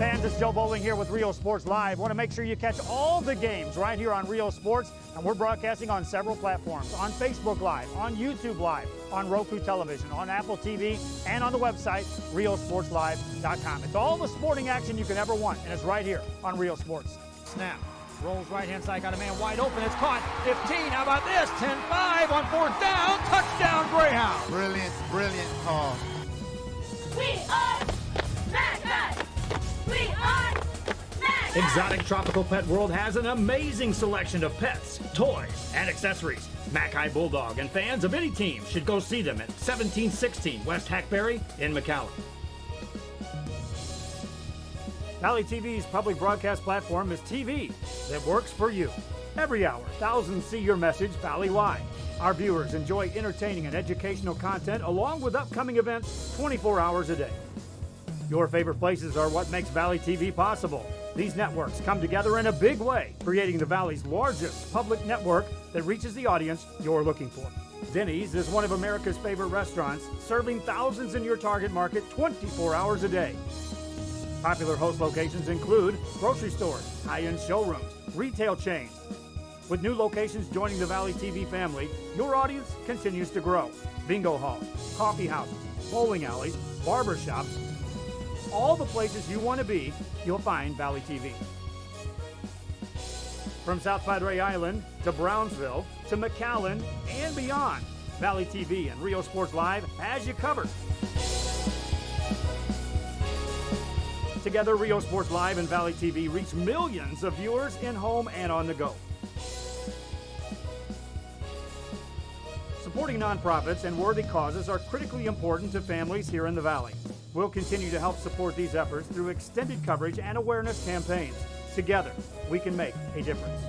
Fans, it's Joe Bowling here with Rio Sports Live. Want to make sure you catch all the games right here on Rio Sports, and we're broadcasting on several platforms, on Facebook Live, on YouTube Live, on Roku Television, on Apple TV, and on the website, riosportslive.com. It's all the sporting action you can ever want, and it's right here on Rio Sports. Snap. Rolls right-hand side, got a man wide open. It's caught. 15. How about this? 10-5 on fourth down. Touchdown, Greyhound. Brilliant call. We are Mac. We are Mac. Exotic Tropical Pet World has an amazing selection of pets, toys, and accessories. Mac High Bulldog and fans of any team should go see them at 1716 West Hackberry in McAllen. Valley TV's public broadcast platform is TV that works for you. Every hour, thousands see your message Valley-wide. Our viewers enjoy entertaining and educational content along with upcoming events 24 hours a day. Your favorite places are what makes Valley TV possible. These networks come together in a big way, creating the Valley's largest public network that reaches the audience you're looking for. Denny's is one of America's favorite restaurants, serving thousands in your target market 24 hours a day. Popular host locations include grocery stores, high-end showrooms, retail chains. With new locations joining the Valley TV family, your audience continues to grow. Bingo halls, coffee houses, bowling alleys, barber shops, all the places you want to be, you'll find Valley TV. From South Padre Island to Brownsville to McAllen and beyond, Valley TV and Rio Sports Live has you covered. Together, Rio Sports Live and Valley TV reach millions of viewers in home and on the go. Supporting nonprofits and worthy causes are critically important to families here in the Valley. We'll continue to help support these efforts through extended coverage and awareness campaigns. Together, we can make a difference.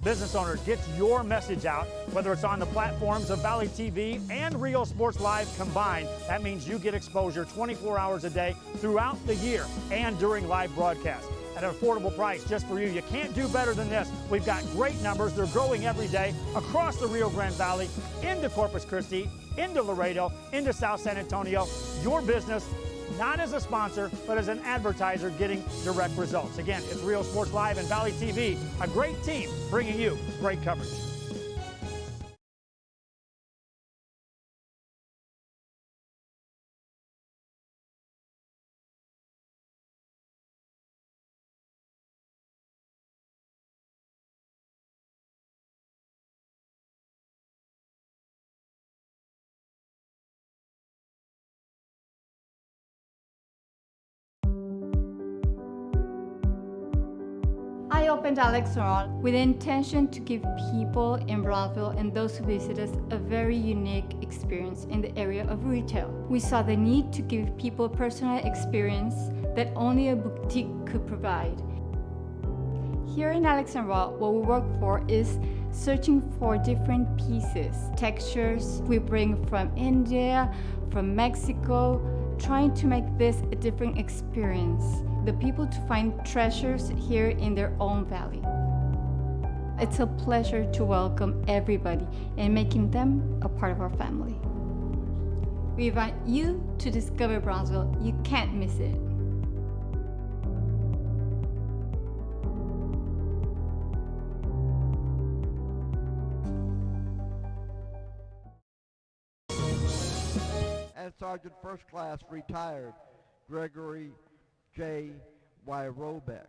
Business owners, get your message out, whether it's on the platforms of Valley TV and Rio Sports Live combined. That means you get exposure 24 hours a day throughout the year and during live broadcasts at an affordable price just for you. You can't do better than this. We've got great numbers. They're growing every day across the Rio Grande Valley, into Corpus Christi, into Laredo, into South San Antonio. Your business, not as a sponsor, but as an advertiser, getting direct results. Again, it's Rio Sports Live and Valley TV, a great team bringing you great coverage. I opened Alex Roll with the intention to give people in Brownsville and those who visit us a very unique experience in the area of retail. We saw the need to give people a personal experience that only a boutique could provide. Here in Alex Roll, what we work for is searching for different pieces, textures we bring from India, from Mexico, trying to make this a different experience. The people to find treasures here in their own valley. It's a pleasure to welcome everybody and making them a part of our family. We invite you to discover Brownsville. You can't miss it. And Sergeant First Class retired Gregory J. Wyrobeck.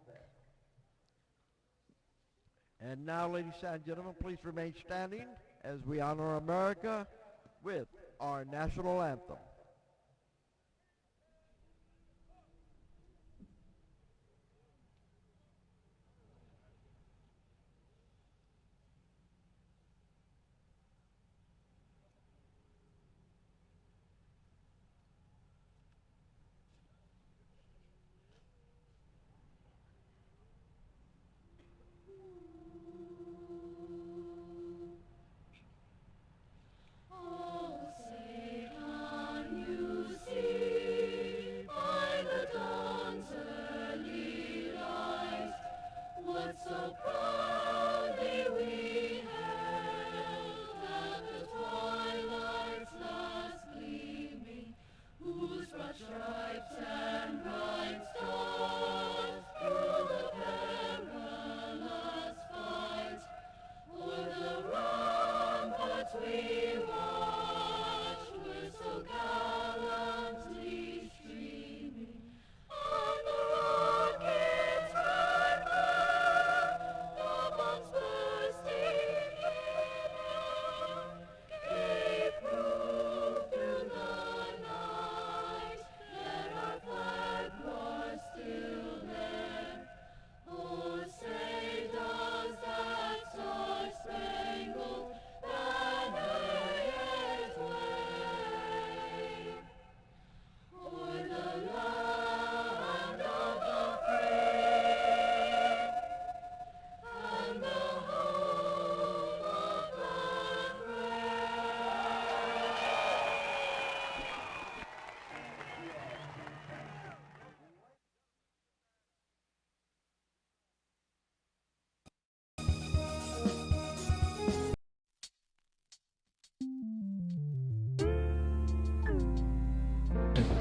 And now, ladies and gentlemen, please remain standing as we honor America with our national anthem. Oh, say on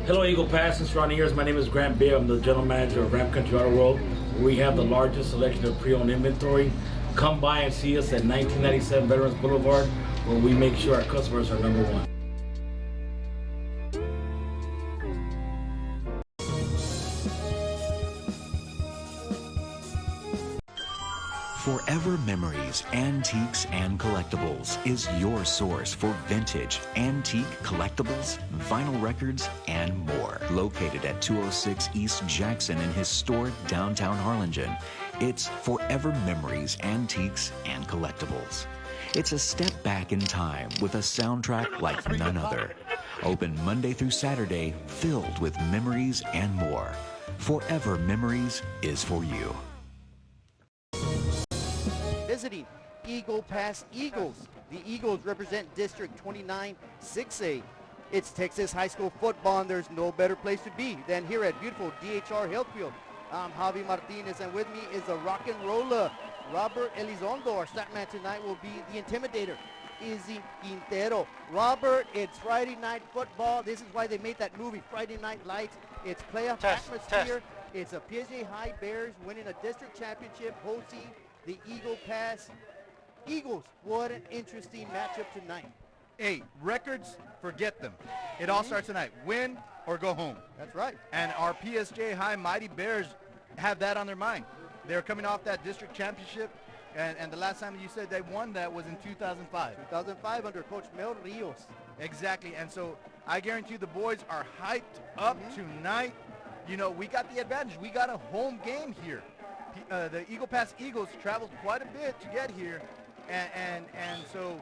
Hello, Eagle Pass and surrounding areas. My name is Grant Beer. I'm the general manager of Ram Country Auto World. We have the largest selection of pre-owned inventory. Come by and see us at 1997 Veterans Boulevard, where we make sure our customers are number one. Forever Memories, Antiques and Collectibles is your source for vintage, antique collectibles, vinyl records, and more. Located at 206 East Jackson in historic downtown Harlingen, it's Forever Memories, Antiques and Collectibles. It's a step back in time with a soundtrack like none other. Open Monday through Saturday, filled with memories and more. Forever Memories is for you. Visiting Eagle Pass Eagles. The Eagles represent District 29 6A. It's Texas high school football, and there's no better place to be than here at beautiful DHR Health Field. I'm Javi Martinez, and with me is the rock and roller, Robert Elizondo. Our stat man tonight will be the intimidator, Izzy Quintero. Robert, it's Friday night football. This is why they made that movie, Friday Night Lights. It's playoff atmosphere. It's a PSJA High Bears winning a district championship, hosting the Eagle Pass Eagles. What an interesting matchup tonight. Hey, records, forget them. It all starts tonight. Win or go home. That's right. And our PSJA High Mighty Bears have that on their mind. They're coming off that district championship, and the last time you said they won that was in 2005. 2005 under Coach Mel Rios. Exactly, and so I guarantee you the boys are hyped up tonight. You know, we got the advantage. We got a home game here. The Eagle Pass Eagles traveled quite a bit to get here, and so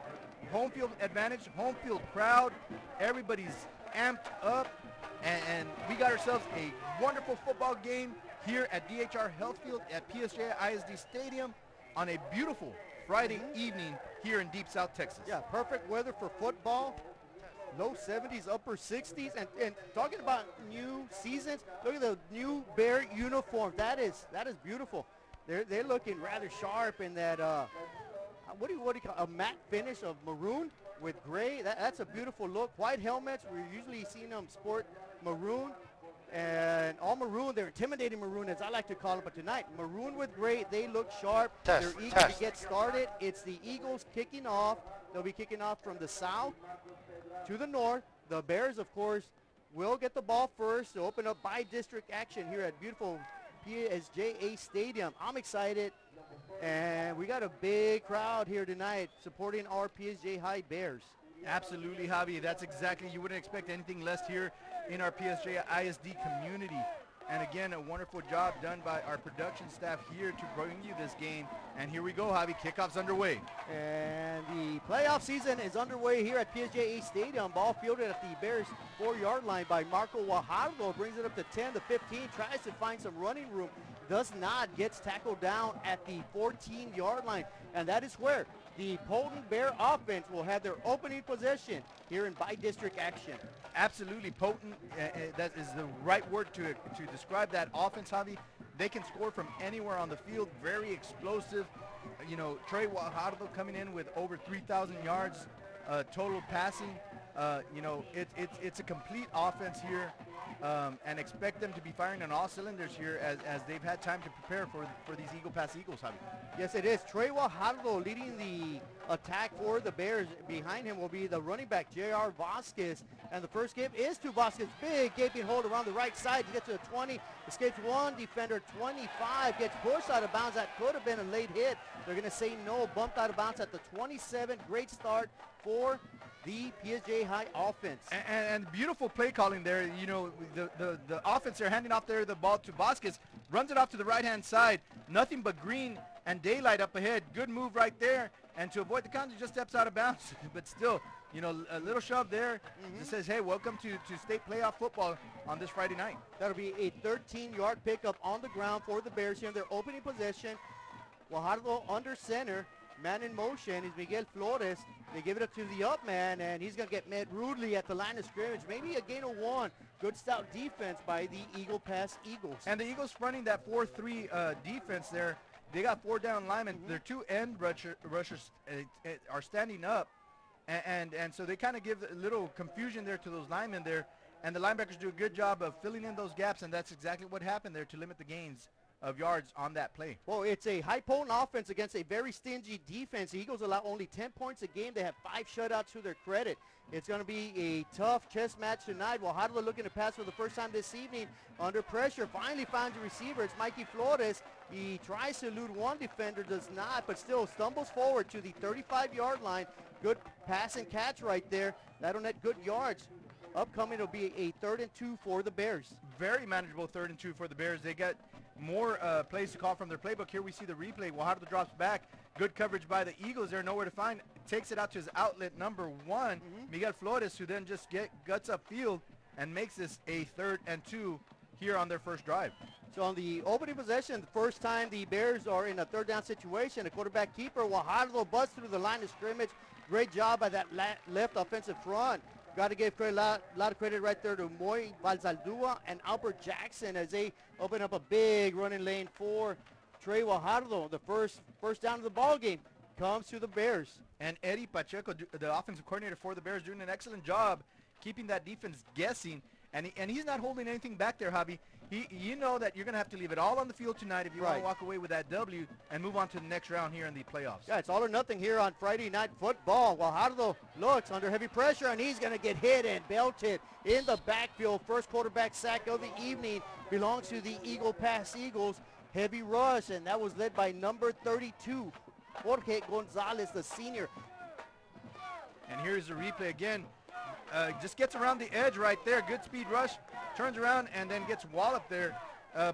home field advantage, home field crowd, everybody's amped up, and we got ourselves a wonderful football game here at DHR Health Field at PSJA ISD Stadium on a beautiful Friday evening here in Deep South Texas. Yeah, perfect weather for football. Low 70s, upper 60s, and talking about new seasons, look at the new Bear uniform. That is beautiful. They're looking rather sharp in that what do you call a matte finish of maroon with gray. That's a beautiful look. White helmets, we're usually seeing them sport maroon, and all maroon. They're intimidating maroon, as I like to call it, but tonight maroon with gray. They look sharp. They're eager to get started. It's the Eagles kicking off. They'll be kicking off from the south to the north. The Bears, of course, will get the ball first to open up bi-district action here at beautiful PSJA Stadium. I'm excited, and we got a big crowd here tonight supporting our PSJA High Bears. Absolutely, Javi. That's exactly, you wouldn't expect anything less here in our PSJA ISD community. And again, a wonderful job done by our production staff here to bring you this game. And here we go, Javi. Kickoff's underway. And the playoff season is underway here at PSJA Stadium. Ball fielded at the Bears 4-yard line by Marco Guajardo. Brings it up to 10 to 15. Tries to find some running room. Does not. Gets tackled down at the 14-yard line. And that is where the potent Bear offense will have their opening possession here in bi-district action. Absolutely potent. That is the right word to describe that offense, Javi. They can score from anywhere on the field. Very explosive. You know, Trey Guajardo coming in with over 3,000 yards total passing. You know, it's a complete offense here, and expect them to be firing on all cylinders here as they've had time to prepare for these Eagle Pass Eagles, Javi. Yes, it is. Trey Guajardo leading the attack for the Bears. Behind him will be the running back, J.R. Vasquez. And the first give is to Vasquez. Big gaping hold around the right side to get to the 20. Escapes one defender, 25. Gets pushed out of bounds. That could have been a late hit. They're going to say no. Bumped out of bounds at the 27. Great start for the PSJA High offense. And beautiful play calling there. You know, the offense, they're handing off there the ball to Vasquez. Runs it off to the right-hand side. Nothing but green and daylight up ahead. Good move right there. And to avoid the count, he just steps out of bounds. But still, you know, a little shove there. It says, hey, welcome to state playoff football on this Friday night. That'll be a 13-yard pickup on the ground for the Bears here in their opening possession. Guajardo under center. Man in motion is Miguel Flores. They give it up to the up man, and he's going to get met rudely at the line of scrimmage. Maybe a gain of one. Good stout defense by the Eagle Pass Eagles. And the Eagles running that 4-3 defense there. They got 4 down linemen. Their 2 end rushers are standing up. And so they kind of give a little confusion there to those linemen there. and the linebackers do a good job of filling in those gaps, and that's exactly what happened there to limit the gains of yards on that play. Well, it's a high-potent offense against a very stingy defense. The Eagles allow only 10 points a game. They have 5 shutouts to their credit. It's going to be a tough chess match tonight. Guajardo looking to pass for the first time this evening under pressure. Finally finds a receiver. It's Mikey Flores. He tries to elude one defender, does not, but still stumbles forward to the 35-yard line. Good pass and catch right there. That'll net good yards. Upcoming will be a 3rd and 2 for the Bears. Very manageable 3rd and 2 for the Bears. They got more plays to call from their playbook. Here we see the replay. Guajardo drops back. Good coverage by the Eagles. They're nowhere to find. Takes it out to his outlet number 1, Miguel Flores, who then just guts upfield and makes this a 3rd and 2 here on their first drive. So on the opening possession, the first time the Bears are in a 3rd down situation, the quarterback keeper, Guajardo busts through the line of scrimmage. Great job by that left offensive front. Got to give credit, lot of credit right there to Moy Valzaldua and Albert Jackson as they open up a big running lane for Trey Guajardo. The first down of the ball game comes to the Bears. And Eddie Pacheco, the offensive coordinator for the Bears, doing an excellent job keeping that defense guessing. And he's not holding anything back there, Javi. You know that you're going to have to leave it all on the field tonight if you want to walk away with that W and move on to the next round here in the playoffs. Yeah, it's all or nothing here on Friday Night Football. Guajardo looks under heavy pressure, and he's going to get hit and belted in the backfield. First quarterback sack of the evening belongs to the Eagle Pass Eagles. Heavy rush, and that was led by number 32, Jorge Gonzalez, the senior. And here's the replay again. Just gets around the edge right there. Good speed rush. Turns around and then gets walloped there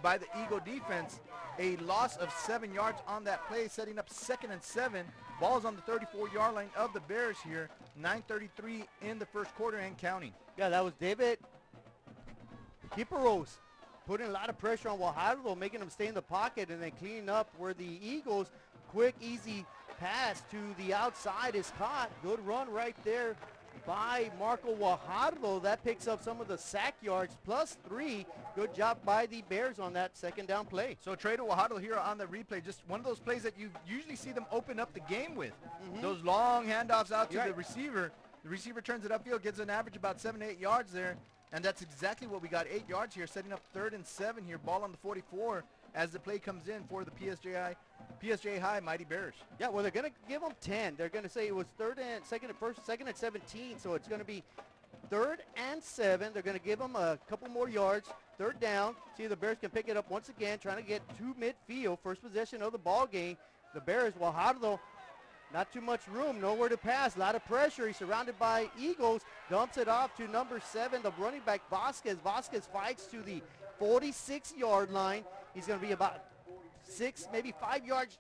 by the Eagle defense. A loss of 7 yards on that play, setting up 2nd and 7. Ball's on the 34-yard line of the Bears here. 9:33 in the first quarter and counting. Yeah, that was David Kiperos putting a lot of pressure on Guajardo, making him stay in the pocket and then cleaning up where the Eagles' quick, easy pass to the outside is caught. Good run right there by Marco Guajardo. That picks up some of the sack yards, +3. Good job by the Bears on that 2nd down play. So Trey Guajardo here on the replay, just one of those plays that you usually see them open up the game with. Those long handoffs out to the receiver. The receiver turns it upfield, gets an average about 7 to 8 yards there. And that's exactly what we got, 8 yards here, setting up 3rd and 7 here. Ball on the 44 as the play comes in for the PSJA High Mighty Bears. Yeah, well, they're going to give them 10. They're going to say it was 2nd and 17, so it's going to be 3rd and 7. They're going to give them a couple more yards. 3rd down. See if the Bears can pick it up once again, trying to get to midfield. First possession of the ball game. The Bears, Guajardo, not too much room, nowhere to pass, a lot of pressure. He's surrounded by Eagles, dumps it off to number 7, the running back Vasquez. Vasquez fights to the 46-yard line. He's going to be about 6, maybe 5 yards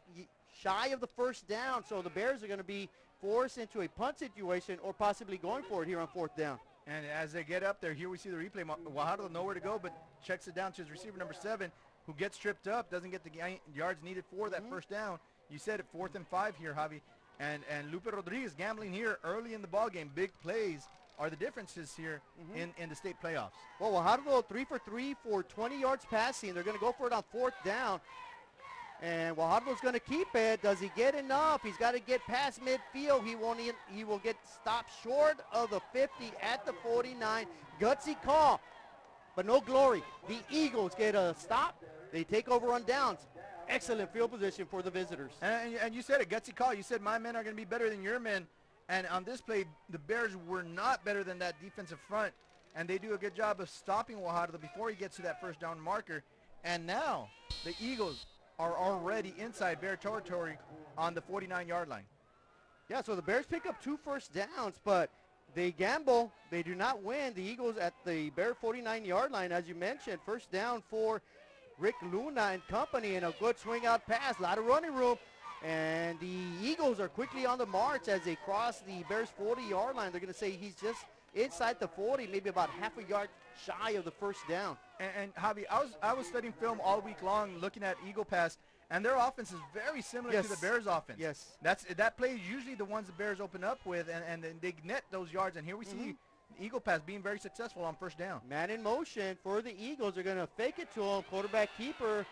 shy of the first down. So the Bears are going to be forced into a punt situation or possibly going for it here on 4th down. And as they get up there, here we see the replay. Guajardo nowhere to go, but checks it down to his receiver, number 7, who gets tripped up, doesn't get the yards needed for that first down. You said it, 4th and 5 here, Javi. And Lupe Rodriguez gambling here early in the ball game. Big plays are the differences here in the state playoffs. Well, Guajardo 3 for 3 for 20 yards passing. They're going to go for it on 4th down. And Guajardo's going to keep it. Does he get enough? He's got to get past midfield. He will get stopped short of the 50 at the 49. Gutsy call, but no glory. The Eagles get a stop. They take over on downs. Excellent field position for the visitors. And you said a gutsy call. You said my men are going to be better than your men. And on this play, the Bears were not better than that defensive front. And they do a good job of stopping Guajardo before he gets to that first down marker. And now the Eagles are already inside Bear territory on the 49-yard line. Yeah, so the Bears pick up 2 first downs, but they gamble. They do not win. The Eagles at the Bear 49-yard line, as you mentioned. First down for Rick Luna and company, and a good swing out pass. A lot of running room. And the Eagles are quickly on the march as they cross the Bears 40-yard line. They're going to say he's just inside the 40, maybe about half a yard shy of the first down. And Javi, I was studying film all week long looking at Eagle Pass, and their offense is very similar to the Bears offense. Yes. That play is usually the ones the Bears open up with, and then they net those yards. And here we see Eagle Pass being very successful on first down. Man in motion for the Eagles. They're going to fake it to him. Quarterback keeper.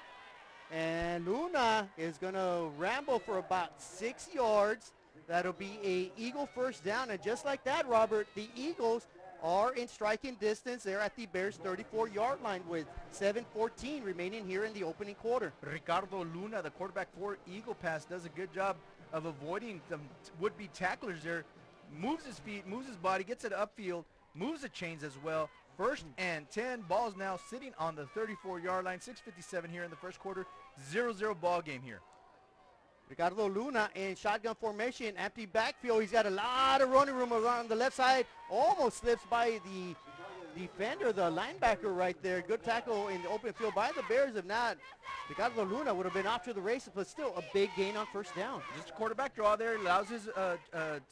And Luna is going to ramble for about 6 yards. That'll be a Eagle first down. And just like that, Robert, the Eagles are in striking distance. They're at the Bears' 34-yard line with 7:14 remaining here in the opening quarter. Ricardo Luna, the quarterback for Eagle Pass, does a good job of avoiding the would-be tacklers there. Moves his feet, moves his body, gets it upfield, moves the chains as well. 1st and 10. Ball's now sitting on the 34-yard line. 6:57 here in the first quarter. 0-0 ball game here. Ricardo Luna in shotgun formation, empty backfield. He's got a lot of running room around the left side. Almost slips by the defender, the linebacker right there. Good tackle in the open field by the Bears. If not, Ricardo Luna would have been off to the races, but still a big gain on first down. Just a quarterback draw there. Allows his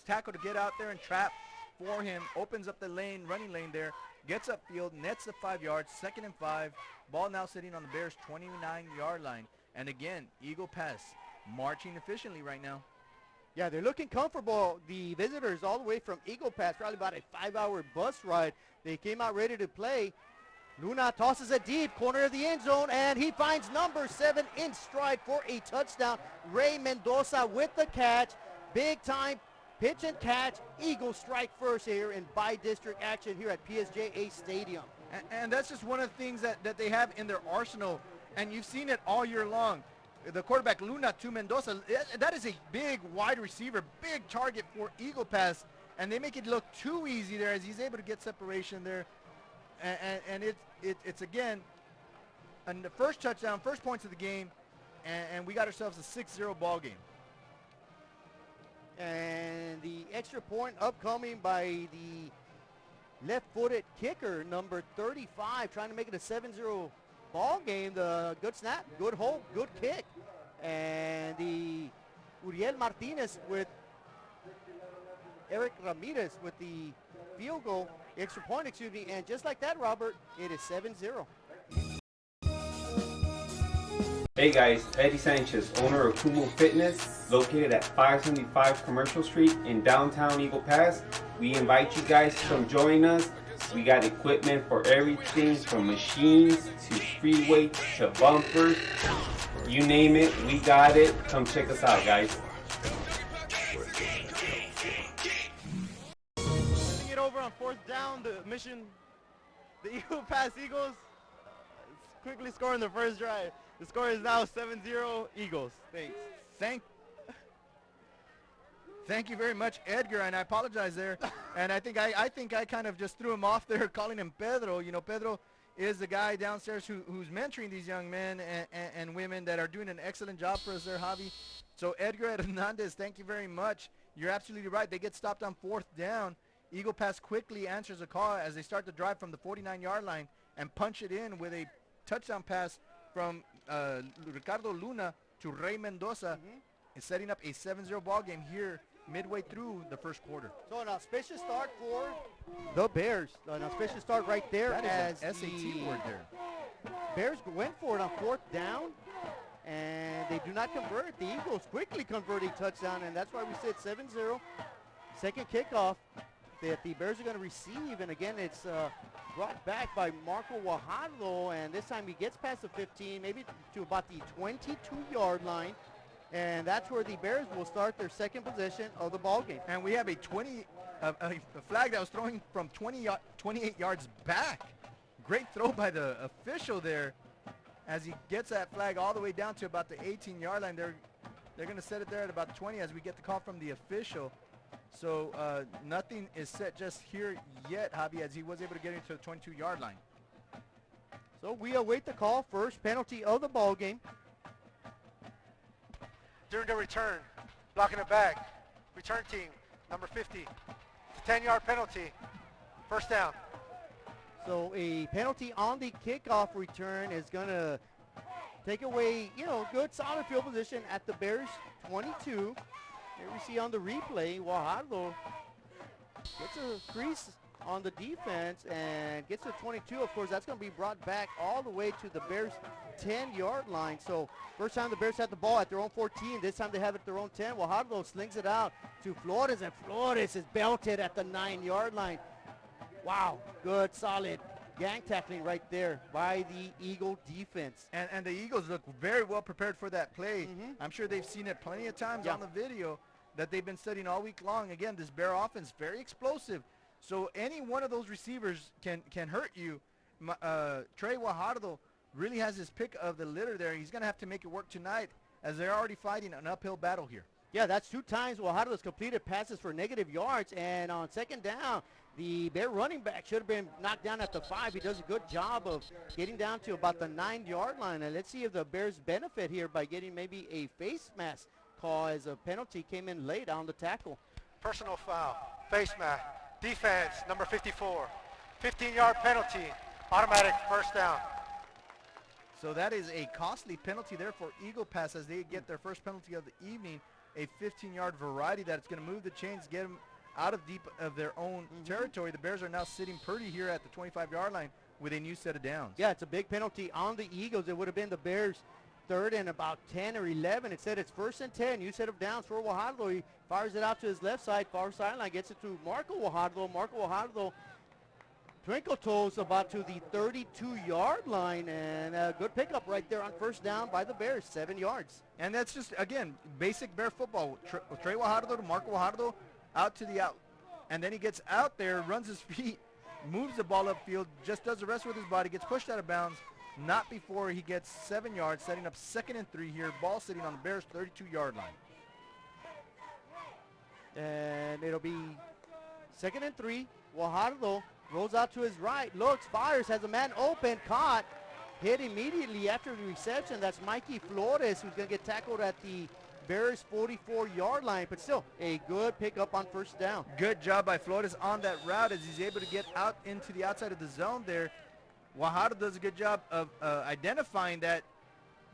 tackle to get out there and trap for him. Opens up the lane, running lane there. Gets upfield, nets the 5 yards. 2nd and 5. Ball now sitting on the Bears' 29-yard line. And again, Eagle Pass marching efficiently right now. Yeah, they're looking comfortable. The visitors all the way from Eagle Pass, probably about a 5-hour bus ride. They came out ready to play. Luna tosses it deep, corner of the end zone, and he finds number 7 in stride for a touchdown. Ray Mendoza with the catch. Big time pitch and catch. Eagles strike first here in Bi-District action here at PSJA Stadium. And that's just one of the things that they have in their arsenal, and you've seen it all year long. The quarterback, Luna to Mendoza, that is a big wide receiver, big target for Eagle Pass, and they make it look too easy there as he's able to get separation there. And it's again, and the first touchdown, first points of the game, and we got ourselves a 6-0 ball game. And the extra point upcoming by the left-footed kicker, number 35, trying to make it a 7-0 ball game. The good snap, good hold, good kick. And the Uriel Martinez with Eric Ramirez with the field goal, extra point, excuse me. And just like that, Robert, it is 7-0. Hey guys, Eddie Sanchez, owner of Kumo Fitness, located at 575 Commercial Street in downtown Eagle Pass. We invite you guys to come join us. We got equipment for everything from machines to free weights to bumpers. You name it, we got it. Come check us out, guys. Putting it over on 4th down, the Eagle Pass Eagles quickly scoring the first drive. The score is now 7-0 Eagles. Thanks. Thank you very much, Edgar, and I apologize there. And I think I kind of just threw him off there, calling him Pedro. You know, Pedro is the guy downstairs who's mentoring these young men and women that are doing an excellent job for us there, Javi. So Edgar Hernandez, thank you very much. You're absolutely right. They get stopped on 4th down. Eagle Pass quickly answers a call as they start to drive from the 49-yard line and punch it in with a touchdown pass from Ricardo Luna to Ray Mendoza. Is setting up a 7-0 ball game here midway through the first quarter. So an auspicious start for the Bears. An auspicious start right there. That is as an SAT word there. Bears went for it on 4th down, and they do not convert. The Eagles quickly convert a touchdown, and that's why we said 7-0. Second kickoff that the Bears are going to receive, and again, it's brought back by Marco Guajardo, and this time he gets past the 15, maybe to about the 22-yard line. And that's where the Bears will start their second possession of the ball game. And we have a flag that was throwing from 28 yards back. Great throw by the official there as he gets that flag all the way down to about the 18-yard line. They're going to set it there at about 20 as we get the call from the official. So nothing is set just here yet, Javi, as he was able to get into the 22-yard line. So we await the call. First penalty of the ball game. During the return, blocking it back. Return team, number 50. It's a 10-yard penalty. First down. So a penalty on the kickoff return is going to take away, good solid field position at the Bears 22. Here we see on the replay, Guajardo gets a crease on the defense and gets to 22. Of course, that's going to be brought back all the way to the Bears 10-yard line. So first time the Bears had the ball at their own 14. This time they have it at their own 10. Guajardo slings it out to Flores, and Flores is belted at the 9-yard line. Wow, good, solid gang tackling right there by the Eagle defense. And the Eagles look very well prepared for that play. I'm sure they've seen it plenty of times on the video that they've been studying all week long. Again, this Bear offense, very explosive. So any one of those receivers can hurt you. Trey Guajardo really has his pick of the litter there. He's going to have to make it work tonight as they're already fighting an uphill battle here. Yeah, that's 2 times Guajardo's completed passes for negative yards, and on second down, the Bear running back should have been knocked down at the 5. He does a good job of getting down to about the 9-yard line, and let's see if the Bears benefit here by getting maybe a face mask call as a penalty came in late on the tackle. Personal foul, face mask, defense, number 54. 15-yard penalty, automatic first down. So that is a costly penalty there for Eagle Pass as they get their first penalty of the evening, a 15-yard variety that's going to move the chains, get them out of deep of their own territory. The Bears are now sitting pretty here at the 25-yard line with a new set of downs. Yeah, it's a big penalty on the Eagles. It would have been the Bears' 3rd and about 10 or 11. It said it's 1st and 10. New set of downs for Guajardo. He fires it out to his left side, far sideline, gets it to Marco Guajardo. Marco Guajardo twinkle toes about to the 32-yard line, and a good pickup right there on first down by the Bears, 7 yards. And that's just, again, basic Bear football. Trey Guajardo to Marco Guajardo, out to the out. And then he gets out there, runs his feet, moves the ball upfield, just does the rest with his body, gets pushed out of bounds, not before he gets 7 yards, setting up 2nd and 3 here. Ball sitting on the Bears' 32-yard line. And it'll be 2nd and 3. Guajardo rolls out to his right, looks, fires, has a man open, caught, hit immediately after the reception. That's Mikey Flores, who's going to get tackled at the Bears' 44-yard line, but still a good pickup on first down. Good job by Flores on that route as he's able to get out into the outside of the zone there. Guajardo does a good job of identifying that.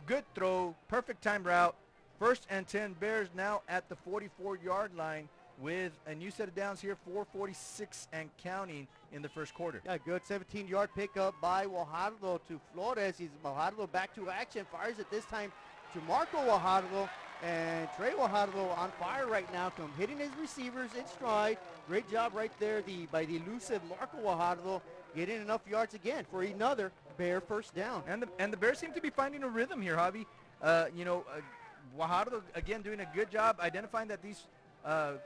Good throw, perfect time route. 1st and 10, Bears now at the 44-yard line with a new set of downs here, 4:46 and counting in the first quarter. Yeah, good 17-yard pickup by Guajardo to Flores. He's Guajardo back to action, fires it this time to Marco Guajardo, and Trey Guajardo on fire right now, hitting his receivers in stride. Great job right there by the elusive Marco Guajardo, getting enough yards again for another Bear first down. And the Bears seem to be finding a rhythm here, Javi. Guajardo again doing a good job identifying that these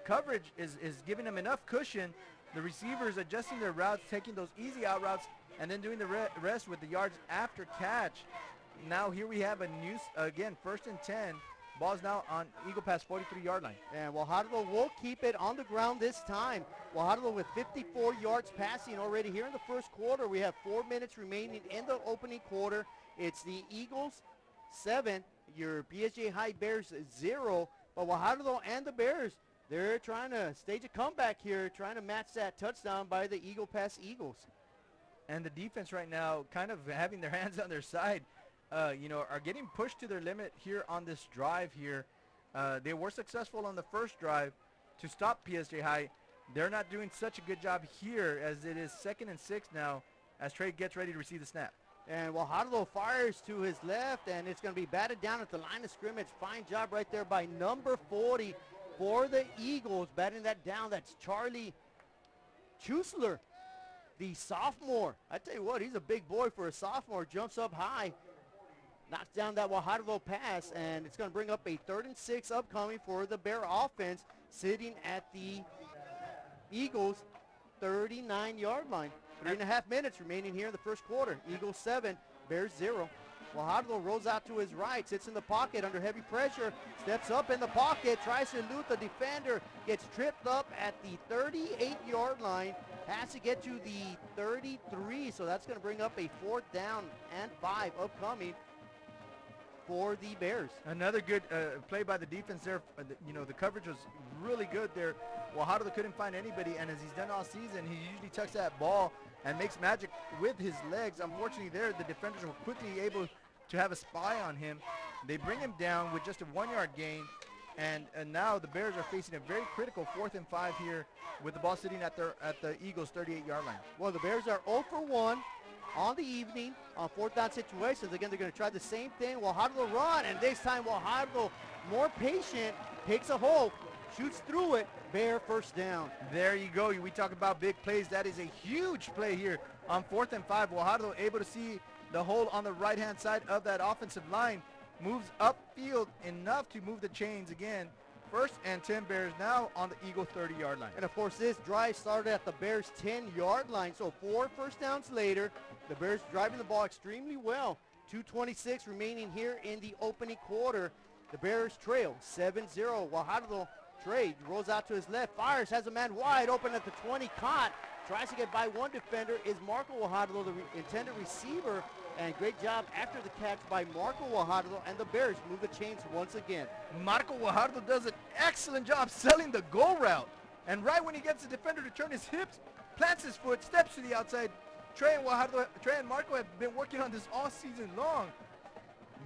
coverage is giving them enough cushion. The receivers adjusting their routes, taking those easy out routes, and then doing the rest with the yards after catch. Now here we have a new, again, 1st and 10. Ball's now on Eagle Pass 43-yard line. And Guajardo will keep it on the ground this time. Guajardo with 54 yards passing already here in the first quarter. We have 4 minutes remaining in the opening quarter. It's the Eagles 7, your PSJA High Bears 0. But Guajardo and the Bears, they're trying to stage a comeback here, trying to match that touchdown by the Eagle Pass Eagles. And the defense right now kind of having their hands on their side, are getting pushed to their limit here on this drive here. They were successful on the first drive to stop PSJA High. They're not doing such a good job here as it is 2nd and 6 now as Trey gets ready to receive the snap. And Guajardo fires to his left, and it's going to be batted down at the line of scrimmage. Fine job right there by number 40 for the Eagles, batting that down. That's Charlie Chusler, the sophomore. I tell you what, he's a big boy for a sophomore. Jumps up high, knocks down that Guajardo pass, and it's going to bring up a 3rd and 6 upcoming for the Bear offense, sitting at the Eagles' 39-yard line. 3.5 minutes remaining here in the first quarter. Eagles 7, Bears 0. Guajardo rolls out to his right, sits in the pocket under heavy pressure, steps up in the pocket, tries to elude the defender, gets tripped up at the 38-yard line, has to get to the 33, so that's going to bring up a 4th down and 5 upcoming for the Bears. Another good play by the defense there. The coverage was really good there. Guajardo couldn't find anybody, and as he's done all season, he usually tucks that ball and makes magic with his legs. Unfortunately there, the defenders were quickly able to have a spy on him. They bring him down with just a 1-yard gain, and now the Bears are facing a very critical 4th and 5 here with the ball sitting at the Eagles' 38-yard line. Well, the Bears are 0 for 1 on the evening on 4th down situations. Again, they're going to try the same thing. Guajardo run, and this time Guajardo, more patient, takes a hole, shoots through it. Bear first down. There you go. We talk about big plays. That is a huge play here on 4th and 5. Guajardo able to see the hole on the right-hand side of that offensive line. Moves upfield enough to move the chains again. First and 10 Bears now on the Eagle 30-yard line. And of course, this drive started at the Bears' 10-yard line. So 4 first downs later, the Bears driving the ball extremely well. 2:26 remaining here in the opening quarter. The Bears trail 7-0. Guajardo Trey rolls out to his left, fires, has a man wide open at the 20, caught. Tries to get by one defender is Marco Guajardo, the intended receiver. And great job after the catch by Marco Guajardo, and the Bears move the chains once again. Marco Guajardo does an excellent job selling the go route. And right when he gets the defender to turn his hips, plants his foot, steps to the outside. Trey and Marco have been working on this all season long.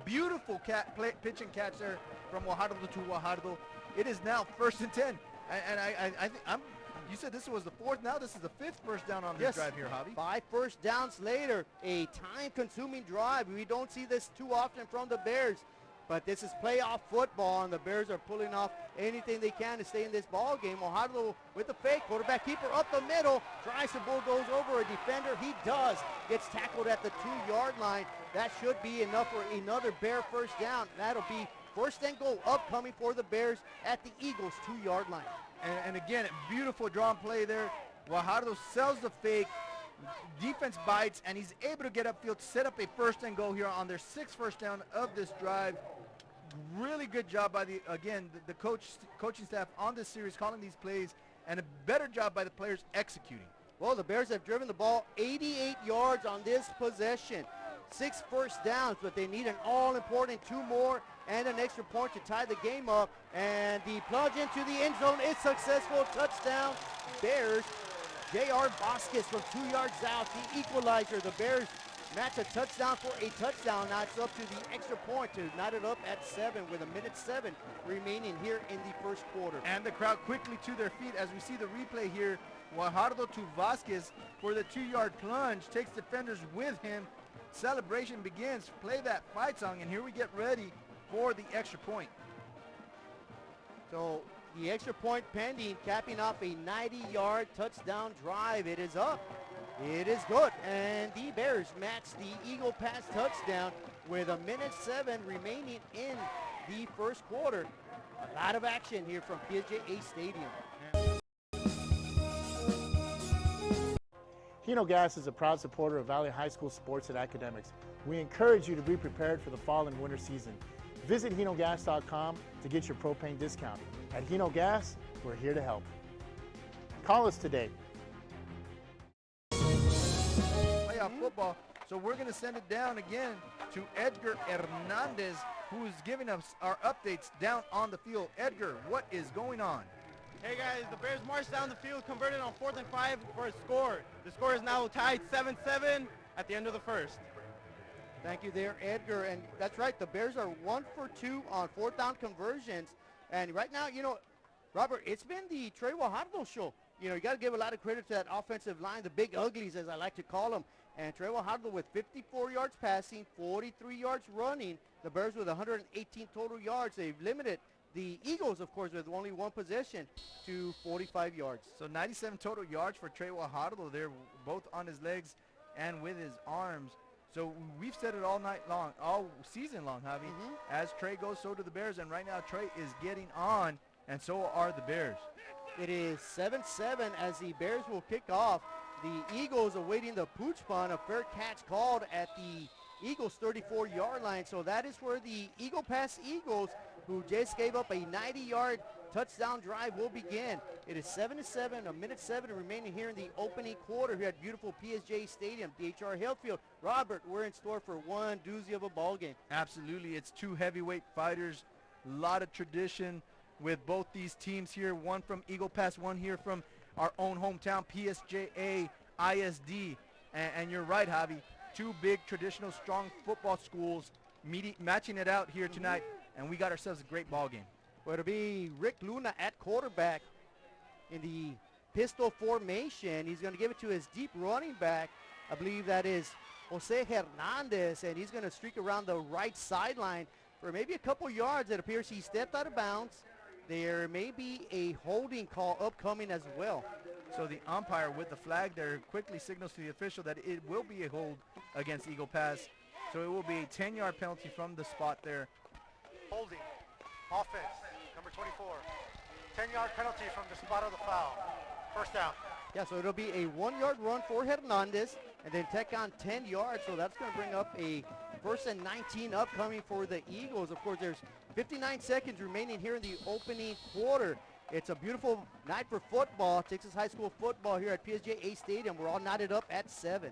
Beautiful pitch and catch there from Guajardo to Guajardo. It is now 1st and 10. And I think you said this was the 4th. Now this is the 5th first down on this drive here, Javi. 5 first downs later, a time-consuming drive. We don't see this too often from the Bears, but this is playoff football, and the Bears are pulling off anything they can to stay in this ball game. Guajardo with the fake, quarterback keeper up the middle, tries to bulldoze over a defender. He does. Gets tackled at the 2-yard line. That should be enough for another Bear first down. That'll be first and goal upcoming for the Bears at the Eagles' 2-yard line. And again, beautiful drawn play there. Guajardo sells the fake. Defense bites, and he's able to get upfield to set up a first and goal here on their 6th first down of this drive. Really good job by the coaching staff on this series calling these plays, and a better job by the players executing. Well, the Bears have driven the ball 88 yards on this possession. 6 first downs, but they need an all-important 2 more and an extra point to tie the game up. And the plunge into the end zone is successful. Touchdown, Bears. J.R. Vasquez from 2 yards out, the equalizer. The Bears match a touchdown for a touchdown. Now it's up to the extra point to knot it up at 7 with 1:07 remaining here in the first quarter. And the crowd quickly to their feet as we see the replay here. Guajardo to Vasquez for the 2-yard plunge. Takes defenders with him. Celebration begins. Play that fight song, and here we get ready for the extra point. So the extra point pending, capping off a 90-yard touchdown drive. It is up. It is good. And the Bears match the Eagle Pass touchdown with 1:07 remaining in the first quarter. A lot of action here from PSJA Stadium. Hino Gas is a proud supporter of Valley High School sports and academics. We encourage you to be prepared for the fall and winter season. Visit hinogas.com to get your propane discount. At Hino Gas, we're here to help. Call us today. Playoff football. So we're going to send it down again to Edgar Hernandez, who is giving us our updates down on the field. Edgar, what is going on? Hey guys, the Bears marched down the field, converted on 4th and 5 for a score. The score is now tied 7-7 at the end of the first. Thank you there, Edgar. And that's right, the Bears are 1 for 2 on 4th down conversions. And right now, Robert, it's been the Trey Guajardo show. You got to give a lot of credit to that offensive line, the big uglies, as I like to call them. And Trey Guajardo with 54 yards passing, 43 yards running. The Bears with 118 total yards. They've limited the Eagles, of course, with only 1 possession to 45 yards. So 97 total yards for Trey Guajardo there, both on his legs and with his arms. So we've said it all night long, all season long, Javi. As Trey goes, so do the Bears. And right now, Trey is getting on, and so are the Bears. It is 7-7 as the Bears will kick off. The Eagles awaiting the pooch punt, a fair catch called at the Eagles' 34-yard line. So that is where the Eagle Pass Eagles, who just gave up a 90-yard touchdown drive, will begin. It is 7-7, 1:07 remaining here in the opening quarter here at beautiful PSJA Stadium, DHR Hillfield. Robert, we're in store for one doozy of a ball game. Absolutely. It's 2 heavyweight fighters, a lot of tradition with both these teams here, one from Eagle Pass, one here from our own hometown, PSJA ISD. And you're right, Javi, 2 big traditional strong football schools matching it out here tonight, and we got ourselves a great ball game. Well, it'll be Rick Luna at quarterback in the pistol formation. He's going to give it to his deep running back. I believe that is Jose Hernandez, and he's going to streak around the right sideline for maybe a couple yards. It appears he stepped out of bounds. There may be a holding call upcoming as well. So the umpire with the flag there quickly signals to the official that it will be a hold against Eagle Pass. So it will be a 10-yard penalty from the spot there. Holding. Offense. Number 24. 10-yard penalty from the spot of the foul. First down. Yeah, so it'll be a 1-yard run for Hernandez and then take on 10 yards. So that's going to bring up a 1st and 19 upcoming for the Eagles. Of course, there's 59 seconds remaining here in the opening quarter. It's a beautiful night for football, Texas high school football here at PSJA Stadium. We're all knotted up at 7.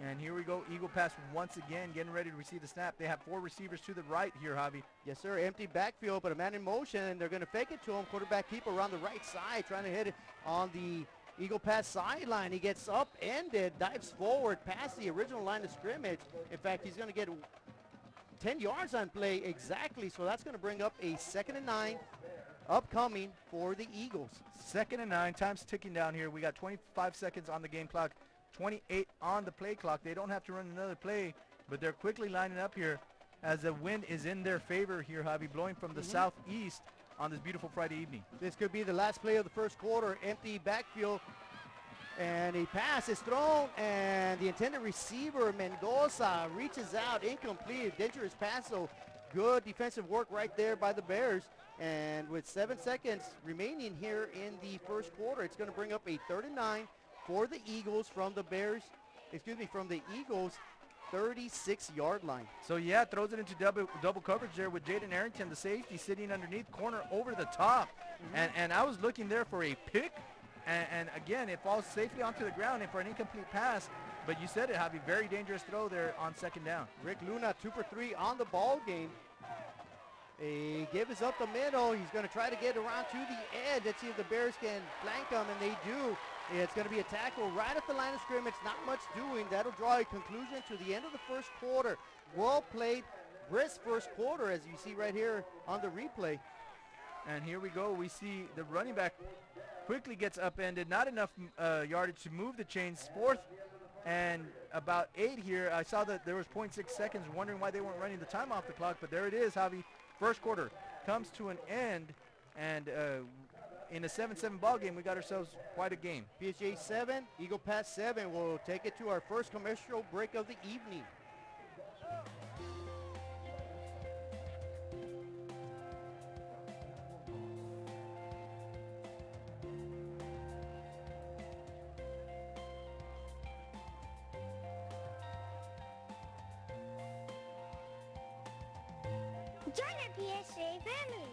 And here we go, Eagle pass once again, getting ready to receive the snap. They have 4 receivers to the right here, Javi. Yes, sir. Empty backfield, but a man in motion, and they're going to fake it to him. Quarterback keeper around the right side, trying to hit it on the Eagle pass sideline. He gets upended, dives forward past the original line of scrimmage. In fact, he's going to get 10 yards on play exactly, so that's going to bring up a 2nd and 9 upcoming for the Eagles. 2nd and 9, time's ticking down here. We got 25 seconds on the game clock, 28 on the play clock. They don't have to run another play, but they're quickly lining up here as the wind is in their favor here, Javi, blowing from the southeast on this beautiful Friday evening. This could be the last play of the first quarter. Empty backfield, and a pass is thrown, and the intended receiver, Mendoza, reaches out, incomplete, dangerous pass, so good defensive work right there by the Bears. And with 7 seconds remaining here in the first quarter, it's going to bring up a 3rd and 9 for the Eagles from the Bears, from the Eagles 36-yard line. So yeah, throws it into double coverage there with Jaden Arrington, the safety, sitting underneath, corner over the top. And I was looking there for a pick, and again, it falls safely onto the ground and for an incomplete pass. But you said it, Javi, very dangerous throw there on 2nd down. Rick Luna 2 for 3 on the ball game. A give is up the middle. He's going to try to get around to the edge. Let's see if the Bears can flank him, and they do. It's going to be a tackle right at the line of scrimmage. Not much doing. That'll draw a conclusion to the end of the first quarter. Well played, brisk first quarter, as you see right here on the replay. And here we go. We see the running back quickly gets upended. Not enough yardage to move the chains. 4th and about 8 here. I saw that there was 0.6 seconds, wondering why they weren't running the time off the clock, but there it is, Javi. First quarter comes to an end, and in a 7-7 ball game, we got ourselves quite a game. PSJA 7, Eagle Pass 7. We'll take it to our first commercial break of the evening. Join our PSJA family.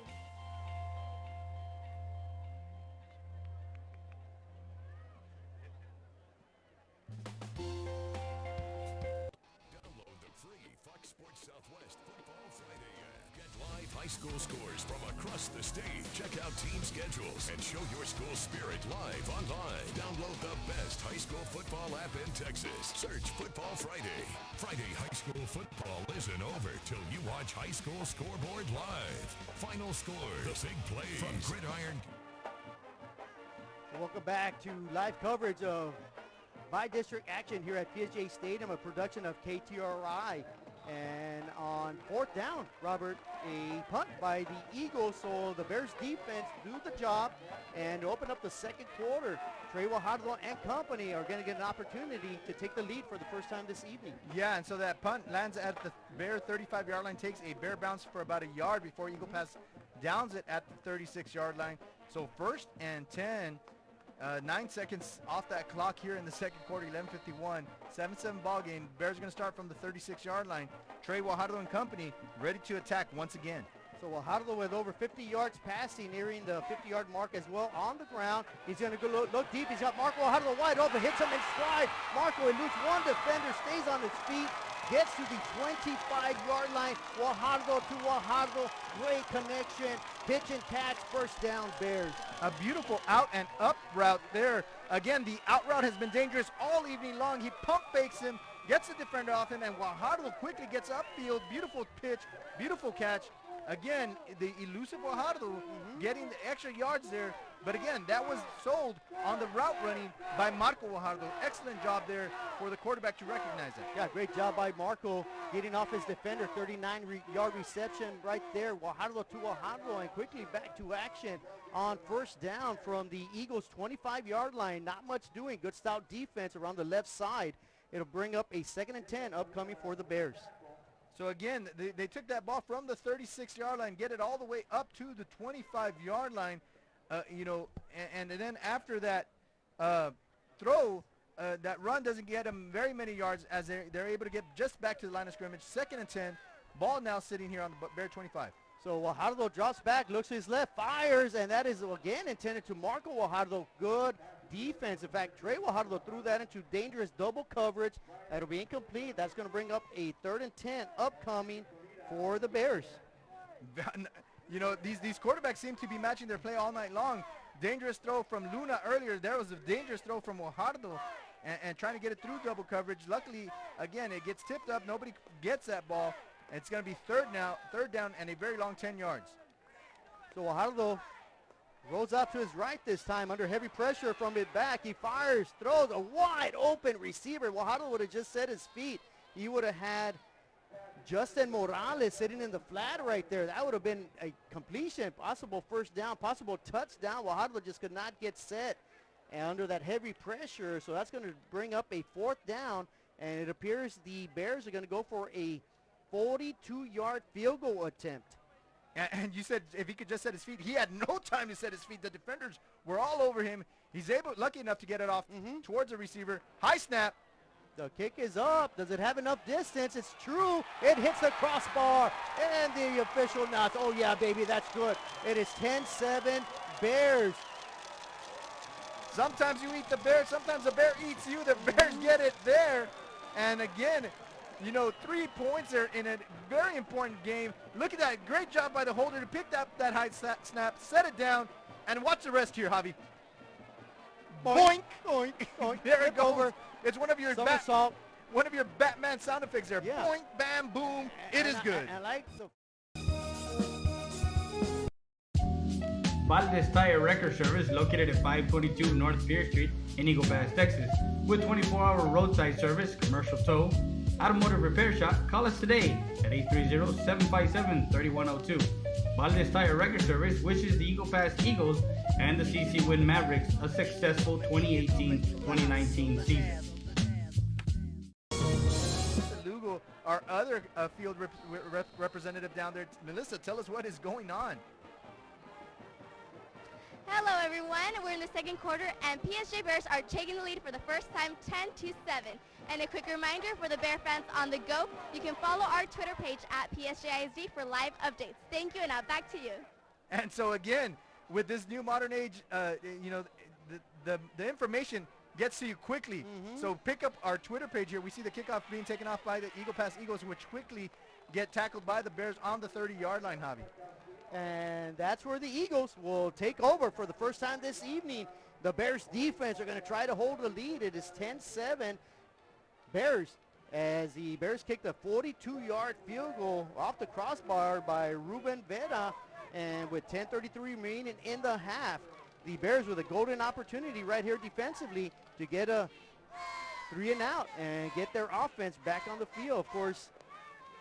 Download the free Fox Sports Southwest Football Friday app. Get live high school scores from across the state. Check out team schedules and show your school spirit live online. Download the best high school football app in Texas. Search Football Friday. Friday high school football isn't over till you watch High School Scoreboard live. Final scores, the big plays from Gridiron. Welcome back to live coverage of Bi-District action here at PSJA Stadium, a production of KTRI. And on 4th down, Robert, a punt by the Eagles, so the Bears defense do the job and open up the second quarter. Trey Wajardo and company are going to get an opportunity to take the lead for the first time this evening. Yeah, and so that punt lands at the Bear 35-yard line, takes a Bear bounce for about a yard before Eagle Pass downs it at the 36-yard line. So 1st and 10, 9 seconds off that clock here in the second quarter, 11:51, 7-7 ball game. Bears are going to start from the 36-yard line. Trey Wajardo and company ready to attack once again. So Wajardo with over 50 yards passing, nearing the 50-yard mark as well on the ground. He's going to go look deep. He's got Marco Wajardo wide open, hits him in stride. Marco eludes one defender, stays on his feet, gets to the 25-yard line. Wajardo to Wajardo, great connection, pitch and catch, first down Bears. A beautiful out and up route there. Again, the out route has been dangerous all evening long. He pump fakes him, gets the defender off him, and Wajardo quickly gets upfield. Beautiful pitch, beautiful catch. Again, the elusive Wajardo getting the extra yards there. But again, that was sold on the route running by Marco Wajardo. Excellent job there for the quarterback to recognize it. Yeah, great job by Marco getting off his defender. 39-yard reception right there. Wajardo to Wajardo, and quickly back to action on first down from the Eagles' 25-yard line. Not much doing. Good stout defense around the left side. It'll bring up a 2nd and 10 upcoming for the Bears. So again, they took that ball from the 36-yard line, get it all the way up to the 25-yard line, and then after that throw, that run doesn't get them very many yards as they're able to get just back to the line of scrimmage. 2nd and 10, ball now sitting here on the Bear 25. So Guajardo drops back, looks to his left, fires, and that is again intended to Marco Guajardo. Good defense. In fact, Trey Guajardo threw that into dangerous double coverage. That'll be incomplete. That's going to bring up a 3rd and 10 upcoming for the Bears. These quarterbacks seem to be matching their play all night long. Dangerous throw from Luna earlier. There was a dangerous throw from Guajardo and trying to get it through double coverage. Luckily, again, it gets tipped up. Nobody gets that ball. It's going to be third down, and a very long 10 yards. So Guajardo rolls out to his right this time under heavy pressure from it back. He fires, throws a wide open receiver. Guajardo would have just set his feet. He would have had Justin Morales sitting in the flat right there. That would have been a completion, possible first down, possible touchdown. Guajardo just could not get set under that heavy pressure. So that's going to bring up a 4th down, and it appears the Bears are going to go for a 42-yard field goal attempt. And you said if he could just set his feet. He had no time to set his feet. The defenders were all over him. He's lucky enough to get it off towards the receiver. High snap. The kick is up. Does it have enough distance? It's true. It hits the crossbar. And the official nods. Oh, yeah, baby, that's good. It is 10-7 Bears. Sometimes you eat the bear. Sometimes the bear eats you. The Bears get it there. And again, 3 points there in a very important game. Look at that. Great job by the holder to pick up that high snap, set it down, and watch the rest here, Javi. Boink. Boink. Boink. There it goes. Over. It's one of your Batman sound effects there. Yeah. Boink, bam, boom. It is good. I like the Valdez Tire Record Service, located at 522 North Pierce Street in Eagle Pass, Texas. With 24-hour roadside service, commercial tow, automotive repair shop. Call us today at 830-757-3102. Valdez Tire Record Service wishes the Eagle Pass Eagles and the CC Win Mavericks a successful 2018-2019 season. Lugo, our other field representative down there. Melissa, tell us what is going on. Hello everyone, we're in the 2nd quarter and PSJ Bears are taking the lead for the first time 10-7. And a quick reminder for the Bear fans on the go, you can follow our Twitter page at PSJISD for live updates. Thank you, and now back to you. And so again, with this new modern age, the information gets to you quickly. So pick up our Twitter page here. We see the kickoff being taken off by the Eagle Pass Eagles, which quickly get tackled by the Bears on the 30-yard line, Javi. And that's where the Eagles will take over for the first time this evening. The Bears defense are going to try to hold the lead. It is 10-7 Bears as the Bears kicked a 42-yard field goal off the crossbar by Ruben Vera. And with 10:33 remaining in the half, the Bears with a golden opportunity right here defensively to get a 3-and-out and get their offense back on the field. Of course,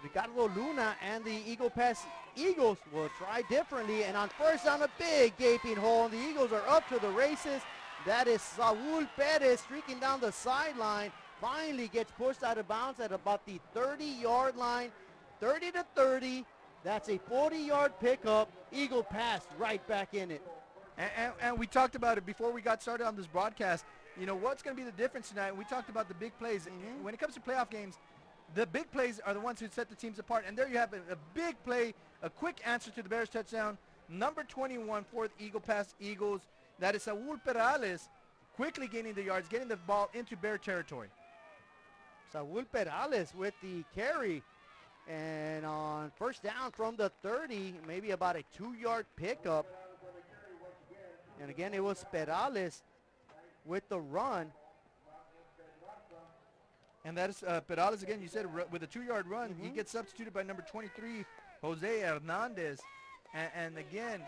Ricardo Luna and the Eagle Pass Eagles will try differently, and on first down, a big gaping hole, and the Eagles are up to the races. That is Saul Perez streaking down the sideline, finally gets pushed out of bounds at about the 30-yard line, 30-30. That's a 40-yard pickup. Eagle Pass right back in it. And we talked about it before we got started on this broadcast. What's going to be the difference tonight? We talked about the big plays. When it comes to playoff games, the big plays are the ones who set the teams apart. And there you have a big play, a quick answer to the Bears touchdown. Number 21 for the Eagle Pass Eagles. That is Saul Perales quickly gaining the yards, getting the ball into Bear territory. Saul Perales with the carry. And on first down from the 30, maybe about a 2-yard pickup. And again, it was Perales with the run. And that is Perales again, you said, with a 2-yard run. He gets substituted by number 23, Jose Hernandez. And again,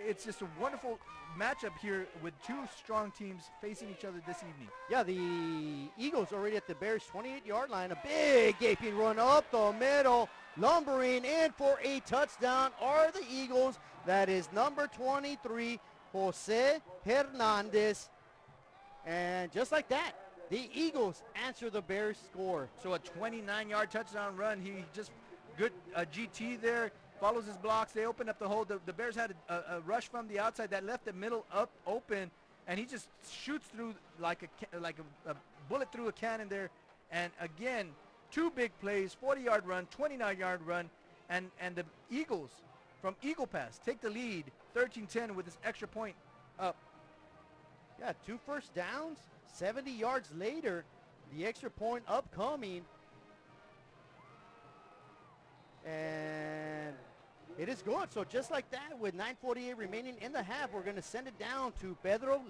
it's just a wonderful matchup here with two strong teams facing each other this evening. Yeah, the Eagles already at the Bears' 28-yard line. A big gaping run up the middle. Lumbering in for a touchdown are the Eagles. That is number 23, Jose Hernandez. And just like that, The Eagles answer the Bears score. So a 29-yard touchdown run. He just good GT there. Follows his blocks. They open up the hole. The Bears had a rush from the outside that left the middle up open, and he just shoots through like a bullet through a cannon there. And again, 2 big plays, 40-yard run, 29-yard run, and the Eagles from Eagle Pass take the lead 13-10 with this extra point up. Yeah, 2 first downs, 70 yards later, the extra point upcoming. And it is good. So just like that, with 9:48 remaining in the half, we're going to send it down to Pedro.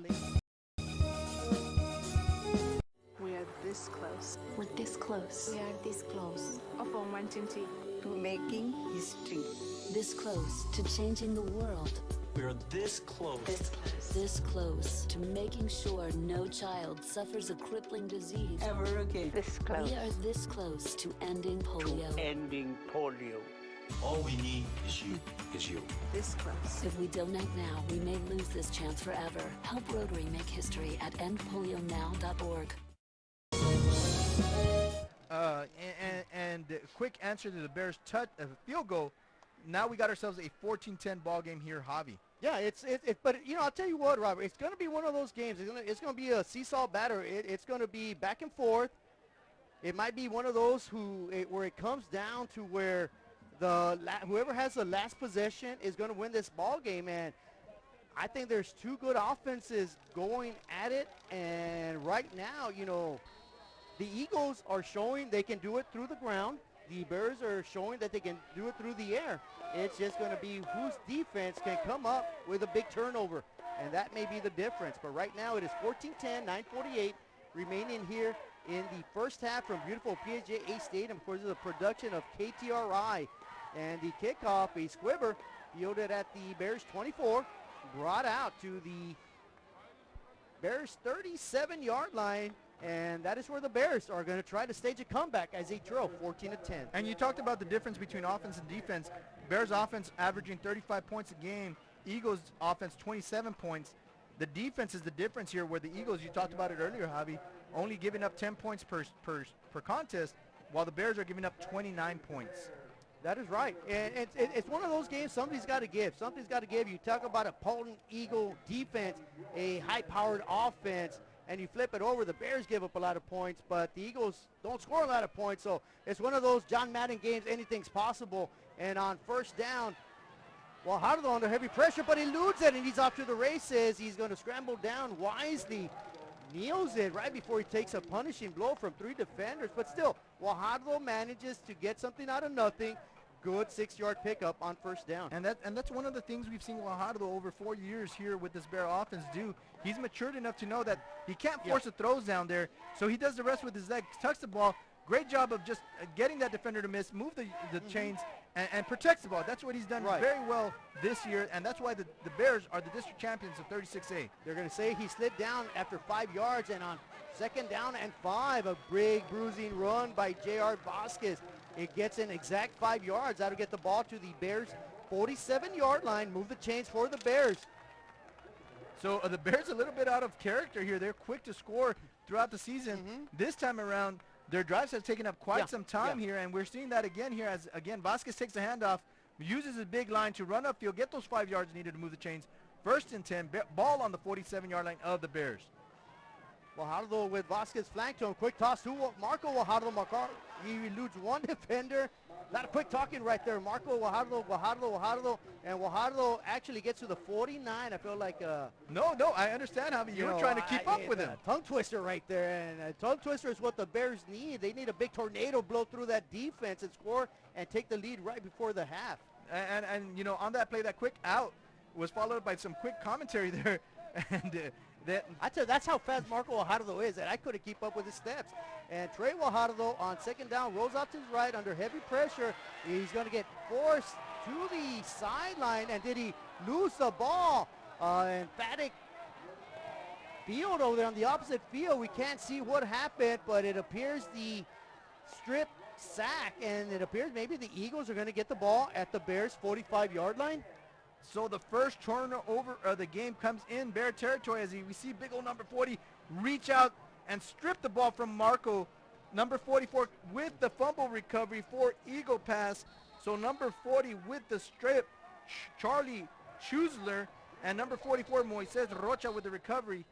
We are this close. We're this close. We are this close. Of wanting to making history. This close to changing the world. We're this close. This close. This close to making sure no child suffers a crippling disease Ever again. This close. We are this close to ending polio. Ending polio. All we need is you. This close. If we don't act now, we may lose this chance forever. Help Rotary make history at endpolionow.org. And quick answer to the Bears field goal. Now we got ourselves a 14-10 ball game here, Javi. Yeah, but I'll tell you what, Robert, it's going to be one of those games. It's going to be a seesaw battle. It's going to be back and forth. It might be one of those where it comes down to where whoever has the last possession is going to win this ball game. And I think there's 2 good offenses going at it. And right now, the Eagles are showing they can do it through the ground. The Bears are showing that they can do it through the air. It's just going to be whose defense can come up with a big turnover, and that may be the difference. But right now it is 14-10, 9:48 remaining here in the first half from beautiful PSJA Stadium. Of course, it's a production of KTRI. And the kickoff, a squibber, fielded at the Bears 24, brought out to the Bears 37-yard line. And that is where the Bears are going to try to stage a comeback as they trail 14-10. And you talked about the difference between offense and defense. Bears offense averaging 35 points a game. Eagles offense 27 points. The defense is the difference here, where the Eagles, you talked about it earlier, Javi, only giving up 10 points per contest, while the Bears are giving up 29 points. That is right. And it's one of those games somebody's got to give. Something's got to give. You talk about a potent Eagle defense, a high-powered offense, and you flip it over, the Bears give up a lot of points, but the Eagles don't score a lot of points. So it's one of those John Madden games, anything's possible. And on first down, Guajardo under heavy pressure, but he eludes it, and he's off to the races. He's going to scramble down wisely, kneels it right before he takes a punishing blow from 3 defenders. But still, Guajardo manages to get something out of nothing. Good 6-yard pickup on first down. And that's one of the things we've seen Guajardo over 4 years here with this Bear offense do. He's matured enough to know that he can't force the throws down there, so he does the rest with his legs, tucks the ball. Great job of just getting that defender to miss, move the chains, and protects the ball. That's what he's done very well this year, and that's why the Bears are the district champions of 36A. They're going to say he slid down after 5 yards, and on second down and 5, a big bruising run by J.R. Vasquez. It gets in exact 5 yards. That'll get the ball to the Bears' 47-yard line. Move the chains for the Bears. So the Bears a little bit out of character here. They're quick to score throughout the season. This time around, their drives have taken up quite some time here, and we're seeing that again here as, again, Vasquez takes the handoff, uses his big line to run upfield, get those 5 yards needed to move the chains. 1st and 10, ball on the 47-yard line of the Bears. Guajardo with Vasquez flanked to him. Quick toss to Marco Guajardo. He eludes 1 defender. A lot of quick talking right there. Marco Guajardo. And Guajardo actually gets to the 49. I feel like No, I understand, Javi. You were trying to keep up with him. Tongue twister right there. And a tongue twister is what the Bears need. They need a big tornado blow through that defense and score and take the lead right before the half. And on that play, that quick out was followed by some quick commentary there. And I tell you, that's how fast Marco Guajardo is, and I couldn't keep up with his steps. And Trey Guajardo on second down rolls out to his right under heavy pressure. He's going to get forced to the sideline, and did he lose the ball? Emphatic field over there on the opposite field. We can't see what happened, but it appears the strip sack, and it appears maybe the Eagles are going to get the ball at the Bears' 45-yard line. So the first turnover of the game comes in Bear territory as we see big old number 40 reach out and stripped the ball from Marco. Number 44 with the fumble recovery for Eagle Pass. So number 40 with the strip, Charlie Chusler, and number 44, Moises Rocha with the recovery.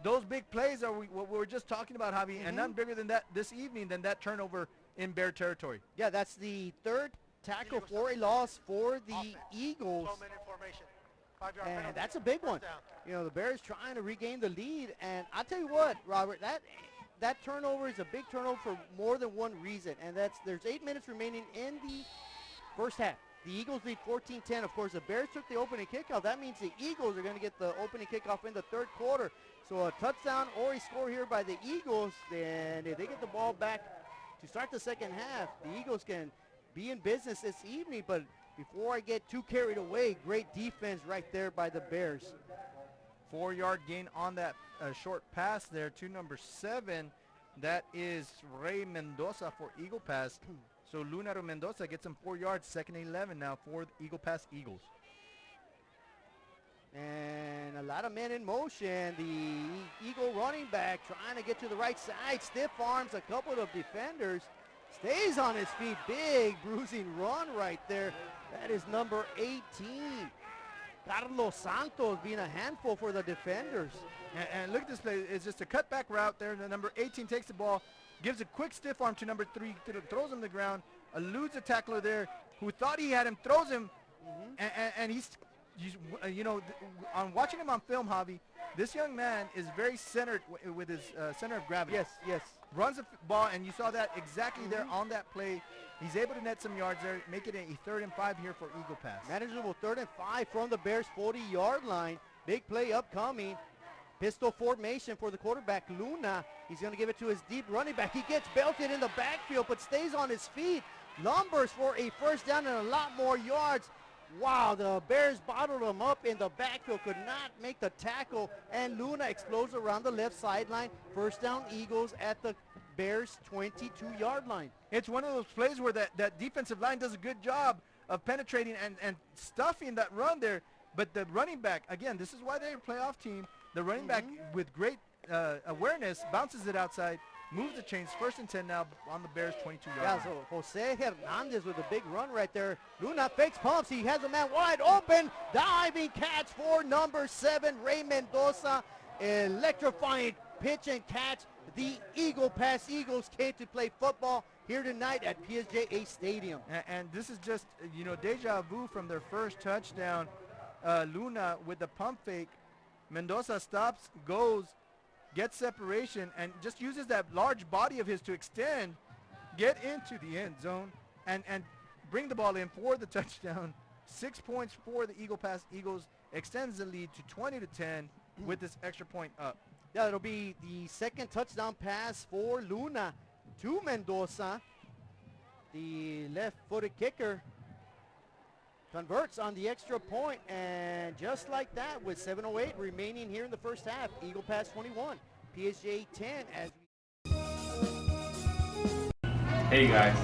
Those big plays are what we were just talking about, Javi, and none bigger than that this evening than that turnover in Bear territory. Yeah, that's the third tackle for a loss for the Eagles. 12-minute formation. 5-yard And penalty. that's a big one. First down. You know, the Bears trying to regain the lead. And I'll tell you what, Robert, that turnover is a big turnover for more than one reason. And there's 8 minutes remaining in the first half. The Eagles lead 14-10. Of course, the Bears took the opening kickoff. That means the Eagles are going to get the opening kickoff in the third quarter. So a touchdown or a score here by the Eagles, then if they get the ball back to start the second half, the Eagles can be in business this evening. But before I get too carried away, great defense right there by the Bears. 4-yard gain on that short pass there to number 7. That is Ray Mendoza for Eagle Pass. So Lunaro Mendoza gets him 4 yards, 2nd and 11 now for the Eagle Pass Eagles. And a lot of men in motion. The Eagle running back trying to get to the right side. Stiff arms a couple of defenders. Stays on his feet. Big bruising run right there. That is number 18. Carlos Santos being a handful for the defenders. And look at this play. It's just a cutback route there. The number 18 takes the ball, gives a quick stiff arm to number 3, throws him to the ground, eludes a tackler there who thought he had him, throws him, and he's you know, on watching him on film, Javi, this young man is very centered with his center of gravity. Yes. Runs the ball, and you saw that exactly there on that play. He's able to net some yards there, make it a 3rd and 5 here for Eagle Pass. Manageable 3rd and 5 from the Bears' 40-yard line. Big play upcoming. Pistol formation for the quarterback, Luna. He's going to give it to his deep running back. He gets belted in the backfield, but stays on his feet. Lumbers for a first down and a lot more yards. Wow, the Bears bottled him up in the backfield, could not make the tackle, and Luna explodes around the left sideline. First down, Eagles at the Bears' 22-yard line. It's one of those plays where that defensive line does a good job of penetrating and stuffing that run there, but the running back, again, this is why they're a playoff team. The running back with great awareness bounces it outside, moves the chains. 1st and 10 now on the Bears' 22-yard line. Yeah, so Jose Hernandez with a big run right there. Luna fakes pumps. He has a man wide open. Diving catch for number 7, Ray Mendoza. Electrifying pitch and catch. The Eagle Pass Eagles came to play football here tonight at PSJA Stadium. And this is just, you know, deja vu from their first touchdown. Luna with the pump fake. Mendoza stops, goes, gets separation, and just uses that large body of his to extend, get into the end zone, and bring the ball in for the touchdown. 6 points for the Eagle Pass Eagles, extends the lead to 20-10 with this extra point up. Yeah, it'll be the 2nd touchdown pass for Luna to Mendoza. The left-footed kicker converts on the extra point, and just like that, with 7:08 remaining here in the first half, Eagle Pass 21, PSJA 10 as Hey guys,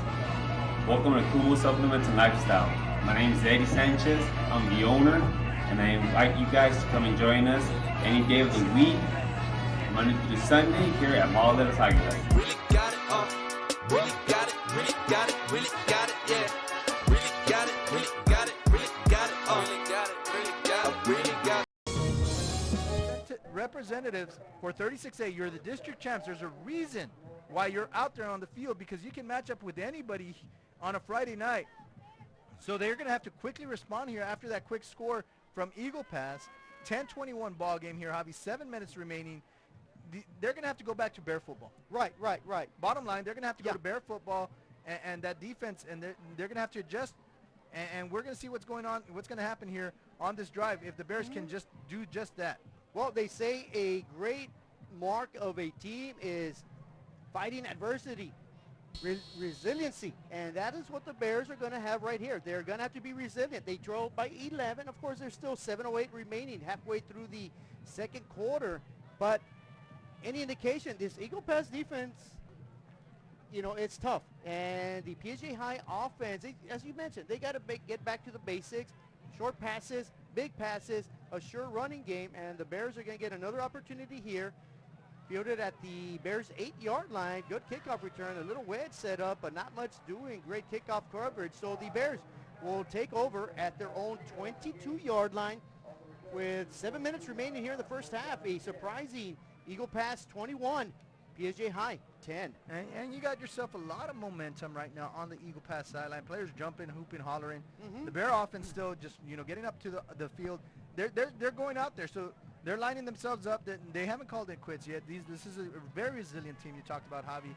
welcome to Cool Supplements and Lifestyle. My name is Eddie Sanchez, I'm the owner, and I invite you guys to come and join us any day of the week, Monday through Sunday, here at Mall de las Águilas. Really got it, really got it, really got it, really got it, yeah. Really got it, really got it, really got it, really got it, really got it, really got it. Representatives for 36A, you're the district champs. There's a reason why you're out there on the field, because you can match up with anybody on a Friday night. So they're going to have to quickly respond here after that quick score from Eagle Pass. 10-21 ball game here, Javi. 7 minutes remaining. They're going to have to go back to bear football. Right. Bottom line, they're going to have to go to bear football and that defense, and they're going to have to adjust. And we're going to see what's going on, what's going to happen here on this drive if the Bears can just do just that. Well, they say a great mark of a team is fighting adversity, resiliency, and that is what the Bears are going to have right here. They're going to have to be resilient. They drove by 11. Of course, there's still 7:08 remaining, halfway through the second quarter. But any indication, this Eagle Pass defense, you know, it's tough. And the PSJA High offense, as you mentioned, they got to get back to the basics. Short passes, big passes, a sure running game, and the Bears are going to get another opportunity here. fielded at the Bears' 8-yard line. Good kickoff return, a little wedge set up, but not much doing. Great kickoff coverage. So the Bears will take over at their own 22-yard line with 7 minutes remaining here in the first half. A surprising Eagle Pass 21, PSJA High 10. And you got yourself a lot of momentum right now on the Eagle Pass sideline. Players jumping, hooping, hollering. The Bear offense still just, getting up to the field. They're going out there, so they're lining themselves up. They haven't called it quits yet. This is a very resilient team you talked about, Javi.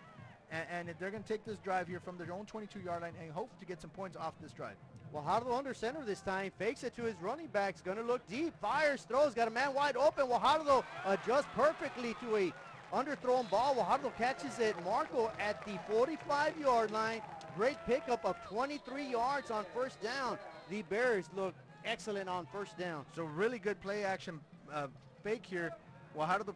And they're going to take this drive here from their own 22-yard line and hope to get some points off this drive. Wahardo under center this time, fakes it to his running backs, going to look deep, fires, throws, got a man wide open. Wahardo adjusts perfectly to a underthrown ball. Wahardo catches it. Marco at the 45-yard line. Great pickup of 23 yards on first down. The Bears look excellent on first down. So really good play action fake here. Wahardo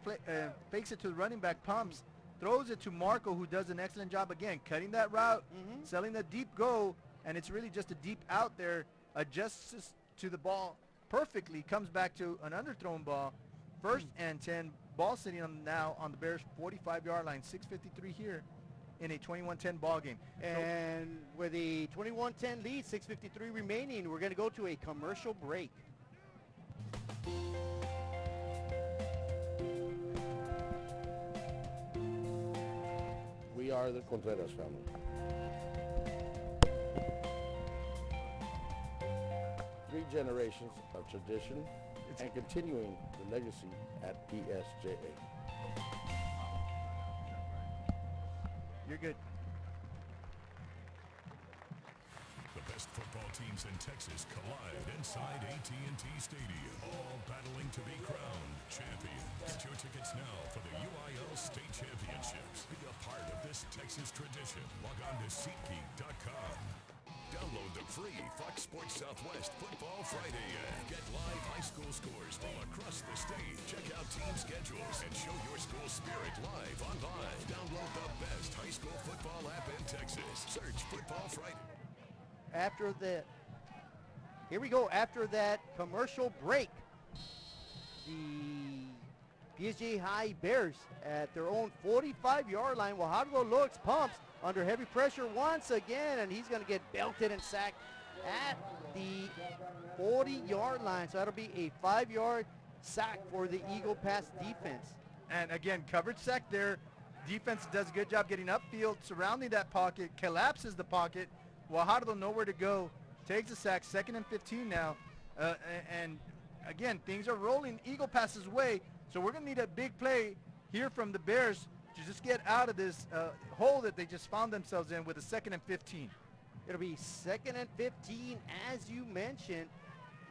fakes it to the running back, pumps, throws it to Marco, who does an excellent job again, cutting that route, selling the deep go, and it's really just a deep out there, adjusts to the ball perfectly, comes back to an underthrown ball. First and 10, ball sitting now on the Bears' 45-yard line, 6:53 here in a 21-10 ball game. And with a 21-10 lead, 6:53 remaining, we're going to go to a commercial break. We are the Contreras family. Three generations of tradition and continuing the legacy at PSJA. You're good. The best football teams in Texas collide inside AT&T Stadium, all battling to be crowned champions. Get your tickets now for the UIL State Championships. Be a part of this Texas tradition. Log on to SeatGeek.com. Download the free Fox Sports Southwest Football Friday app. Get live high school scores from across the state. Check out team schedules and show your school spirit live online. Download the best high school football app in Texas. Search Football Friday. Here we go, after that commercial break, the PSJA High Bears at their own 45-yard line. Wahardo looks, pumps, under heavy pressure once again, and he's going to get belted and sacked at the 40-yard line. So that'll be a 5-yard sack for the Eagle Pass defense. And again, coverage sack there. Defense does a good job getting upfield, surrounding that pocket, collapses the pocket. Wahardo nowhere to go, takes a sack, 2nd and 15 now. And again, things are rolling Eagle Pass's way. So we're going to need a big play here from the Bears to just get out of this hole that they just found themselves in with a 2nd and 15. It'll be 2nd and 15, as you mentioned.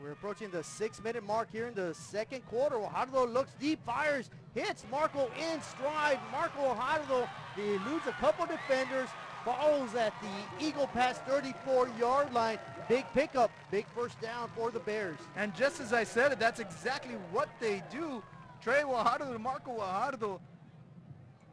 We're approaching the 6-minute mark here in the second quarter. Wahardo looks deep, fires, hits Marco in stride. Marco Wahardo, he eludes a couple defenders, falls at the Eagle Pass 34-yard line. Big pickup, big first down for the Bears. And just as I said it, that's exactly what they do. Trey Wahardo to Marco Wahardo.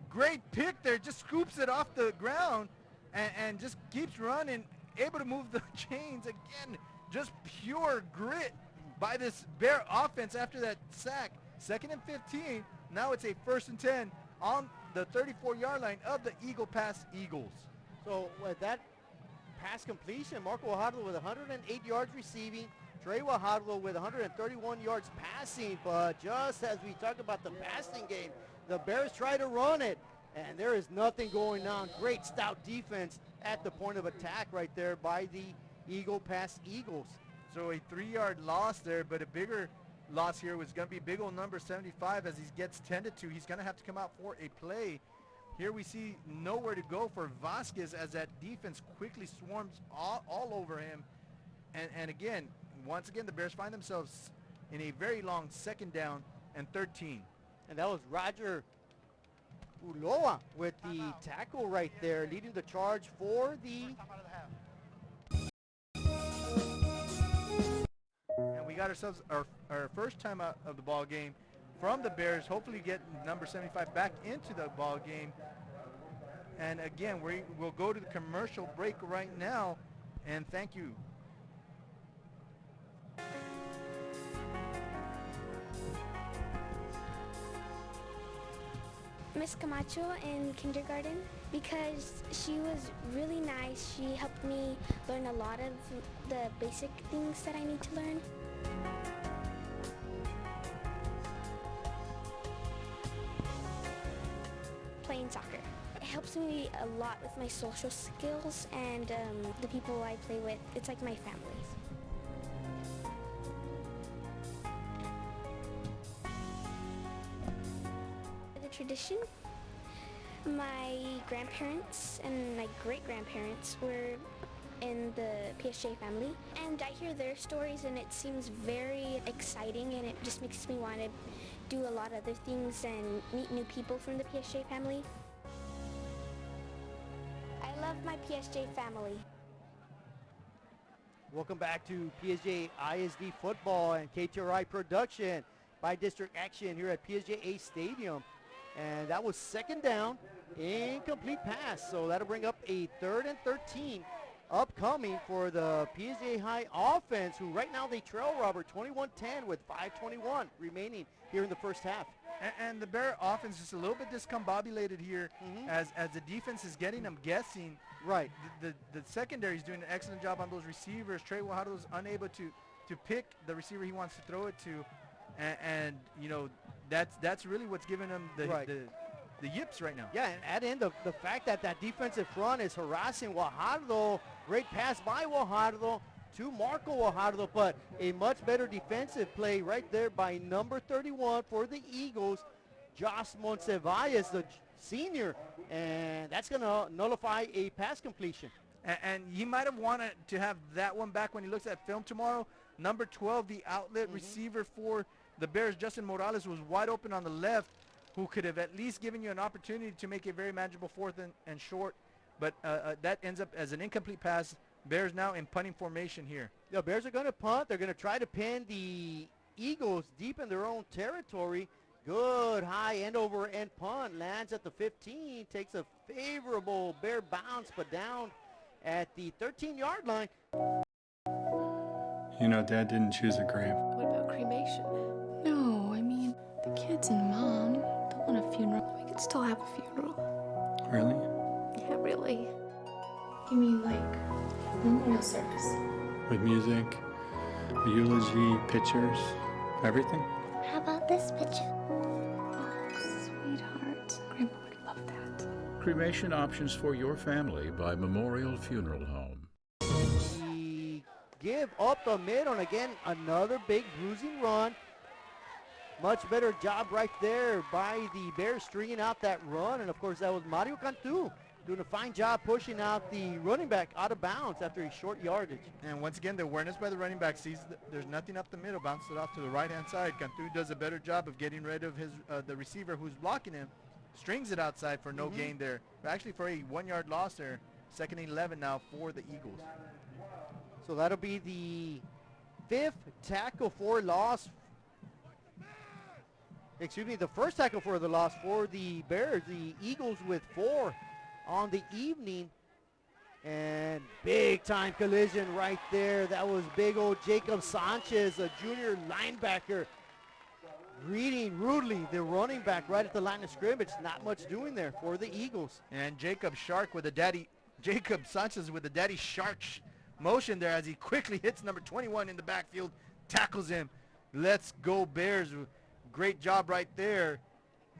Great pick there, just scoops it off the ground and just keeps running, able to move the chains again. Just pure grit by this Bear offense after that sack. 2nd and 15, now it's a 1st and 10 on the 34-yard line of the Eagle Pass Eagles. So with that pass completion, Marco Wahardo with 108 yards receiving, Trey Wahardo with 131 yards passing, but just as we talked about the passing game, the Bears try to run it, and there is nothing going on. Great stout defense at the point of attack right there by the Eagle Pass Eagles. So a 3-yard loss there, but a bigger loss here was going to be big old number 75 as he gets tended to. He's going to have to come out for a play. Here we see nowhere to go for Vasquez as that defense quickly swarms all over him. And again, once again, the Bears find themselves in a very long 2nd down and 13. And that was Roger Uloa with the tackle right there, leading the charge for the... And we got ourselves our first time out of the ball game from the Bears. Hopefully get number 75 back into the ball game. And again, we'll go to the commercial break right now. And thank you. Miss Camacho in kindergarten because she was really nice. She helped me learn a lot of the basic things that I need to learn. Playing soccer. It helps me a lot with my social skills and the people I play with. It's like my family. The tradition, my grandparents and my great-grandparents were in the PSJA family, and I hear their stories and it seems very exciting, and it just makes me want to do a lot of other things and meet new people from the PSJA family. I love my PSJA family. Welcome back to PSJA ISD football and KTRI production by district action here at PSJA Stadium. And that was second down, incomplete pass. So that'll bring up a 3rd and 13 upcoming for the PSJA High offense, who right now they trail, Robert, 21-10 with 5:21 remaining here in the first half. And the Bear offense is a little bit discombobulated here as the defense is getting them guessing. Right. The secondary is doing an excellent job on those receivers. Trey Guajardo is unable to pick the receiver he wants to throw it to. And you know, that's really what's giving them the yips right now. Yeah, and add in the fact that that defensive front is harassing Guajardo. Great pass by Guajardo to Marco Guajardo, but a much better defensive play right there by number 31 for the Eagles, Josh Montevalles, the senior, and that's going to nullify a pass completion. And he might have wanted to have that one back when he looks at film tomorrow. Number 12, the outlet receiver for the Bears, Justin Morales, was wide open on the left, who could have at least given you an opportunity to make a very manageable 4th and short. But that ends up as an incomplete pass. Bears now in punting formation here. The Bears are going to punt. They're going to try to pin the Eagles deep in their own territory. Good high end over end punt. Lands at the 15. Takes a favorable Bear bounce, but down at the 13-yard line. You know, Dad didn't choose a grave. What about cremation? No, I mean, the kids and Mom don't want a funeral. We could still have a funeral. Really? Yeah, really. You mean like memorial service? With music, a eulogy, pictures, everything? How about this picture? Sweetheart, Grandpa would love that. Cremation options for your family by Memorial Funeral Home. Give up the mid on, again, another big bruising run. Much better job right there by the Bears stringing out that run. And, of course, that was Mario Cantu doing a fine job pushing out the running back out of bounds after a short yardage. And once again, the awareness by the running back sees there's nothing up the middle, bounces it off to the right-hand side. Cantu does a better job of getting rid of his the receiver who's blocking him, strings it outside for no gain there. But actually for a 1-yard loss there. 2nd and 11 now for the Eagles. So that'll be the 5th tackle for loss. Excuse me, the 1st tackle for the loss for the Bears. The Eagles with 4 on the evening. And big time collision right there. That was big old Jacob Sanchez, a junior linebacker, greeting rudely the running back right at the line of scrimmage. Not much doing there for the Eagles. And Jacob Sanchez with the daddy shark motion there as he quickly hits number 21 in the backfield, tackles him. Let's go Bears. Great job right there,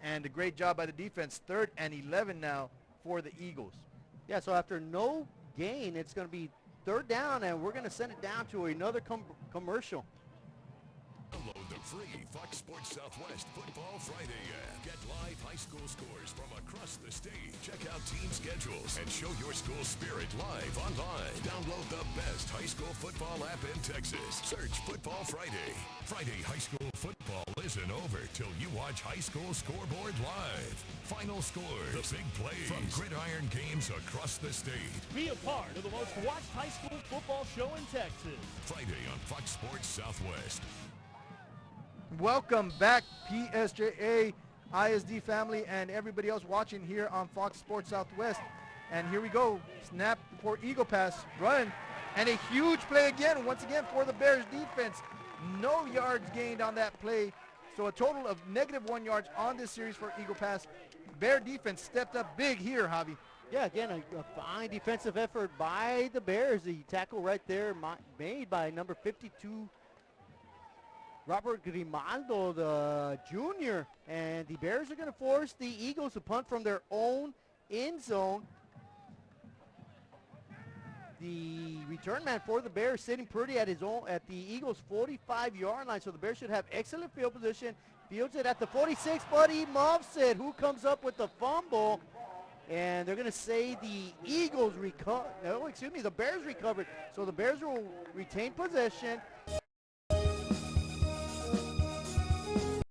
and a great job by the defense. 3rd and 11 now for the Eagles. Yeah, so after no gain, it's going to be 3rd down, and we're going to send it down to another commercial. Download the free Fox Sports Southwest Football Friday app. Get live high school scores from across the state. Check out team schedules and show your school spirit live online. Download the best high school football app in Texas. Search Football Friday. Friday high school football isn't over till you watch High School Scoreboard live. Final scores, the big plays from gridiron games across the state. Be a part of the most watched high school football show in Texas. Friday on Fox Sports Southwest. Welcome back, PSJA, ISD family, and everybody else watching here on Fox Sports Southwest. And here we go. Snap for Eagle pass, run, and a huge play again, once again for the Bears defense. No yards gained on that play. So a total of -1 yards on this series for Eagle pass. Bear defense stepped up big here, Javi. Yeah, again, a fine defensive effort by the Bears. The tackle right there made by number 52, Robert Grimaldo, the junior. And the Bears are going to force the Eagles to punt from their own end zone. The return man for the Bears sitting pretty at the Eagles' 45-yard line. So the Bears should have excellent field position. Fields it at the 46, but he muffs it. Who comes up with the fumble? And they're going to say the Bears recovered. So the Bears will retain possession.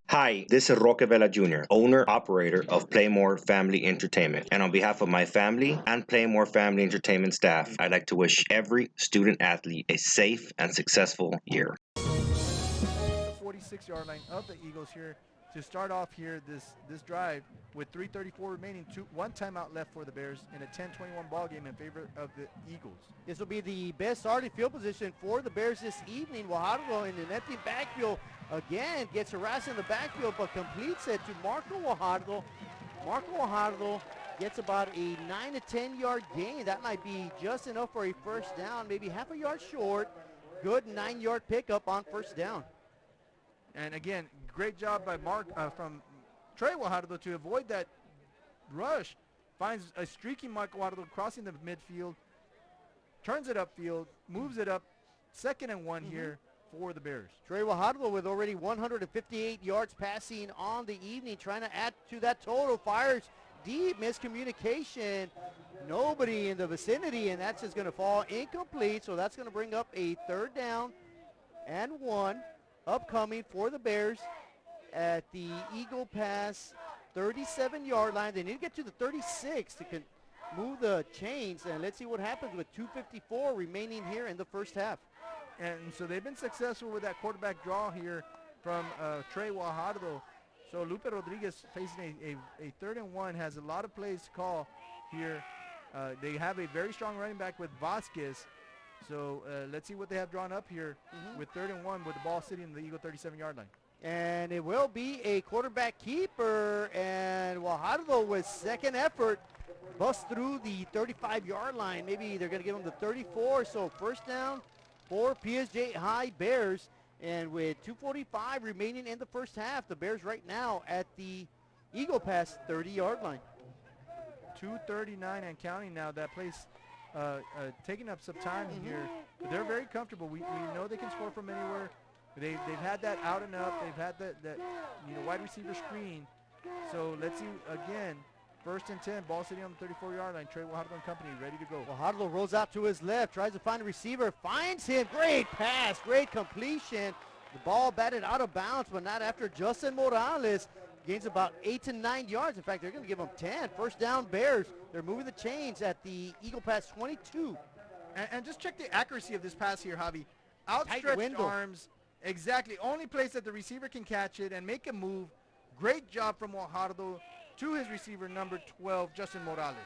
Hi, this is Roque Vela Jr., owner-operator of Playmore Family Entertainment. And on behalf of my family and Playmore Family Entertainment staff, I'd like to wish every student-athlete a safe and successful year. 46-yard line of the Eagles here to start off here this drive with 3:34 remaining, one timeout left for the Bears in a 10-21 ball game in favor of the Eagles. This will be the best starting field position for the Bears this evening. Guajardo in an empty backfield again gets harassed in the backfield, but completes it to Marco Guajardo. Marco Guajardo gets about a 9 to 10 yard gain. That might be just enough for a first down, maybe half a yard short. Good 9-yard pickup on first down. And again, great job by from Trey Guajardo to avoid that rush. Finds a streaking Marco Guajardo crossing the midfield, turns it upfield, moves it up, 2nd and 1 here for the Bears. Trey Guajardo with already 158 yards passing on the evening, trying to add to that total. Fires deep, miscommunication. Nobody in the vicinity, and that's just going to fall incomplete. So that's going to bring up a 3rd down and 1 upcoming for the Bears at the Eagle Pass 37-yard line. They need to get to the 36 to move the chains, and let's see what happens with 2:54 remaining here in the first half. And so they've been successful with that quarterback draw here from Trey Guajardo. So Lupe Rodriguez facing a 3rd and 1, has a lot of plays to call here. They have a very strong running back with Vasquez. So let's see what they have drawn up here with 3rd and 1 with the ball sitting in the Eagle 37-yard line. And it will be a quarterback keeper, and Guajardo with 2nd effort busts through the 35-yard line. Maybe they're going to give him the 34, so first down for PSJA High Bears. And with 2:45 remaining in the first half, the Bears right now at the Eagle Pass 30-yard line. 2:39 and counting now. That place taking up some time here. But they're very comfortable. We know they can score from anywhere. They've had that out and up. They've had that wide receiver screen. So let's see again. 1st and 10, ball sitting on the 34-yard line. Trey Guajardo and company ready to go. Guajardo rolls out to his left, tries to find a receiver, finds him. Great pass, great completion. The ball batted out of bounds, but not after Justin Morales gains about 8 to 9 yards. In fact, they're going to give him 10. First down, Bears. They're moving the chains at the Eagle Pass 22. And just check the accuracy of this pass here, Javi. Outstretched arms. Exactly. Only place that the receiver can catch it and make a move. Great job from Guajardo to his receiver, number 12, Justin Morales.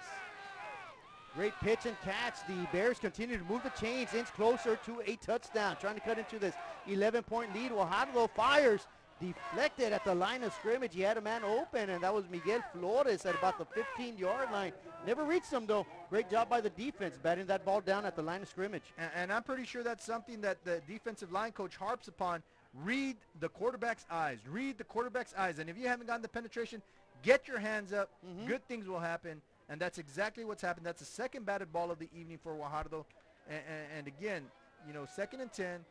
Great pitch and catch. The Bears continue to move the chains, inch closer to a touchdown. Trying to cut into this 11-point lead. Guajardo fires, deflected at the line of scrimmage. He had a man open, and that was Miguel Flores at about the 15-yard line. Never reached him, though. Great job by the defense, batting that ball down at the line of scrimmage. And I'm pretty sure that's something that the defensive line coach harps upon. Read the quarterback's eyes. Read the quarterback's eyes. And if you haven't gotten the penetration, get your hands up. Good things will happen. And that's exactly what's happened. That's the 2nd batted ball of the evening for Guajardo. And again, 2nd and 10.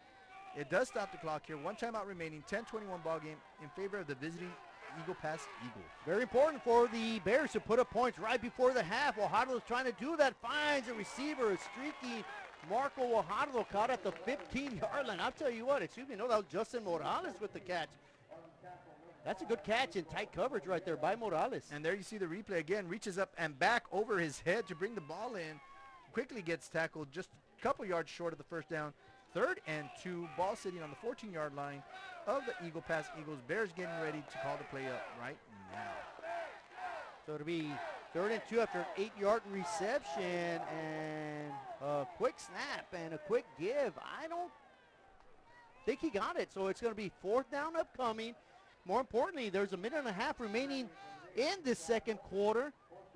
It does stop the clock here. 1 timeout remaining. 10-21 ball game in favor of the visiting Eagle Pass Eagles. Very important for the Bears to put up points right before the half. Guajardo is trying to do that. Finds a receiver, a streaky Marco Guajardo caught at the 15-yard line. I'll tell you what, that was Justin Morales with the catch. That's a good catch in tight coverage right there by Morales. And there you see the replay again. Reaches up and back over his head to bring the ball in. Quickly gets tackled just a couple yards short of the first down. 3rd and 2, ball sitting on the 14-yard line of the Eagle Pass Eagles. Bears getting ready to call the play up right now. So it'll be 3rd and 2 after an 8-yard reception and a quick snap and a quick give. I don't think he got it. So it's going to be 4th down upcoming. More importantly, there's a minute and a half remaining in this second quarter.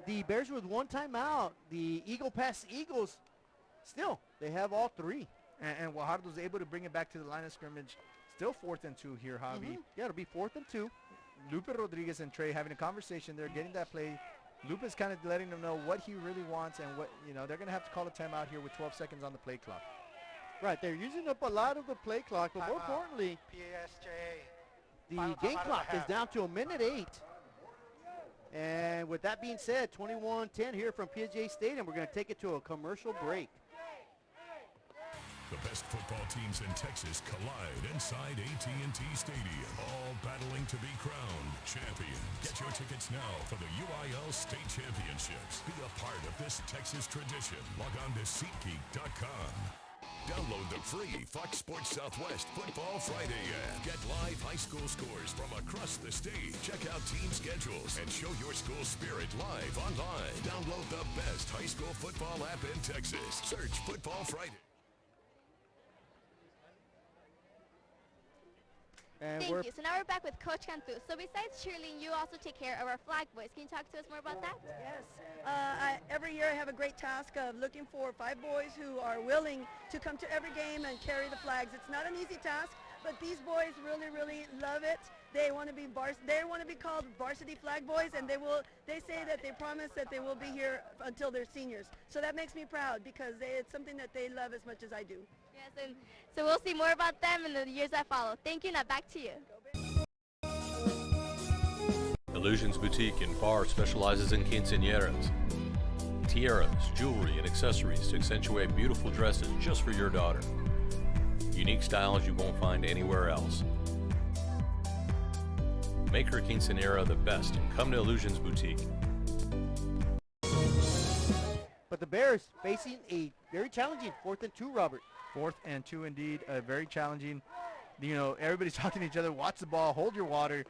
The Bears with one timeout. The Eagle Pass Eagles, still, they have all three. And Guajardo's able to bring it back to the line of scrimmage. Still 4th and 2 here, Javi. Yeah, it'll be 4th and 2. Lupe Rodriguez and Trey having a conversation. They're getting that play. Lupe's kind of letting them know what he really wants and what, they're going to have to call a timeout here with 12 seconds on the play clock. Right, they're using up a lot of the play clock, but more importantly, PSJA. the game clock is down to 1:08. And with that being said, 21-10 here from PSJA Stadium. We're going to take it to a commercial break. The best football teams in Texas collide inside AT&T Stadium, all battling to be crowned champion. Get your tickets now for the UIL State Championships. Be a part of this Texas tradition. Log on to SeatGeek.com. Download the free Fox Sports Southwest Football Friday app. Get live high school scores from across the state. Check out team schedules and show your school spirit live online. Download the best high school football app in Texas. Search Football Friday. Thank you. So now we're back with Coach Cantu. So besides cheerleading, you also take care of our flag boys. Can you talk to us more about that? Yes. Every year I have a great task of looking for 5 boys who are willing to come to every game and carry the flags. It's not an easy task, but these boys really, really love it. They want to be called varsity flag boys, and they say that they promise that they will be here until they're seniors. So that makes me proud because it's something that they love as much as I do. Yes, and so we'll see more about them in the years that follow. Thank you. Now back to you. Illusions Boutique in Bar specializes in quinceañeras, tiaras, jewelry, and accessories to accentuate beautiful dresses just for your daughter. Unique styles you won't find anywhere else. Make her quinceañera the best and come to Illusions Boutique. But the Bears facing a very challenging 4th and 2, Robert. 4th and 2 indeed, very challenging. Everybody's talking to each other. Watch the ball, hold your water.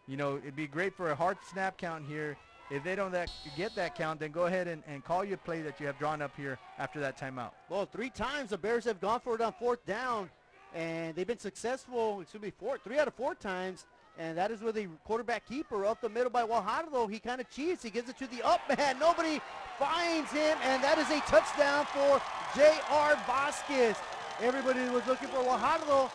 It'd be great for a hard snap count here. If they don't get that count, then go ahead and call your play that you have drawn up here after that timeout. Well, 3 times the Bears have gone for it on 4th down, and they've been successful. It should be 3 out of 4 times, and that is with the quarterback keeper up the middle by Guajardo. He kind of cheats. He gives it to the up man. Nobody finds him, and that is a touchdown for J.R. Vasquez. Everybody was looking for Guajardo,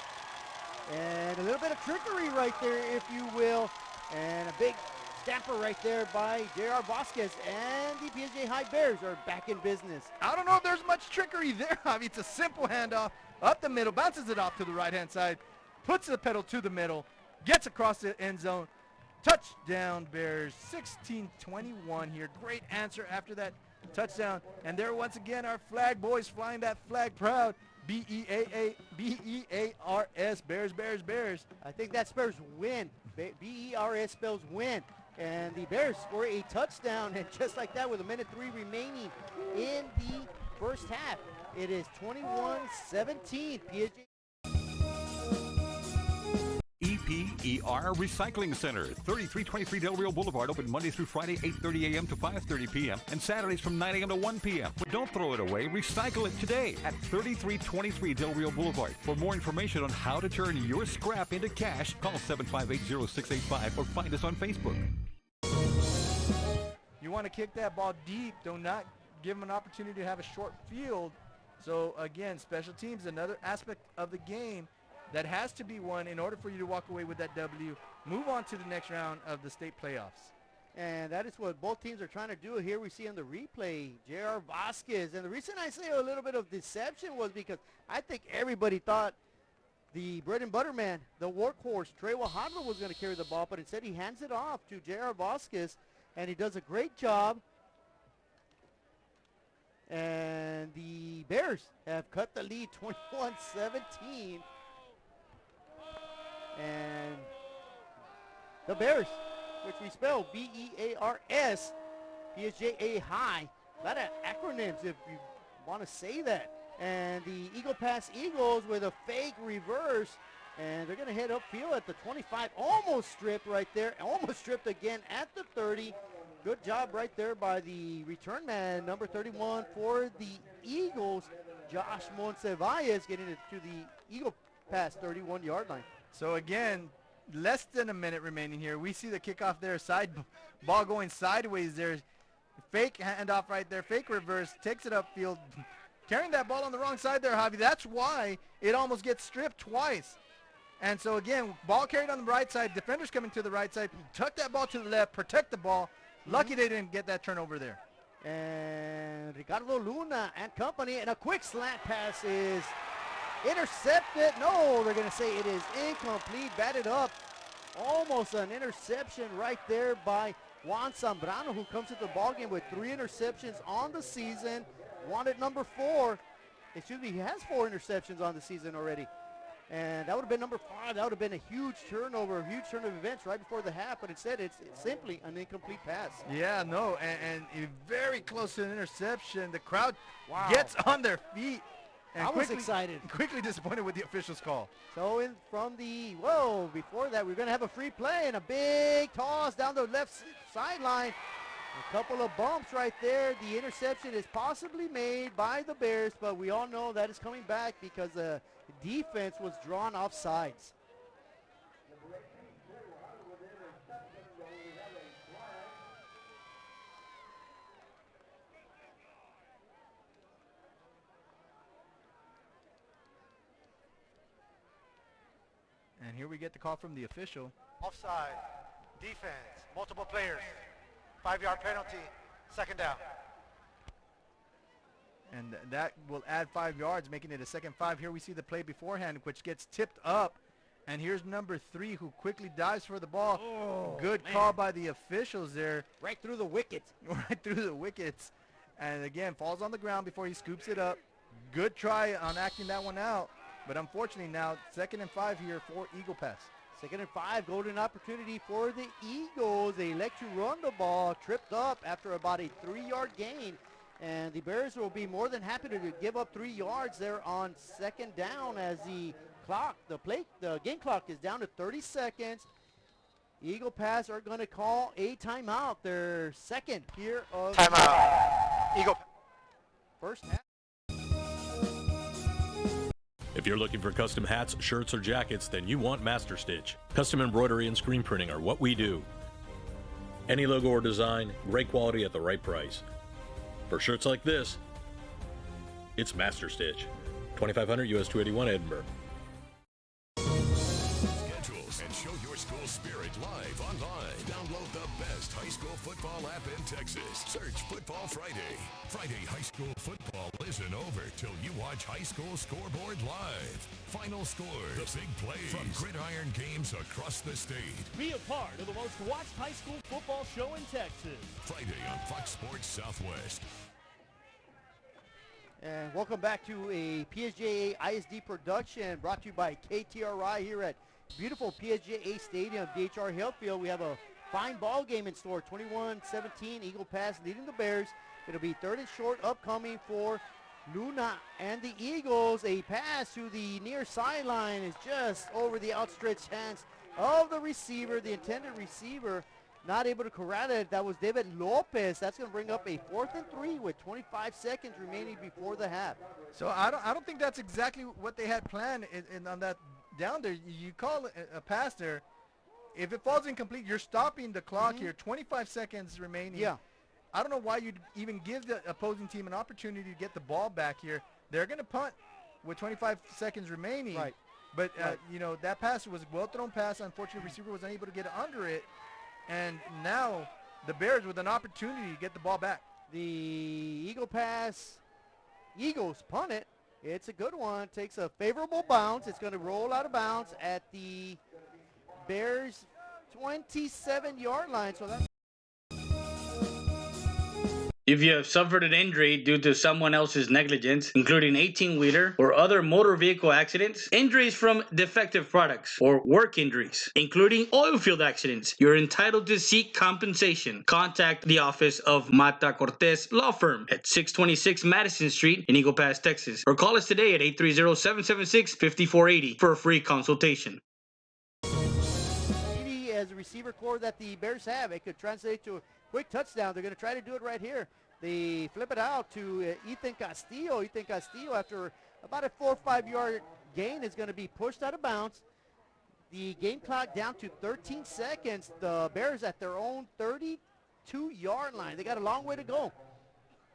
and a little bit of trickery right there, if you will, and a big stamper right there by J.R. Vasquez, and the PSJA High Bears are back in business. I don't know if there's much trickery there, Javi. It's a simple handoff up the middle, bounces it off to the right-hand side, puts the pedal to the middle, gets across the end zone. Touchdown Bears, 16-21 here. Great answer after that touchdown. And there once again our flag boys flying that flag proud. B-E-A-R-S, Bears, Bears, Bears. I think that spells win. B-E-R-S spells win. And the Bears score a touchdown, and just like that with 1:03 remaining in the first half, it is 21-17. PSJA. EPER Recycling Center, 3323 Del Rio Boulevard, open Monday through Friday, 8:30 a.m. to 5:30 p.m. and Saturdays from 9 a.m. to 1 p.m. But don't throw it away, recycle it today at 3323 Del Rio Boulevard. For more information on how to turn your scrap into cash, call 758-0685 or find us on Facebook. You want to kick that ball deep, do not give them an opportunity to have a short field. So again, special teams, another aspect of the game that has to be won in order for you to walk away with that W, move on to the next round of the state playoffs. And that is what both teams are trying to do. Here we see on the replay, J.R. Vasquez. And the reason I say a little bit of deception was because I think everybody thought the bread and butter man, the workhorse, Trey Guajardo, was going to carry the ball, but instead he hands it off to J.R. Vasquez, and he does a great job. And the Bears have cut the lead 21-17. And the Bears, which we spell B-E-A-R-S, PSJA High. A lot of acronyms if you want to say that. And the Eagle Pass Eagles with a fake reverse. And they're going to head upfield at the 25. Almost stripped right there. Almost stripped again at the 30. Good job right there by the return man, number 31 for the Eagles, Josh Moncevalles, getting it to the Eagle Pass 31-yard line. So again, less than a minute remaining here. We see the kickoff there, ball going sideways there. Fake handoff right there, fake reverse, takes it upfield. Carrying that ball on the wrong side there, Javi. That's why it almost gets stripped twice. And so again, ball carried on the right side, defenders coming to the right side, tuck that ball to the left, protect the ball. Lucky they didn't get that turnover there. And Ricardo Luna and company, and a quick slant pass is intercepted. No, they're going to say it is incomplete, batted up. Almost an interception right there by Juan Zambrano, who comes into the ballgame with 3 interceptions on the season. Wanted number 4. Excuse me, he has 4 interceptions on the season already. And that would have been number 5. That would have been a huge turnover, of events right before the half. But instead, it's simply an incomplete pass. Yeah, no, and very close to an interception. The crowd gets on their feet. And I was excited. Quickly disappointed with the official's call. So before that, we're going to have a free play and a big toss down the left sideline. A couple of bumps right there. The interception is possibly made by the Bears, but we all know that is coming back because the defense was drawn off sides. And here we get the call from the official. Offside, defense, multiple players, 5-yard penalty, second down. And that will add 5 yards, making it a second 5. Here we see the play beforehand, which gets tipped up. And here's number 3, who quickly dives for the ball. Good call by the officials there. Right through the wickets. Right through the wickets. And again, falls on the ground before he scoops it up. Good try on acting that one out. But unfortunately now, 2nd and 5 here for Eagle Pass. 2nd and 5, golden opportunity for the Eagles. They elect to run the ball, tripped up after about a 3-yard gain. And the Bears will be more than happy to give up 3 yards there on 2nd down as the game clock is down to 30 seconds. Eagle Pass are going to call a timeout. Their second here of timeout. Eagle. First half. If you're looking for custom hats, shirts, or jackets, then you want Master Stitch. Custom embroidery and screen printing are what we do. Any logo or design, great quality at the right price. For shirts like this, it's Master Stitch. 2500 US 281 Edinburgh. Schedules and show your school spirit live online. Download the best high school football app in Texas. Search Football Friday. Friday high school football isn't over till you watch High School Scoreboard live. Final scores, the big plays from gridiron games across the state. Be a part of the most watched high school football show in Texas. Friday on Fox Sports Southwest. And welcome back to a PSJA ISD production brought to you by KTRI here at beautiful PSJA Stadium, DHR Hillfield. We have a fine ball game in store, 21-17, Eagle Pass leading the Bears. It'll be 3rd and short upcoming for Luna and the Eagles. A pass to the near sideline is just over the outstretched hands of the receiver, the intended receiver. Not able to corral it. That was David Lopez. That's going to bring up a 4th and 3 with 25 seconds remaining before the half. So I don't think that's exactly what they had planned on that down there. You call it a pass there. If it falls incomplete, you're stopping the clock here. 25 seconds remaining. Yeah. I don't know why you'd even give the opposing team an opportunity to get the ball back here. They're going to punt with 25 seconds remaining. Right. But, that pass was a well-thrown pass. Unfortunately, the receiver was unable to get under it. And now the Bears with an opportunity to get the ball back. The Eagles punt it. It's a good one. Takes a favorable bounce. It's going to roll out of bounds at the Bears 27-yard line. So that's If you have suffered an injury due to someone else's negligence, including 18-wheeler or other motor vehicle accidents, injuries from defective products, or work injuries, including oil field accidents, you're entitled to seek compensation. Contact the office of Mata Cortez Law Firm at 626 Madison Street in Eagle Pass, Texas, or call us today at 830-776-5480 for a free consultation. As a receiver core that the Bears have, it could translate to a quick touchdown. They're going to try to do it right here. They flip it out to Ethan Castillo. Ethan Castillo, after about a 4 or 5 yard gain, is going to be pushed out of bounds. the game clock down to 13 seconds. The Bears at their own 32-yard line. They got a long way to go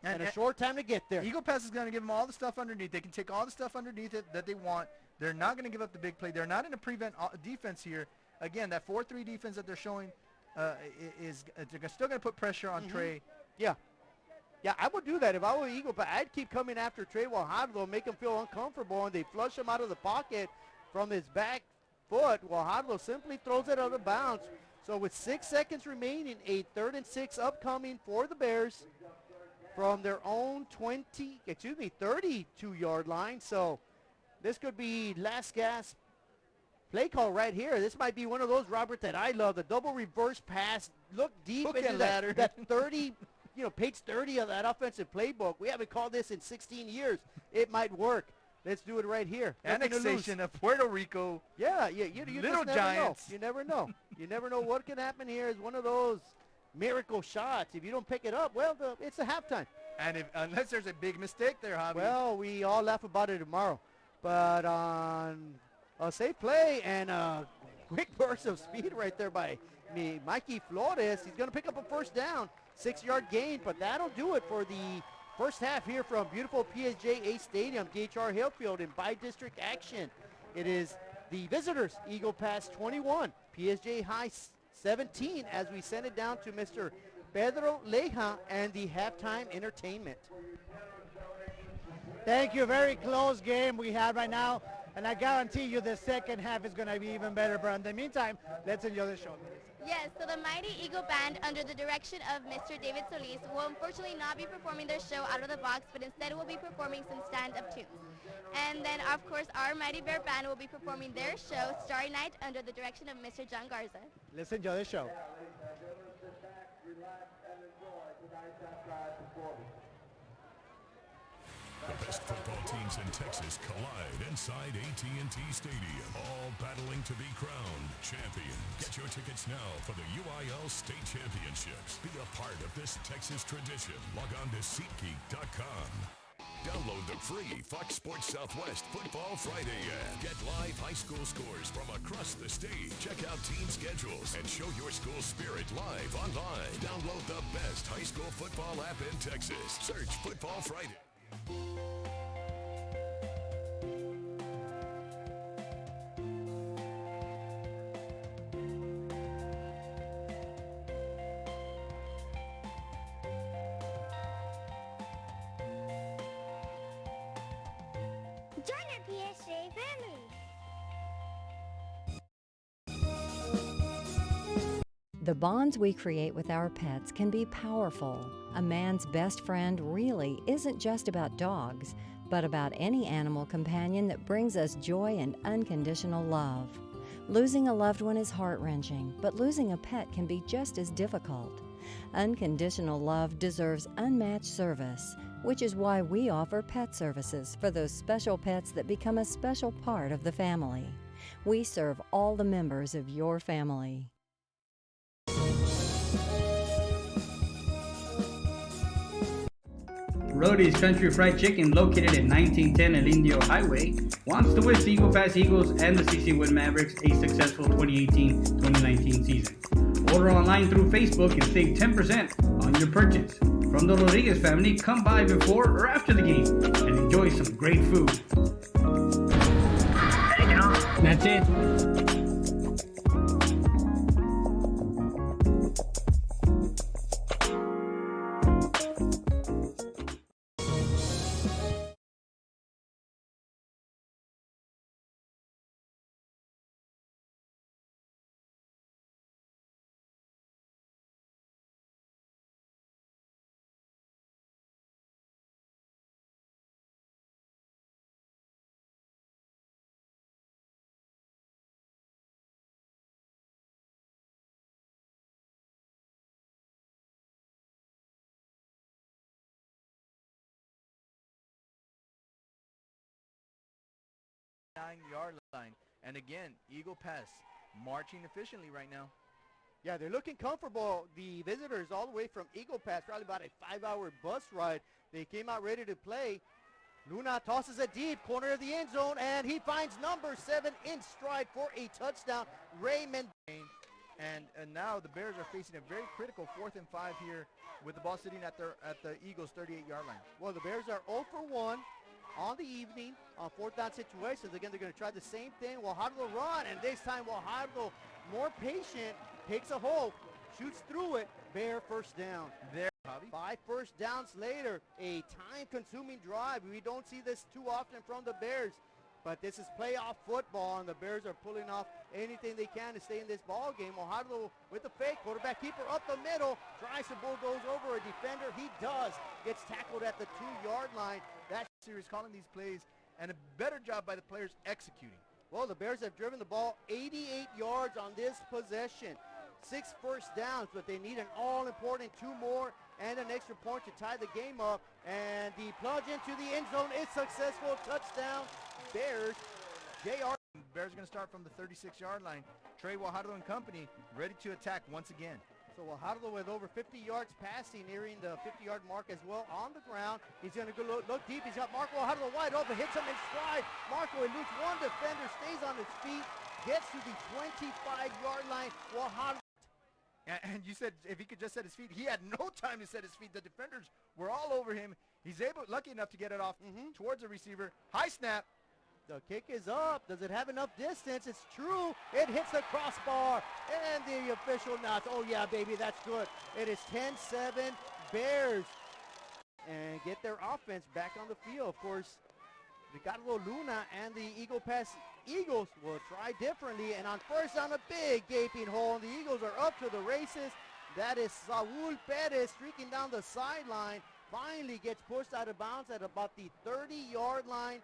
and a short time to get there. Eagle Pass is going to give them all the stuff underneath. They can take all the stuff underneath it that they want. They're not going to give up the big play. They're not in a prevent defense here. Again, that 4-3 defense that they're showing they're still going to put pressure on Trey. Yeah. Yeah, I would do that if I were Eagle Pass. I'd keep coming after Trey Wajadlo, make him feel uncomfortable, and they flush him out of the pocket from his back foot. Wajadlo simply throws it out of bounds. So with 6 seconds remaining, a 3rd and 6 upcoming for the Bears from their own 32-yard line. So this could be last gasp play call right here. This might be one of those, Robert, that I love. The double reverse pass. Look deep into that 30, page 30 of that offensive playbook. We haven't called this in 16 years. It might work. Let's do it right here. Annexation of Puerto Rico. Yeah, you Little just never Giants. know. You never know. You never know what can happen here. It's one of those miracle shots. If you don't pick it up, well, it's a halftime. And unless there's a big mistake there, Javi. Well, we all laugh about it tomorrow. But on a safe play and a quick burst of speed right there by Mikey Flores, he's going to pick up a first down, 6-yard gain, but that'll do it for the first half here from beautiful PSJA Stadium, GHR Hillfield in Bi-District action. It is the visitors, Eagle Pass 21, PSJA High 17, as we send it down to Mr. Pedro Leja and the halftime entertainment. Thank you. Very close game we have right now, and I guarantee you the second half is going to be even better. But in the meantime, let's enjoy the show. Yes, so the Mighty Eagle Band, under the direction of Mr. David Solis, will unfortunately not be performing their show out of the box, but instead will be performing some stand-up tunes. And then, of course, our Mighty Bear Band will be performing their show, Starry Night, under the direction of Mr. John Garza. Let's enjoy the show. The best football teams in Texas collide inside AT&T Stadium, all battling to be crowned champion. Get your tickets now for the UIL State Championships. Be a part of this Texas tradition. Log on to SeatGeek.com. Download the free Fox Sports Southwest Football Friday app. Get live high school scores from across the state. Check out team schedules and show your school spirit live online. Download the best high school football app in Texas. Search Football Friday. Join our PSJA family. The bonds we create with our pets can be powerful. A man's best friend really isn't just about dogs, but about any animal companion that brings us joy and unconditional love. Losing a loved one is heart-wrenching, but losing a pet can be just as difficult. Unconditional love deserves unmatched service, which is why we offer pet services for those special pets that become a special part of the family. We serve all the members of your family. Rody's Country Fried Chicken, located at 1910 El Indio Highway, wants to wish the Eagle Pass Eagles and the CC Wood Mavericks a successful 2018-2019 season. Order online through Facebook and save 10% on your purchase. From the Rodriguez family, come by before or after the game and enjoy some great food. That's it. Nine-yard line. And again, Eagle Pass marching efficiently right now. Yeah, they're looking comfortable. The visitors all the way from Eagle Pass, probably about a 5-hour bus ride. They came out ready to play. Luna tosses it deep, corner of the end zone, and he finds number 7 in stride for a touchdown. Raymond. And now the Bears are facing a very critical 4th and 5 here with the ball sitting at the Eagles' 38-yard line. Well, the Bears are 0 for 1 on the evening on 4th down situations. Again, they're going to try the same thing. Wahardo run, and this time Wahardo, more patient, takes a hole, shoots through it. Bear first down. There, Javi. 5 first downs later, a time-consuming drive. We don't see this too often from the Bears. But this is playoff football, and the Bears are pulling off anything they can to stay in this ball game. Wahardo with the fake, quarterback keeper up the middle, tries to bulldoze over a defender. He does. Gets tackled at the 2-yard line. That series calling these plays, and a better job by the players executing. Well, the Bears have driven the ball 88 yards on this possession. 6 first downs, but they need an all-important 2 more and an extra point to tie the game up. And the plunge into the end zone is successful. Touchdown, Bears. JR. Bears are going to start from the 36-yard line. Trey Wahardo and company ready to attack once again. So Wahardo with over 50 yards passing, nearing the 50-yard mark as well on the ground. He's going to go look deep. He's got Marco Wahardo wide open, hits him in stride. Marco eludes one defender, stays on his feet, gets to the 25-yard line. Wahardo. And you said if he could just set his feet, he had no time to set his feet. The defenders were all over him. He's lucky enough to get it off towards the receiver. High snap. The kick is up. Does it have enough distance? It's true. It hits the crossbar. And the official nods. Oh, yeah, baby, that's good. It is 10-7 Bears. And get their offense back on the field. Of course, Ricardo Luna and the Eagle Pass Eagles will try differently. And on first down, a big gaping hole. And the Eagles are up to the races. That is Saul Perez streaking down the sideline. Finally gets pushed out of bounds at about the 30-yard line.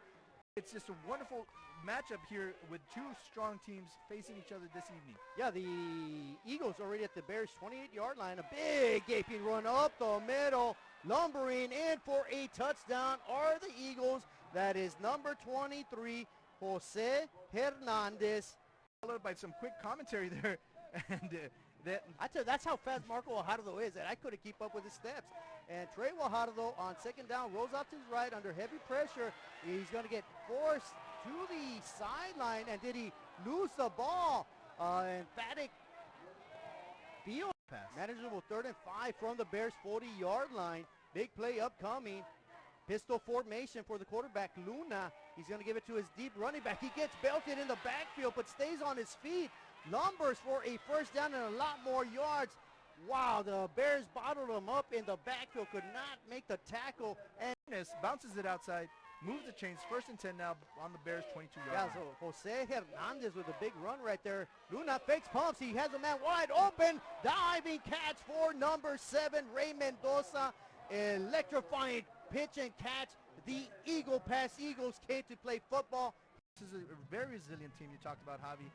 It's just a wonderful matchup here with 2 strong teams facing each other this evening. Yeah, the Eagles already at the Bears' 28-yard line. A big gaping run up the middle. Lumbering in for a touchdown are the Eagles. That is number 23, Jose Hernandez. Followed by some quick commentary there. And I tell you, that's how fast Marco Wahardo is, and I couldn't keep up with his steps. And Trey Wahardo on second down rolls off to his right under heavy pressure. He's going to get forced to the sideline. And did he lose the ball? Emphatic field pass. Manageable 3rd and 5 from the Bears' 40-yard line. Big play upcoming. Pistol formation for the quarterback, Luna. He's going to give it to his deep running back. He gets belted in the backfield but stays on his feet. Lumbers for a first down and a lot more yards. Wow, the Bears bottled him up in the backfield, could not make the tackle. And bounces it outside, moves the chains, 1st and 10 now on the Bears' 22-yard line. So Jose Hernandez with a big run right there. Luna fakes pumps. He has a man wide open. Diving catch for number 7, Ray Mendoza. Electrifying pitch and catch. The Eagle Pass Eagles came to play football. This is a very resilient team you talked about, Javi.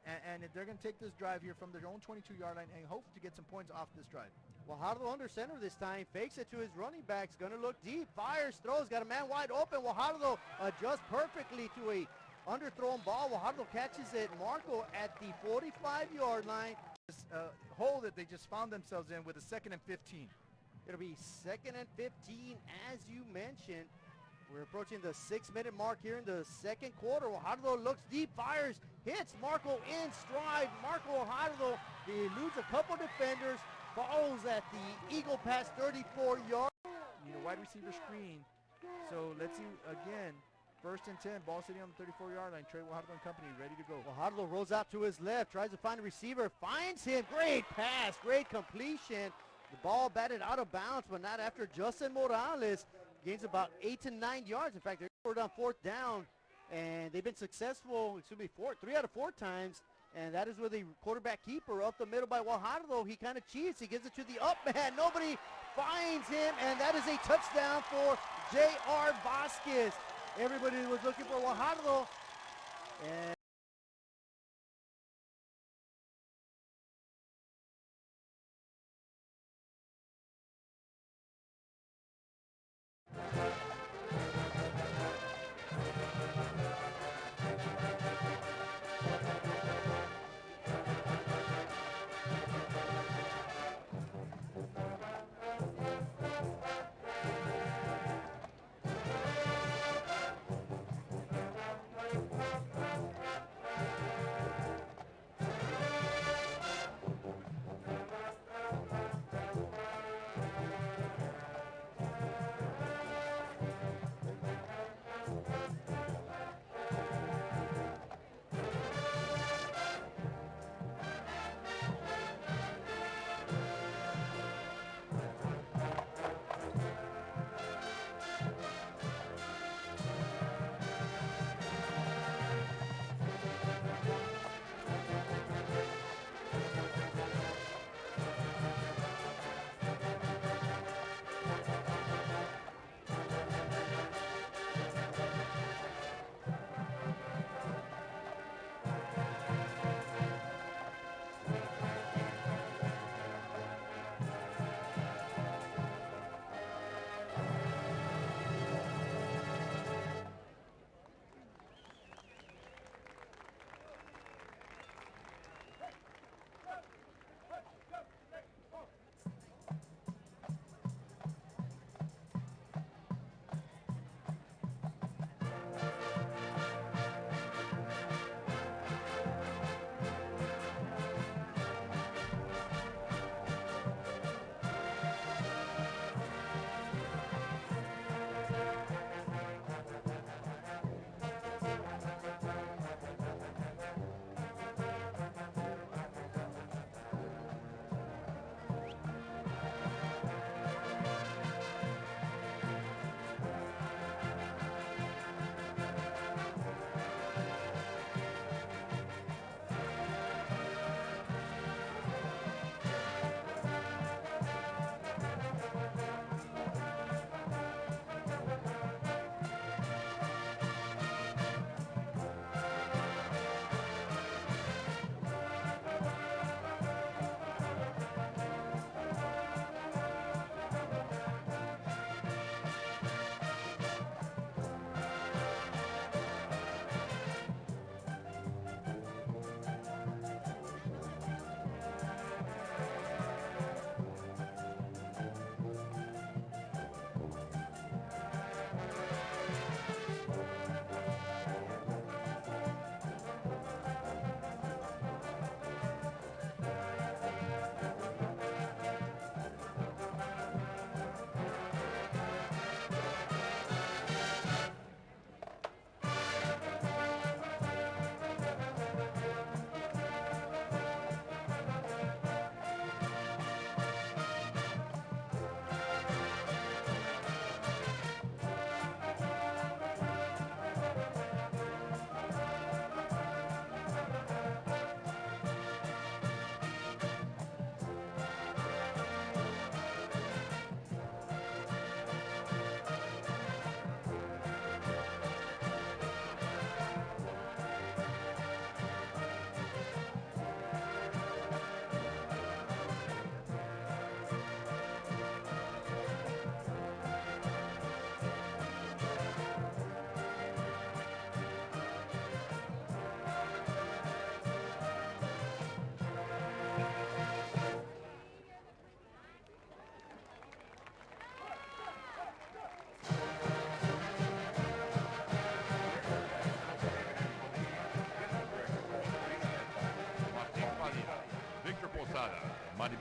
And they're going to take this drive here from their own 22-yard line and hope to get some points off this drive. Wahardo under center this time, fakes it to his running backs, going to look deep, fires, throws, got a man wide open. Wahardo adjusts perfectly to a underthrown ball. Wahardo catches it. Marco at the 45-yard line. This hole that they just found themselves in with a 2nd and 15. It'll be 2nd and 15 as you mentioned. We're approaching the 6-minute mark here in the second quarter. Wahardo looks deep, fires, hits Marco in stride. Marco Wahardo eludes a couple defenders, falls at the Eagle Pass 34-yard. Need a wide receiver screen. So let's see again. 1st and 10, ball sitting on the 34-yard line. Trey Wahardo and company ready to go. Wahardo rolls out to his left, tries to find a receiver, finds him. Great pass, great completion. The ball batted out of bounds, but not after Justin Morales. Gains about 8 to 9 yards. In fact, they're scored on 4th down, and they've been successful. It should be 3 out of 4 times, and that is with a quarterback keeper up the middle by Wahardo. He kind of cheats. He gives it to the up man. Nobody finds him, and that is a touchdown for J.R. Vasquez. Everybody was looking for Wahardo, and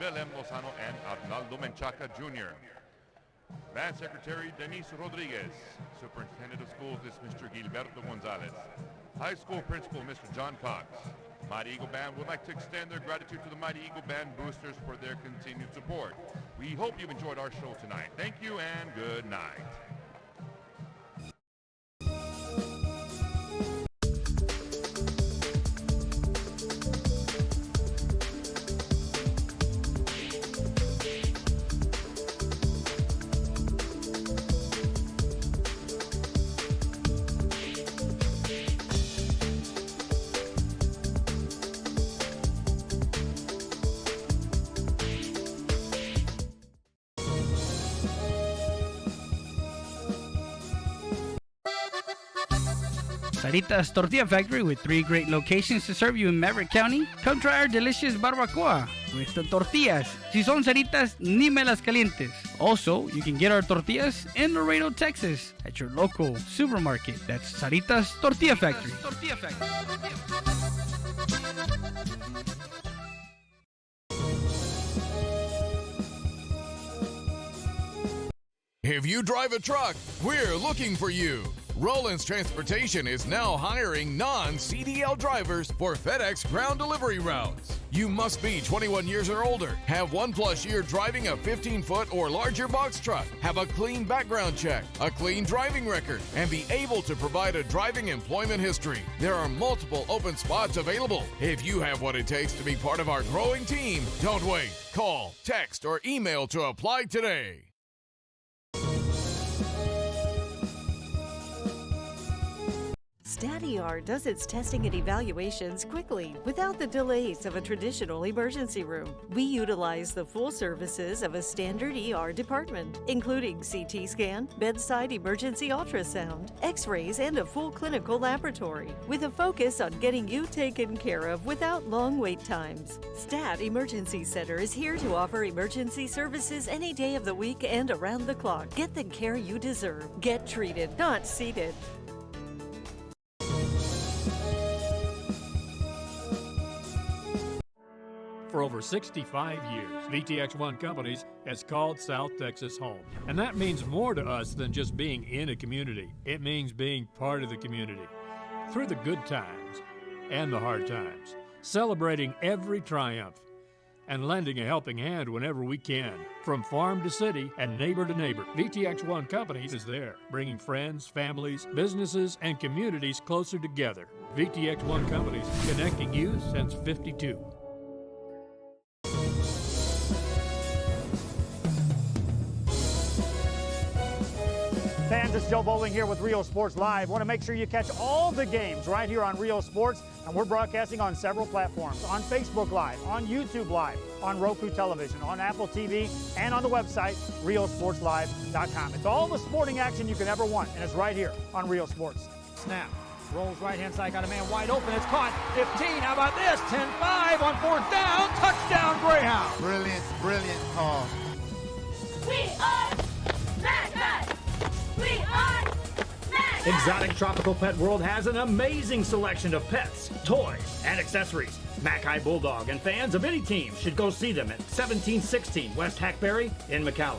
Belem Lozano and Arnaldo Menchaca Jr. Band Secretary Denise Rodriguez. Superintendent of Schools is Mr. Gilberto Gonzalez. High School Principal Mr. John Cox. Mighty Eagle Band would like to extend their gratitude to the Mighty Eagle Band boosters for their continued support. We hope you've enjoyed our show tonight. Thank you and good night. Sarita's Tortilla Factory, with 3 great locations to serve you in Maverick County. Come try our delicious barbacoa with the tortillas. Si son Saritas, ni me las calientes. Also, you can get our tortillas in Laredo, Texas at your local supermarket. That's Sarita's Tortilla Factory. If you drive a truck, we're looking for you. Rollins Transportation is now hiring non-CDL drivers for FedEx ground delivery routes. You must be 21 years or older, have 1+ year driving a 15-foot or larger box truck, have a clean background check, a clean driving record, and be able to provide a driving employment history. There are multiple open spots available. If you have what it takes to be part of our growing team, don't wait. Call, text, or email to apply today. StatER does its testing and evaluations quickly without the delays of a traditional emergency room. We utilize the full services of a standard ER department, including CT scan, bedside emergency ultrasound, x-rays, and a full clinical laboratory, with a focus on getting you taken care of without long wait times. Stat Emergency Center is here to offer emergency services any day of the week and around the clock. Get the care you deserve. Get treated, not seated. For over 65 years, VTX1 Companies has called South Texas home. And that means more to us than just being in a community. It means being part of the community. Through the good times and the hard times, celebrating every triumph, and lending a helping hand whenever we can. From farm to city and neighbor to neighbor, VTX1 Companies is there, bringing friends, families, businesses, and communities closer together. VTX1 Companies, connecting you since '52. Fans, it's Joe Bowling here with Rio Sports Live. Want to make sure you catch all the games right here on Rio Sports, and we're broadcasting on several platforms, on Facebook Live, on YouTube Live, on Roku Television, on Apple TV, and on the website, RioSportsLive.com. It's all the sporting action you can ever want, and it's right here on Rio Sports. Snap. Rolls right-hand side, got a man wide open. It's caught. 15. How about this? 10-5 on 4th down. Touchdown, Greyhound. Brilliant call. We are Mac. We are Mac. Exotic Tropical Pet World has an amazing selection of pets, toys, and accessories. Mac High Bulldog and fans of any team should go see them at 1716 West Hackberry in McAllen.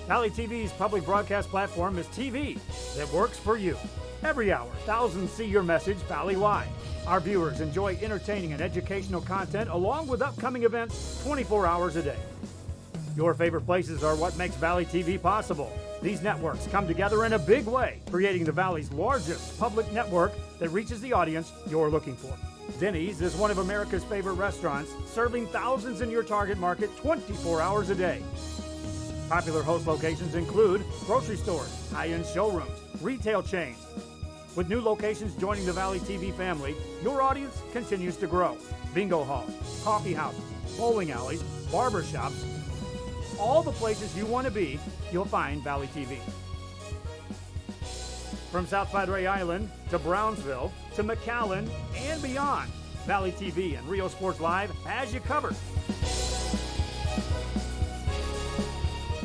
Valley TV's public broadcast platform is TV that works for you. Every hour, thousands see your message Valley-wide. Our viewers enjoy entertaining and educational content along with upcoming events 24 hours a day. Your favorite places are what makes Valley TV possible. These networks come together in a big way, creating the Valley's largest public network that reaches the audience you're looking for. Denny's is one of America's favorite restaurants, serving thousands in your target market 24 hours a day. Popular host locations include grocery stores, high-end showrooms, retail chains. With new locations joining the Valley TV family, your audience continues to grow. Bingo halls, coffee houses, bowling alleys, barber shops, all the places you want to be, you'll find Valley TV. From South Padre Island to Brownsville to McAllen and beyond, Valley TV and Rio Sports Live has you covered.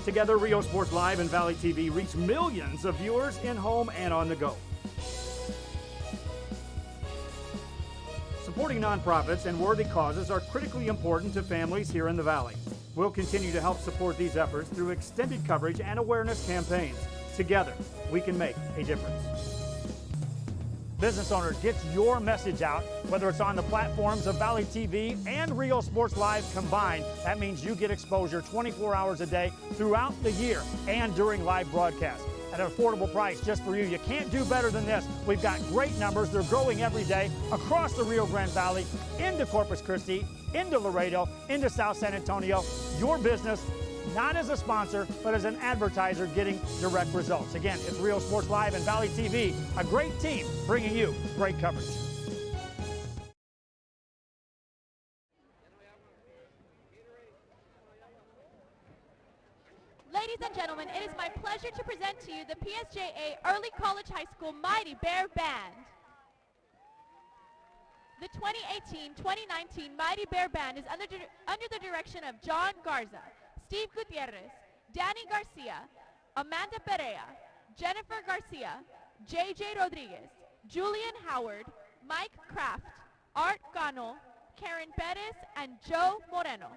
Together, Rio Sports Live and Valley TV reach millions of viewers in home and on the go. Supporting nonprofits and worthy causes are critically important to families here in the Valley. We'll continue to help support these efforts through extended coverage and awareness campaigns. Together, we can make a difference. Business owners, get your message out, whether it's on the platforms of Valley TV and Rio Sports Live combined. That means you get exposure 24 hours a day throughout the year and during live broadcasts at an affordable price just for you. You can't do better than this. We've got great numbers. They're growing every day across the Rio Grande Valley, into Corpus Christi, into Laredo, into South San Antonio. Your business, not as a sponsor, but as an advertiser, getting direct results. Again, it's Rio Sports Live and Valley TV, a great team bringing you great coverage. Ladies and gentlemen, it is my pleasure to present to you the PSJA Early College High School Mighty Bear Band. The 2018-2019 Mighty Bear Band is under the direction of John Garza, Steve Gutierrez, Danny Garcia, Amanda Perea, Jennifer Garcia, JJ Rodriguez, Julian Howard, Mike Kraft, Art Gano, Karen Perez, and Joe Moreno.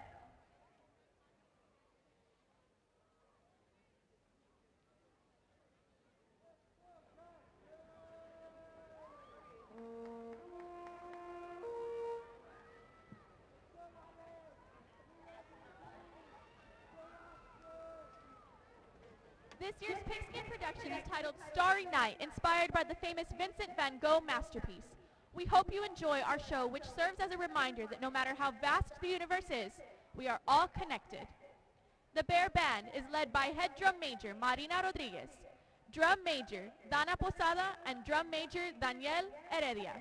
This year's pigskin production is titled Starry Night, inspired by the famous Vincent van Gogh masterpiece. We hope you enjoy our show, which serves as a reminder that no matter how vast the universe is, we are all connected. The Bear Band is led by Head Drum Major Marina Rodriguez, Drum Major Dana Posada, and Drum Major Daniel Heredia.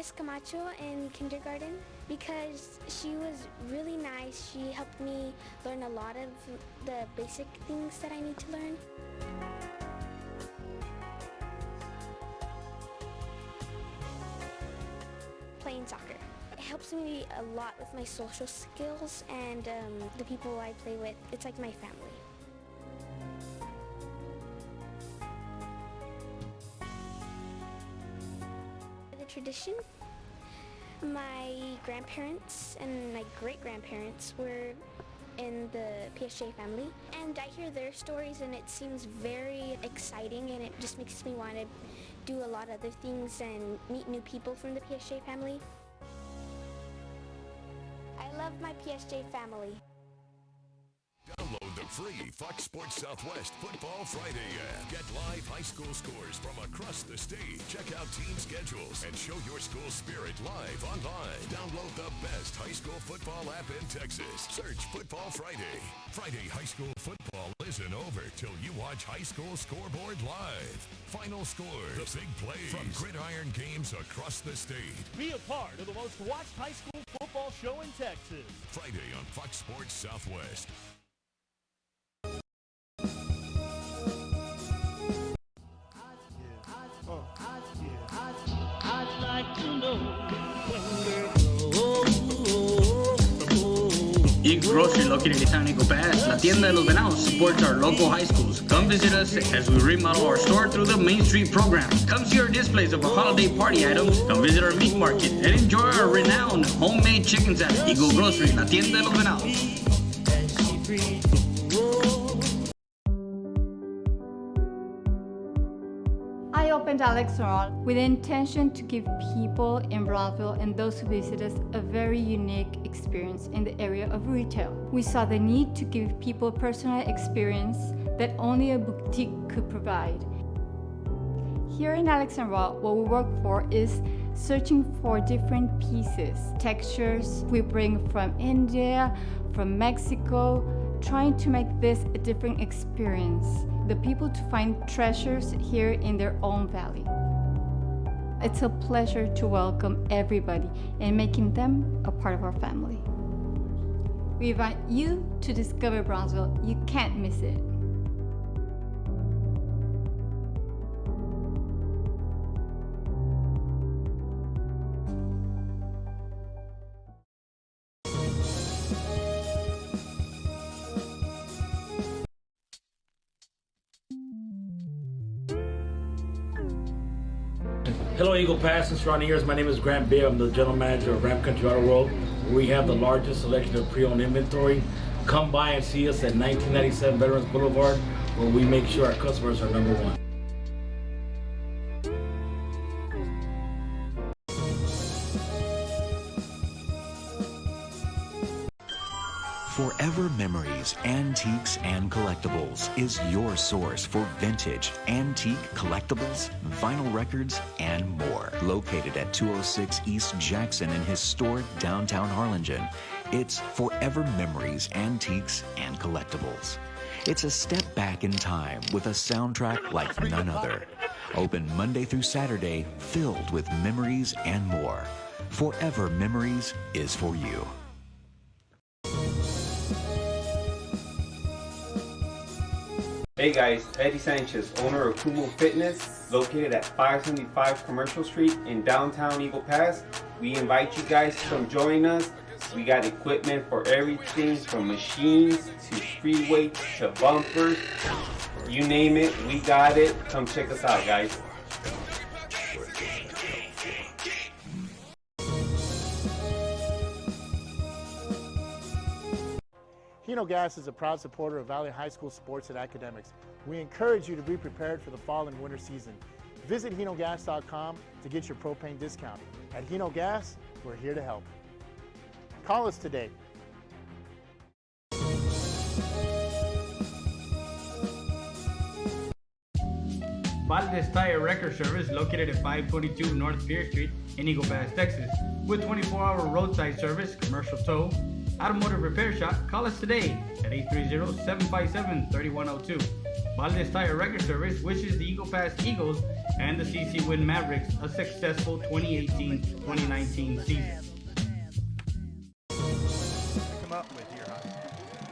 Miss Camacho in kindergarten because she was really nice. She helped me learn a lot of the basic things that I need to learn. Playing soccer. It helps me a lot with my social skills and the people I play with. It's like my family. The tradition, my grandparents and my great-grandparents were in the PSJA family, and I hear their stories and it seems very exciting, and it just makes me want to do a lot of other things and meet new people from the PSJA family. I love my PSJA family. Download the free Fox Sports Southwest Football Friday app. Get live high school scores from across the state. Check out team schedules and show your school spirit live online. Download the best high school football app in Texas. Search Football Friday. Friday high school football isn't over till you watch High School Scoreboard live. Final scores, the big plays from gridiron games across the state. Be a part of the most watched high school football show in Texas. Friday on Fox Sports Southwest. I'd like to know Eagle Grocery, located in San Eagle Pass, La Tienda de los Venados, supports our local high schools. Come visit us as we remodel our store through the Main Street program. Come see our displays of our holiday party items. Come visit our meat market and enjoy our renowned homemade chicken salad. Eagle Grocery, La Tienda de los Venados. I opened Alex Restaurant with the intention to give people in Brownsville and those who visit us a very unique experience in the area of retail. We saw the need to give people a personal experience that only a boutique could provide. Here in Alexandria, what we work for is searching for different pieces, textures we bring from India, from Mexico, trying to make this a different experience. The people to find treasures here in their own valley. It's a pleasure to welcome everybody and making them a part of our family. We invite you to discover Brownsville. You can't miss it. Hello, Eagle Pass and surrounding areas. My name is Grant Beer. I'm the general manager of Ram Country Auto World. We have the largest selection of pre-owned inventory. Come by and see us at 1997 Veterans Boulevard, where we make sure our customers are number one. Forever Memories, Antiques and Collectibles is your source for vintage, antique collectibles, vinyl records, and more. Located at 206 East Jackson in historic downtown Harlingen, it's Forever Memories, Antiques and Collectibles. It's a step back in time with a soundtrack like none other. Open Monday through Saturday, filled with memories and more. Forever Memories is for you. Hey guys, Eddie Sanchez, owner of Kumo Fitness, located at 575 Commercial Street in downtown Eagle Pass. We invite you guys to come join us. We got equipment for everything from machines to free weights to bumpers. You name it, we got it. Come check us out, guys. Hino Gas is a proud supporter of Valley High School sports and academics. We encourage you to be prepared for the fall and winter season. Visit HinoGas.com to get your propane discount. At Hino Gas, we're here to help. Call us today. Valdez Tire Record Service, located at 522 North Pierce Street in Eagle Pass, Texas, with 24-hour roadside service, commercial tow, Automotive Repair Shop, call us today at 830-757-3102. Valdez Tire Record Service wishes the Eagle Pass Eagles and the CC Win Mavericks a successful 2018-2019 season. Come up with here, huh?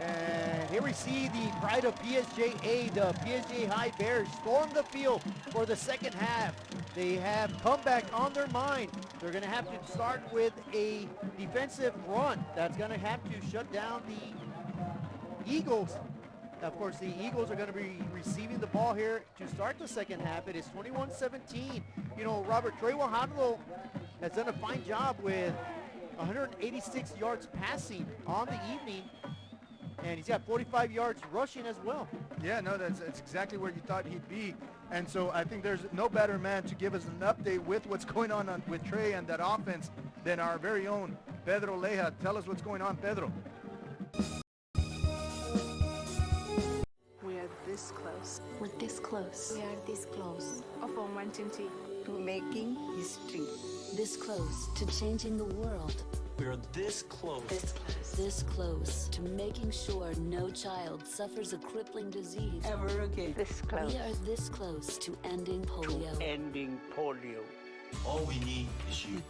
And here we see the pride of PSJA, the PSJA High Bears storm the field for the second half. They have comeback on their mind. They're going to have to start with a defensive run that's going to have to shut down the Eagles. Of course, the Eagles are going to be receiving the ball here to start the second half. It is 21-17. You know, Robert, Trey Wajado has done a fine job with 186 yards passing on the evening, and he's got 45 yards rushing as well. Yeah, no, that's exactly where you thought he'd be. And so I think there's no better man to give us an update with what's going on with Trey and that offense than our very own Pedro Leja. Tell us what's going on, Pedro. We are this close. We're this close. We are this close of wanting to making history. This close to changing the world. We are this close. This close. This close to making sure no child suffers a crippling disease ever again. This close. We are this close to ending polio. Ending polio. All we need is you.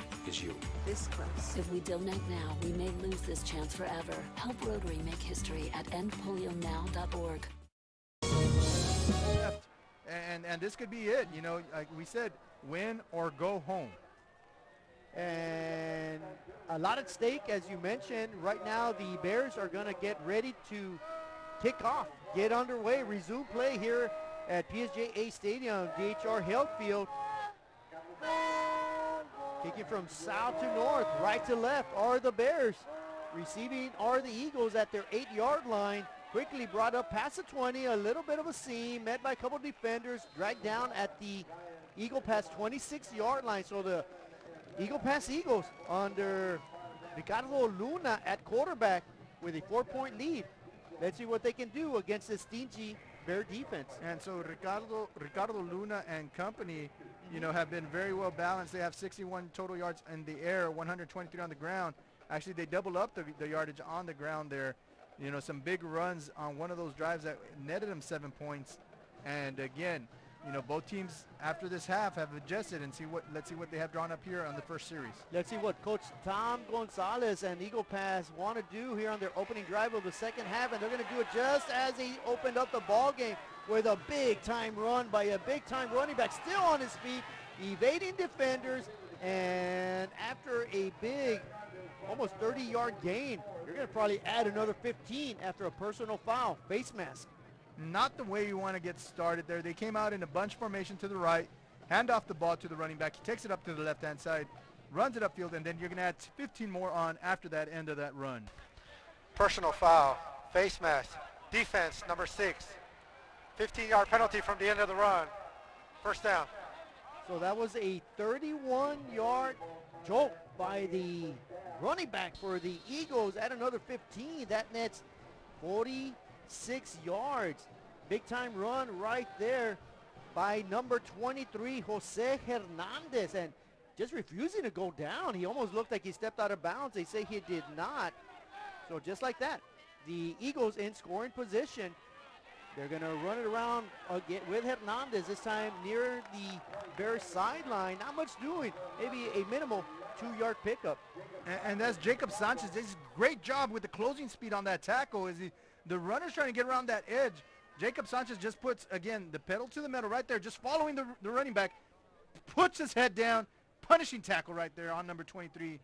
This close. If we don't act now, we may lose this chance forever. Help Rotary make history at endpolionow.org. And this could be it. You know, like we said, win or go home. And a lot at stake, as you mentioned. Right now, the Bears are going to get ready to kick off, get underway, resume play here at PSJA Stadium, DHR Health Field. Kicking from south to north, right to left are the Bears. Receiving are the Eagles at their 8-yard line. Quickly brought up past the 20, a little bit of a seam, met by a couple defenders, dragged down at the Eagle Pass 26-yard line. So the Eagle Pass Eagles under Ricardo Luna at quarterback with a 4-point lead. Let's see what they can do against this stingy Bear defense. And so Ricardo Luna and company, you know, have been very well balanced. They have 61 total yards in the air, 123 on the ground. Actually, they double up the yardage on the ground there. You know, some big runs on one of those drives that netted them 7 points. And again, you know, both teams after this half have adjusted and let's see what they have drawn up here on the first series. Let's see what Coach Tom Gonzalez and Eagle Pass want to do here on their opening drive of the second half, and they're going to do it just as he opened up the ball game with a big-time run by a big-time running back, still on his feet, evading defenders, and after a big, almost 30-yard gain, you're going to probably add another 15 after a personal foul, face mask. Not the way you want to get started there. They came out in a bunch formation to the right, hand off the ball to the running back. He takes it up to the left-hand side, runs it upfield, and then you're going to add 15 more on after that end of that run. Personal foul, face mask, defense, number 6. 15-yard penalty from the end of the run. First down. So that was a 31-yard jolt by the running back for the Eagles. Add another 15. That nets 46 yards. Big time run right there by number 23, Jose Hernandez, and just refusing to go down. He almost looked like he stepped out of bounds. They say he did not. So just like that, the Eagles in scoring position. They're going to run it around again with Hernandez, this time near the Bears sideline. Not much doing, maybe a minimal 2-yard pickup. And that's Jacob Sanchez. This is a great job with the closing speed on that tackle. The runner's trying to get around that edge. Jacob Sanchez just puts, again, the pedal to the metal right there, just following the running back, puts his head down, punishing tackle right there on number 23.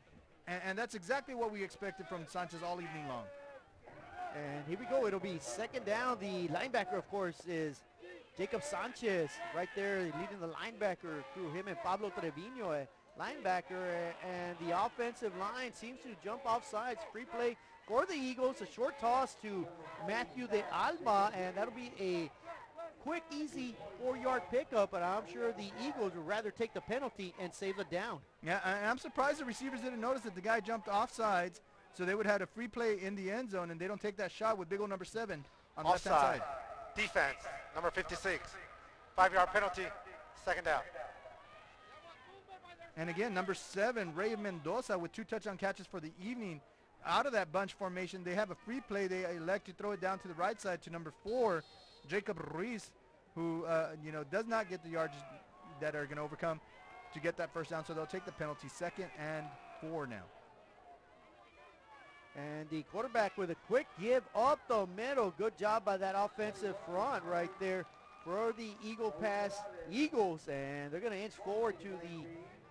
And that's exactly what we expected from Sanchez all evening long. And here we go. It'll be second down. The linebacker, of course, is Jacob Sanchez right there leading the linebacker crew, him and Pablo Trevino, a linebacker. And the offensive line seems to jump off sides. Free play for the Eagles. A short toss to Matthew de Alba, and that'll be a quick, easy 4-yard pickup. But I'm sure the Eagles would rather take the penalty and save the down. Yeah, I'm surprised the receivers didn't notice that the guy jumped off sides. So they would have a free play in the end zone, and they don't take that shot with big old number 7 on the left-hand side. Defense, number 56. 5-yard penalty, second down. And again, number 7, Ray Mendoza with 2 touchdown catches for the evening. out of that bunch formation. They have a free play. They elect to throw it down to the right side to number 4, Jacob Ruiz, who, does not get the yards that are going to overcome to get that first down. So they'll take the penalty. 2nd and 4 now. And the quarterback with a quick give up the middle. Good job by that offensive front right there for the Eagle Pass Eagles. And they're going to inch forward to the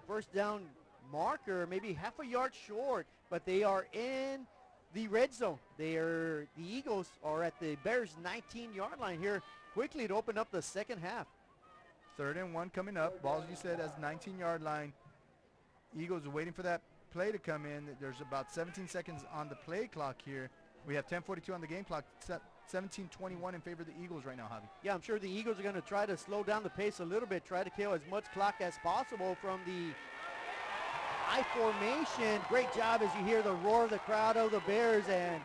first down marker, maybe half a yard short, but they are in the red zone. The Eagles are at the Bears 19-yard line here quickly to open up the second half. 3rd and 1 coming up. Ball, as you said, as 19-yard line. Eagles are waiting for that play to come in. There's about 17 seconds on the play clock here. We have 10:42 on the game clock. 17:21 in favor of the Eagles right now, Javi. Yeah, I'm sure the Eagles are going to try to slow down the pace a little bit, try to kill as much clock as possible from the I formation. Great job as you hear the roar of the crowd of the Bears, and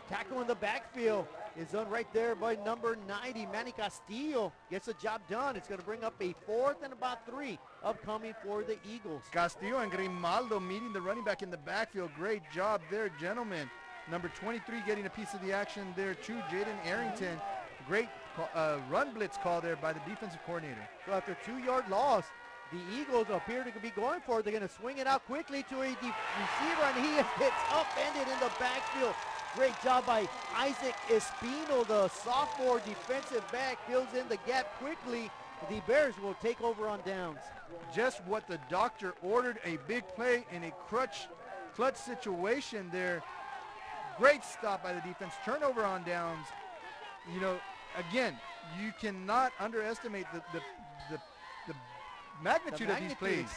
tackle in the backfield is done right there by number 90, Manny Castillo. Gets the job done. It's going to bring up a 4th and about 3 upcoming for the Eagles. Castillo and Grimaldo meeting the running back in the backfield. Great job there, gentlemen. Number 23 getting a piece of the action there too, Jaden Arrington. Great run blitz call there by the defensive coordinator. So after 2-yard loss, the Eagles appear to be going for it. They're going to swing it out quickly to a receiver, and he gets upended in the backfield. Great job by Isaac Espino, the sophomore defensive back, fills in the gap quickly. The Bears will take over on downs. Just what the doctor ordered, a big play in a clutch situation there. Great stop by the defense. Turnover on downs. Again, you cannot underestimate the magnitude of these plays.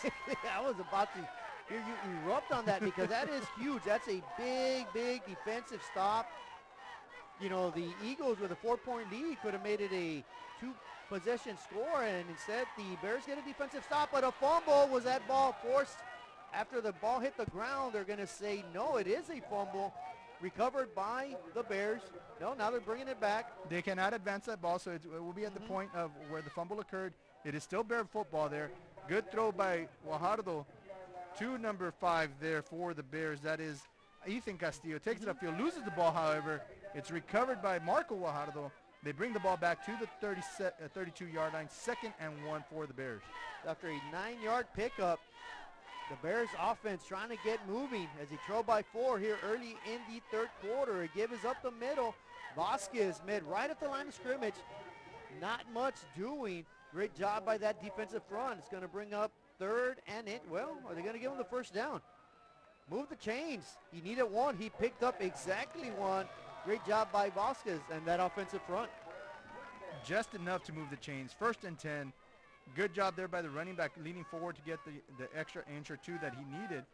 I was about to hear you erupt on that because that is huge. That's a big defensive stop. The Eagles with a 4-point lead could have made it a 2-possession score, and instead the Bears get a defensive stop, but a fumble. Was that ball forced after the ball hit the ground? They're going to say no, it is a fumble. Recovered by the Bears. No, now they're bringing it back. They cannot advance that ball, so it will be at the point of where the fumble occurred. It is still Bear football there. Good throw by Guajardo to number 5 there for the Bears. That is Ethan Castillo. Takes it upfield, loses the ball, however. It's recovered by Marco Guajardo. They bring the ball back to the 32-yard line. 2nd and 1 for the Bears. After a 9-yard pickup, the Bears offense trying to get moving as he trailed by 4 here early in the 3rd quarter. A give is up the middle. Vasquez mid right at the line of scrimmage. Not much doing. Great job by that defensive front. It's going to bring up 3rd and well, are they going to give him the first down? Move the chains. He needed 1. He picked up exactly 1. Great job by Vasquez and that offensive front. Just enough to move the chains. 1st and 10. Good job there by the running back leaning forward to get the extra inch or 2 that he needed.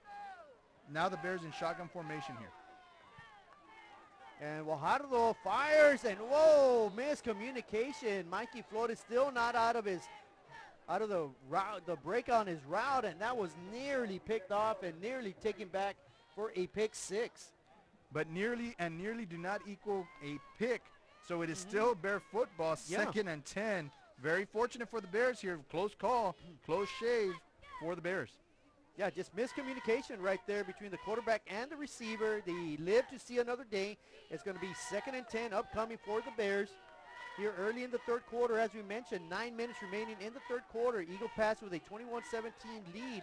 Now the Bears in shotgun formation here. And Guajardo fires, and whoa, miscommunication. Mikey Flores still not out of the route, the break on his route, and that was nearly picked off and nearly taken back for a pick 6. But nearly do not equal a pick, so it is still Bear football. 2nd and 10. Very fortunate for the Bears here. Close call, close shave for the Bears. Yeah, just miscommunication right there between the quarterback and the receiver. They live to see another day. It's going to be 2nd and 10 upcoming for the Bears. Here early in the 3rd quarter, as we mentioned, 9 minutes remaining in the 3rd quarter. Eagle Pass with a 21-17 lead.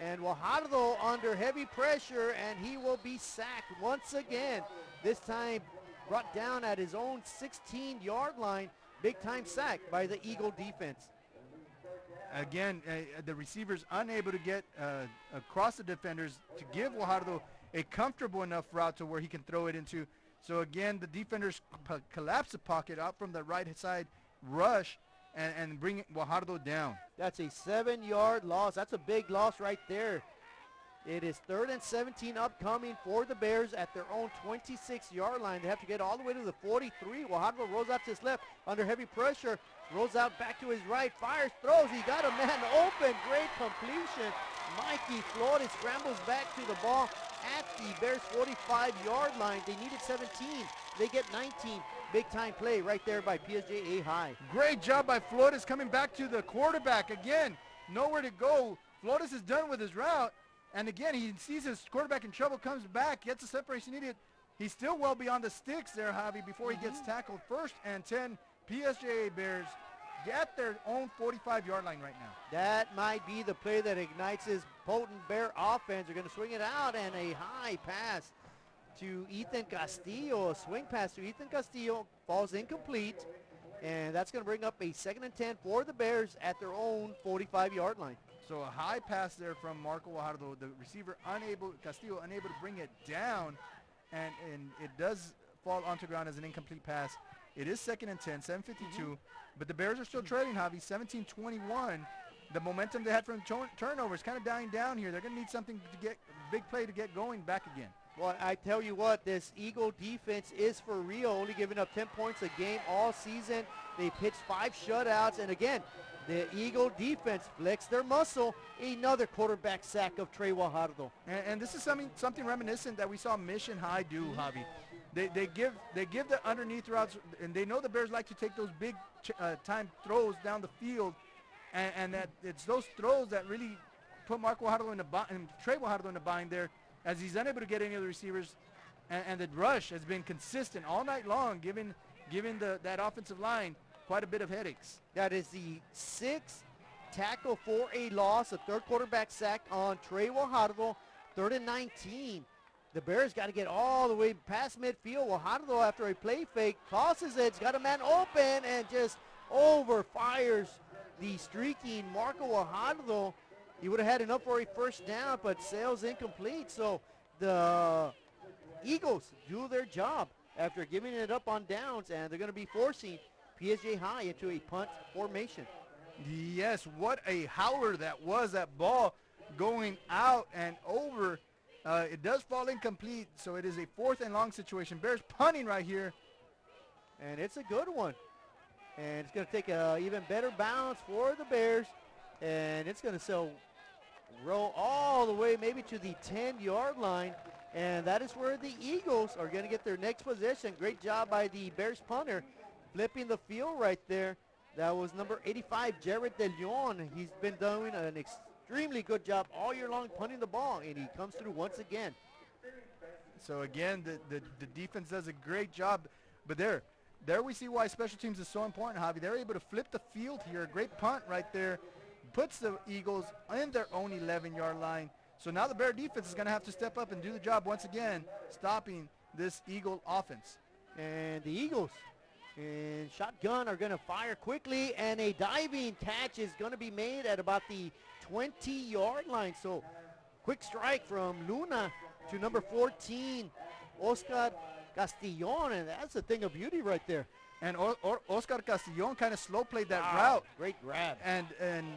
And Guajardo under heavy pressure, and he will be sacked once again. This time brought down at his own 16-yard line. Big-time sack by the Eagle defense. Again, the receivers unable to get across the defenders to give Guajardo a comfortable enough route to where he can throw it into. So again, the defenders collapse the pocket out from the right side, rush, and bring Guajardo down. That's a 7-yard loss. That's a big loss right there. It is 3rd and 17 upcoming for the Bears at their own 26-yard line. They have to get all the way to the 43. Guajardo rolls out to his left under heavy pressure. Rolls out back to his right. Fires, throws. He got a man open. Great completion. Mikey Flores scrambles back to the ball at the Bears 45-yard line. They needed 17. They get 19. Big-time play right there by PSJA High. Great job by Flores coming back to the quarterback. Again, nowhere to go. Flores is done with his route. And again, he sees his quarterback in trouble, comes back, gets the separation needed. He's still well beyond the sticks there, Javi, before he gets tackled. 1st and 10, PSJA Bears get their own 45-yard line right now. That might be the play that ignites his potent Bear offense. They're going to swing it out, and a high pass to Ethan Castillo. A swing pass to Ethan Castillo falls incomplete, and that's going to bring up a 2nd and 10 for the Bears at their own 45-yard line. So a high pass there from Marco Guajardo. The receiver Castillo unable to bring it down, and it does fall onto ground as an incomplete pass. It is 2nd and 10, 7:52, but the Bears are still trailing, Javi, 17-21. The momentum they had from turnovers kind of dying down here. They're going to need something to get a big play to get going back again. Well, I tell you what, this Eagle defense is for real, only giving up 10 points a game all season. They pitched 5 shutouts, and again, the Eagle defense flexed their muscle. Another quarterback sack of Trey Guajardo. And this is something reminiscent that we saw Mission High do, Javi. They give the underneath routes, and they know the Bears like to take those big time throws down the field, and that it's those throws that really put Marco Guajardo and Trey Guajardo in the bind there, as he's unable to get any of the receivers, and the rush has been consistent all night long, giving that offensive line quite a bit of headaches. That is the 6th tackle for a loss, a 3rd quarterback sack on Trey Guajardo, 3rd and 19. The Bears got to get all the way past midfield. Guajardo, after a play fake, tosses it. He's got a man open and just overfires the streaking Marco Guajardo. He would have had enough for a 1st down, but sails incomplete. So the Eagles do their job after giving it up on downs, and they're going to be forcing PSJ High into a punt formation. Yes, what a howler that was, that ball going out and over. It does fall incomplete, so it is a 4th and long situation. Bears punting right here. And it's a good one. And it's going to take an even better bounce for the Bears. And it's going to roll all the way maybe to the 10-yard line. And that is where the Eagles are going to get their next possession. Great job by the Bears punter, flipping the field right there. That was number 85, Jared De Leon. He's been doing an extremely good job all year long punting the ball, and he comes through once again. So again, the defense does a great job. But there we see why special teams is so important, Javi. They're able to flip the field here. A great punt right there. Puts the Eagles in their own 11-yard line. So now the Bear defense is going to have to step up and do the job once again, stopping this Eagle offense. And the Eagles in shotgun are going to fire quickly, and a diving catch is going to be made at about the 20-yard line. So quick strike from Luna to number 14, Oscar Castillon, and that's a thing of beauty right there. And Oscar Castillon kind of slow played that route. Great grab. And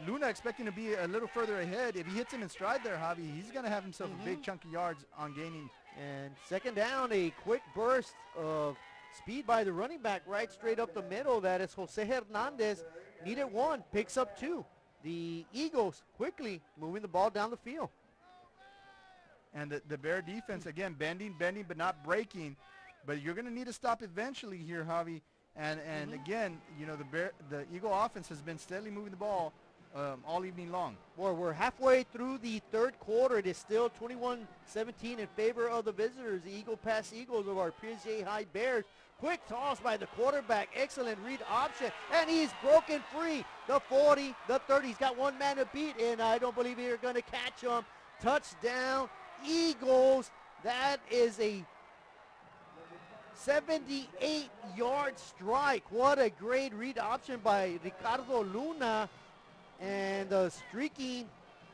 Luna expecting to be a little further ahead. If he hits him in stride there, Javi, he's going to have himself a big chunk of yards on gaining. And 2nd down, a quick burst of speed by the running back right straight up the middle. That is Jose Hernandez. Needed 1, picks up 2. The Eagles quickly moving the ball down the field. And the Bear defense, again, bending, but not breaking. But you're going to need to stop eventually here, Javi. And again, you know, the Eagle offense has been steadily moving the ball all evening long. Well, we're halfway through the 3rd quarter. It is still 21-17 in favor of the visitors. The Eagle Pass Eagles of our PSJA High Bears. Quick toss by the quarterback. Excellent read option. And he's broken free. The 40, the 30. He's got one man to beat, and I don't believe they're going to catch him. Touchdown, Eagles. That is a 78-yard strike. What a great read option by Ricardo Luna, and the streaking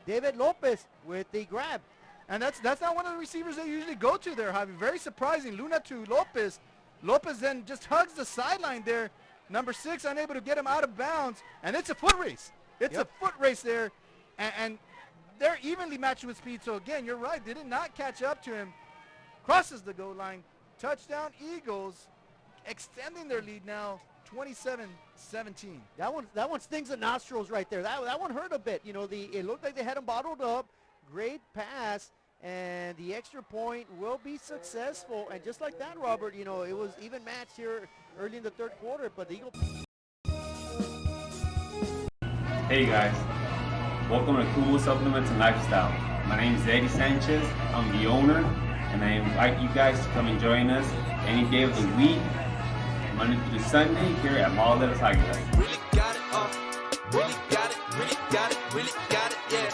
David Lopez with the grab. And that's not one of the receivers they usually go to there, Javi. Very surprising. Luna to Lopez. Lopez then just hugs the sideline there. Number 6 unable to get him out of bounds, and it's a foot race. It's a foot race there, and they're evenly matched with speed. So again, you're right. They did not catch up to him. Crosses the goal line. Touchdown Eagles, extending their lead now 27-17. That one stings the nostrils right there. That one hurt a bit. You know, it looked like they had him bottled up. Great pass, and the extra point will be successful. And just like that, Robert, you know, it was even matched here early in the 3rd quarter, but the Eagles. Hey guys, welcome to Cool Supplements and Lifestyle. My name is Eddie Sanchez. I'm the owner, and I invite you guys to come and join us any day of the week, Monday through Sunday, here at Mall de las Águilas. Really got it, really got it, really got it, really got it, yeah.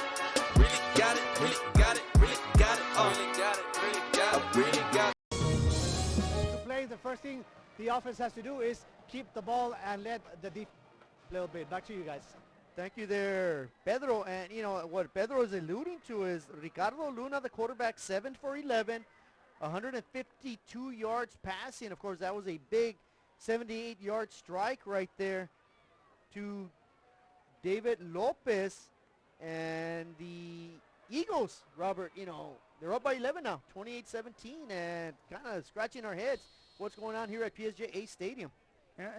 Really got it, really got it, really got it, really got it, really got it, really got it. To play, the first thing the offense has to do is keep the ball and let the defense a little bit. Back to you guys. Thank you there, Pedro. And, you know, what Pedro is alluding to is Ricardo Luna, the quarterback, 7 for 11, 152 yards passing. Of course, that was a big 78-yard strike right there to David Lopez. And the Eagles, Robert, you know, they're up by 11 now, 28-17, and kind of scratching our heads what's going on here at PSJA Stadium.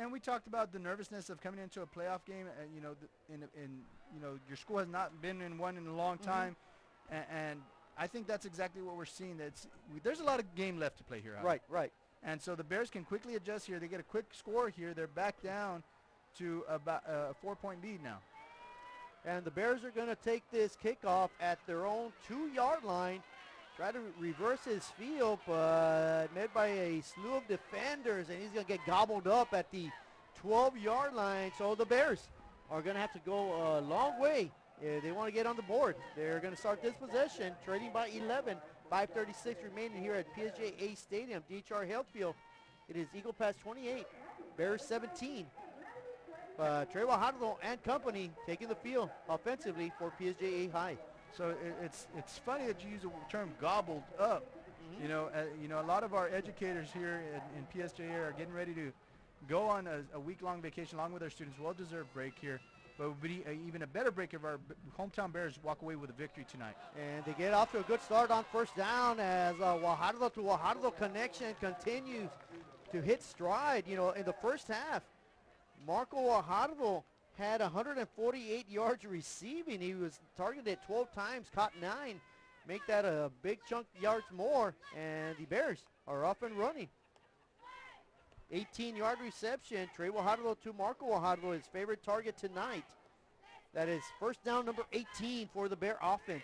And we talked about the nervousness of coming into a playoff game. You know, you know, your school has not been in one in a long time, and I think that's exactly what we're seeing. There's a lot of game left to play here. Right, right. And so the Bears can quickly adjust here. They get a quick score here. They're back down to about a 4-point lead now. And the Bears are going to take this kickoff at their own 2-yard line. Try to reverse his field, but met by a slew of defenders, and he's going to get gobbled up at the 12-yard line. So the Bears are going to have to go a long way if they want to get on the board. They're going to start this possession, trading by 11. 5:36 remaining here at PSJA Stadium, DHR Health Field. It is Eagle Pass 28, Bears 17. Trey Guajardo and company taking the field offensively for PSJA High. So it's funny that you use the term gobbled up. You know, a lot of our educators here in PSJA are getting ready to go on a week-long vacation along with our students. Well-deserved break here, but it would be even a better break if our hometown Bears walk away with a victory tonight. And they get off to a good start on first down as Guajardo to Guajardo connection continues to hit stride. You know, in the first half, Marco Guajardo had 148 yards receiving. He was targeted 12 times, caught 9. Make that a big chunk yards more, and the Bears are up and running. 18-yard reception. Trey Guajardo to Marco Guajardo, his favorite target tonight. That is first down number 18 for the Bear offense.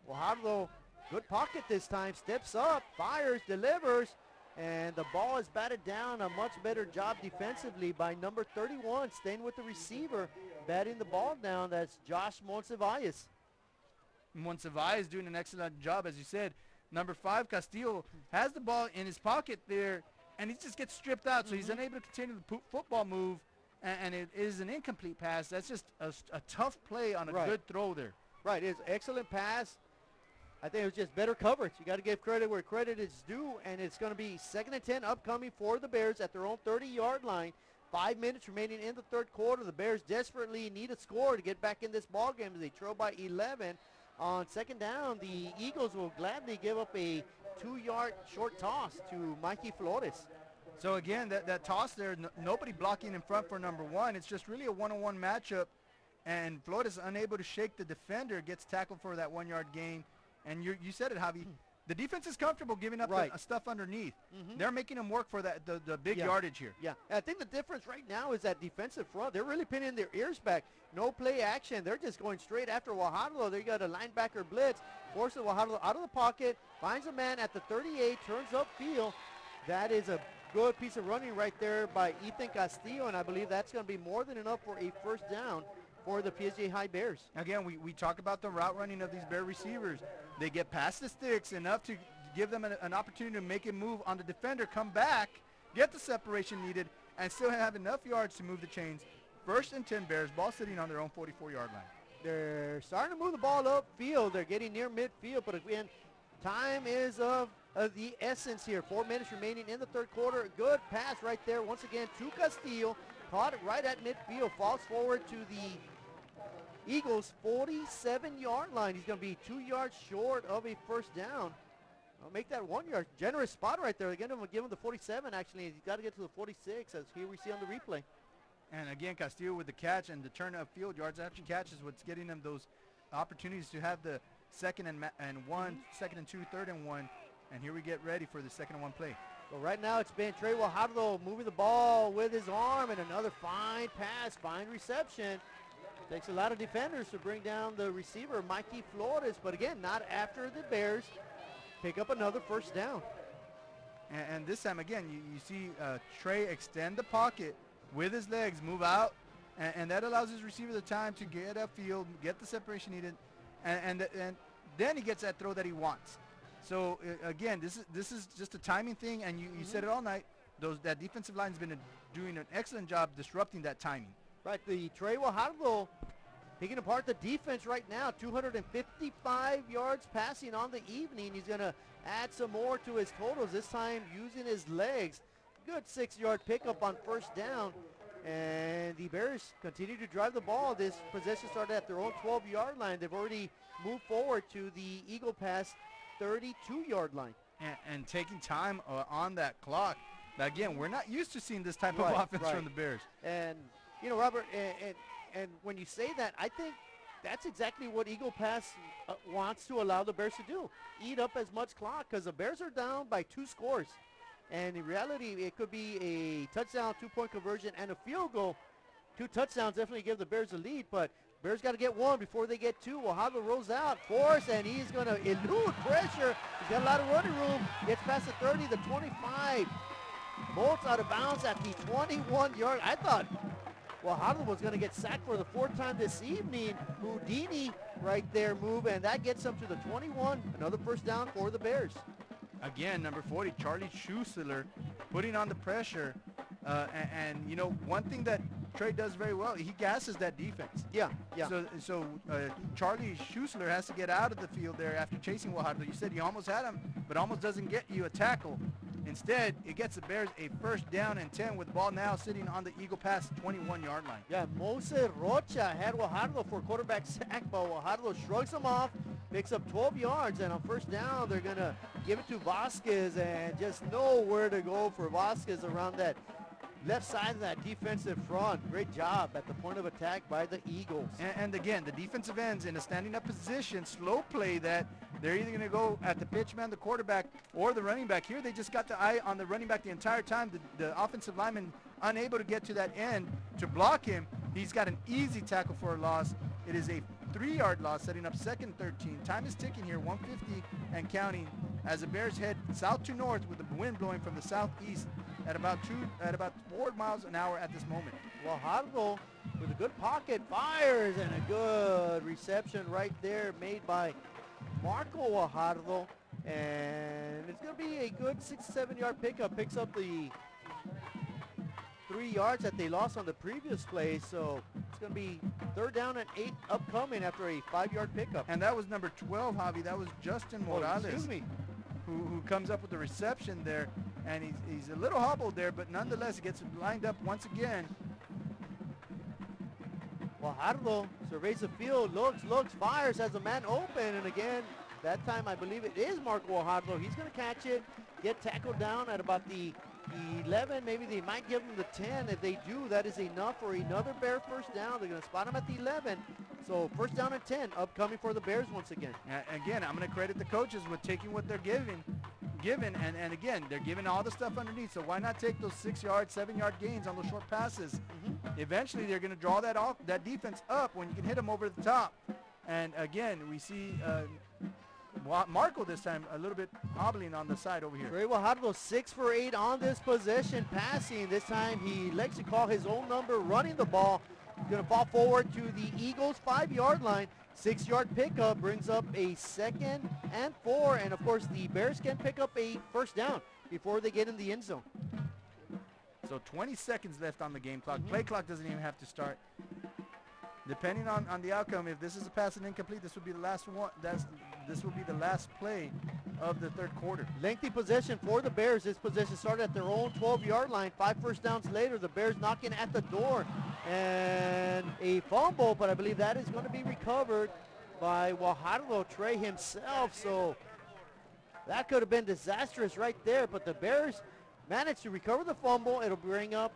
Guajardo, good pocket this time, steps up, fires, delivers, and the ball is batted down. A much better job defensively by number 31, staying with the receiver, batting the ball down. That's Josh Monsivais. Monsivais is doing an excellent job, as you said. Number 5, Castillo, has the ball in his pocket there, and he just gets stripped out, so he's unable to continue the football move, and it is an incomplete pass. That's just a tough play on a good throw there. Right, it's excellent pass. I think it was just better coverage. You got to give credit where credit is due, and it's going to be 2nd and 10 upcoming for the Bears at their own 30-yard line. 5 minutes remaining in the third quarter. The Bears desperately need a score to get back in this ball game as they trail by 11. On second down, the Eagles will gladly give up a 2-yard short toss to Mikey Flores. So again, that toss there, nobody blocking in front for number 1. It's just really a one-on-one matchup, and Flores unable to shake the defender, gets tackled for that 1-yard gain. And you said it, Javi. The defense is comfortable giving up the stuff underneath. They're making them work for the big yardage here. Yeah, and I think the difference right now is that defensive front. They're really pinning their ears back. No play action. They're just going straight after Guajardo. They got a linebacker blitz, forces Guajardo out of the pocket, finds a man at the 38, turns upfield. That is a good piece of running right there by Ethan Castillo, and I believe that's going to be more than enough for a first down for the PSJA High Bears. Again, we talk about the route running of these Bear receivers. They get past the sticks enough to give them an opportunity to make a move on the defender, come back, get the separation needed, and still have enough yards to move the chains. 1st and 10 Bears, ball sitting on their own 44-yard line. They're starting to move the ball upfield. They're getting near midfield, but again, time is of the essence here. 4 minutes remaining in the third quarter. Good pass right there once again to Castillo. Caught it right at midfield, falls forward to the Eagles 47-yard line. He's going to be 2 yards short of a first down. I'll make that 1 yard. Generous spot right there. Again, I'm going to give him the 47 actually. He's got to get to the 46 as here we see on the replay. And again, Castillo with the catch and the turn of field yards after catch is what's getting them those opportunities to have the 2nd and 1, 2nd and 2, 3rd and 1. And here we get ready for the 2nd and 1 play. Well, right now it's been Trey Guajardo moving the ball with his arm, and another fine pass, fine reception. Takes a lot of defenders to bring down the receiver, Mikey Flores, but again, not after the Bears pick up another first down. And this time, again, you see Trey extend the pocket with his legs, move out, and that allows his receiver the time to get upfield, get the separation needed, and then he gets that throw that he wants. So again, this is just a timing thing, and you said it all night. That defensive line has been doing an excellent job disrupting that timing. Right, the Trey Guajardo picking apart the defense right now. 255 yards passing on the evening. He's going to add some more to his totals, this time using his legs. Good 6-yard pickup on first down. And the Bears continue to drive the ball. This possession started at their own 12-yard line. They've already moved forward to the Eagle Pass 32-yard line. And taking time on that clock. But again, we're not used to seeing this type of offense from the Bears. And, you know, Robert, and when you say that, I think that's exactly what Eagle Pass wants to allow the Bears to do. Eat up as much clock, because the Bears are down by 2 scores. And in reality, it could be a touchdown, 2-point conversion, and a field goal. 2 touchdowns definitely give the Bears a lead, but Bears got to get 1 before they get 2. Guajardo rolls out, force, and he's going to elude pressure. He's got a lot of running room. Gets past the 30, the 25. Bolts out of bounds at the 21-yard. I thought Guajardo was going to get sacked for the 4th time this evening. Houdini right there move, and that gets him to the 21. Another first down for the Bears. Again, number 40, Charlie Schussler, putting on the pressure. And you know, one thing that Trey does very well, he gasses that defense. Yeah. So Charlie Schussler has to get out of the field there after chasing Guajardo. You said he almost had him, but almost doesn't get you a tackle. Instead, it gets the Bears a first down and 10 with the ball now sitting on the Eagle Pass 21-yard line. Yeah, Mose Rocha had Guajardo for quarterback sack, but Guajardo shrugs him off, picks up 12 yards, and on first down, they're going to give it to Vasquez, and just nowhere to go for Vasquez around that left side of that defensive front. Great job at the point of attack by the Eagles. And again, the defensive ends in a standing up position, slow play that they're either going to go at the pitch man, the quarterback, or the running back. Here they just got the eye on the running back the entire time. The offensive lineman unable to get to that end to block him. He's got an easy tackle for a loss. It is a 3-yard loss, setting up 2nd and 13. Time is ticking here, 1:50 and counting, as the Bears head south to north with the wind blowing from the southeast at about 4 miles an hour at this moment. Guajardo with a good pocket, fires, and a good reception right there made by Marco Guajardo. And it's going to be a good 6-7 yard pickup. Picks up the 3 yards that they lost on the previous play. So it's going to be 3rd down and 8 upcoming after a 5-yard pickup. And that was number 12, Javi. That was Justin Morales. Excuse me. Who comes up with the reception there. And he's a little hobbled there, but nonetheless, he gets lined up once again. Guajardo surveys the field, looks, fires, has a man open, and again, that time I believe it is Marco Guajardo. He's going to catch it, get tackled down at about the 11. Maybe they might give him the 10. If they do, that is enough for another Bear first down. They're going to spot him at the 11. So first down and 10 upcoming for the Bears once again. Again, I'm going to credit the coaches with taking what they're given, and again, they're giving all the stuff underneath. So why not take those 6-yard, 7-yard gains on those short passes? Eventually, they're going to draw that defense up when you can hit them over the top. And again, we see Marco this time a little bit hobbling on the side over here. Trey Guajardo 6 for 8 on this possession passing. This time he likes to call his own number running the ball. He's going to fall forward to the Eagles 5-yard line. 6-yard pickup brings up a 2nd and 4. And of course the Bears can pick up a first down before they get in the end zone. So 20 seconds left on the game clock. Play clock doesn't even have to start. Depending on the outcome, if this is a pass and incomplete, this will be the last one. This will be the last play of the 3rd quarter. Lengthy possession for the Bears. This possession started at their own 12-yard line. 5 first downs later, the Bears knocking at the door. And a fumble, but I believe that is going to be recovered by Guajardo Trey himself. So that could have been disastrous right there, but the Bears managed to recover the fumble. It'll bring up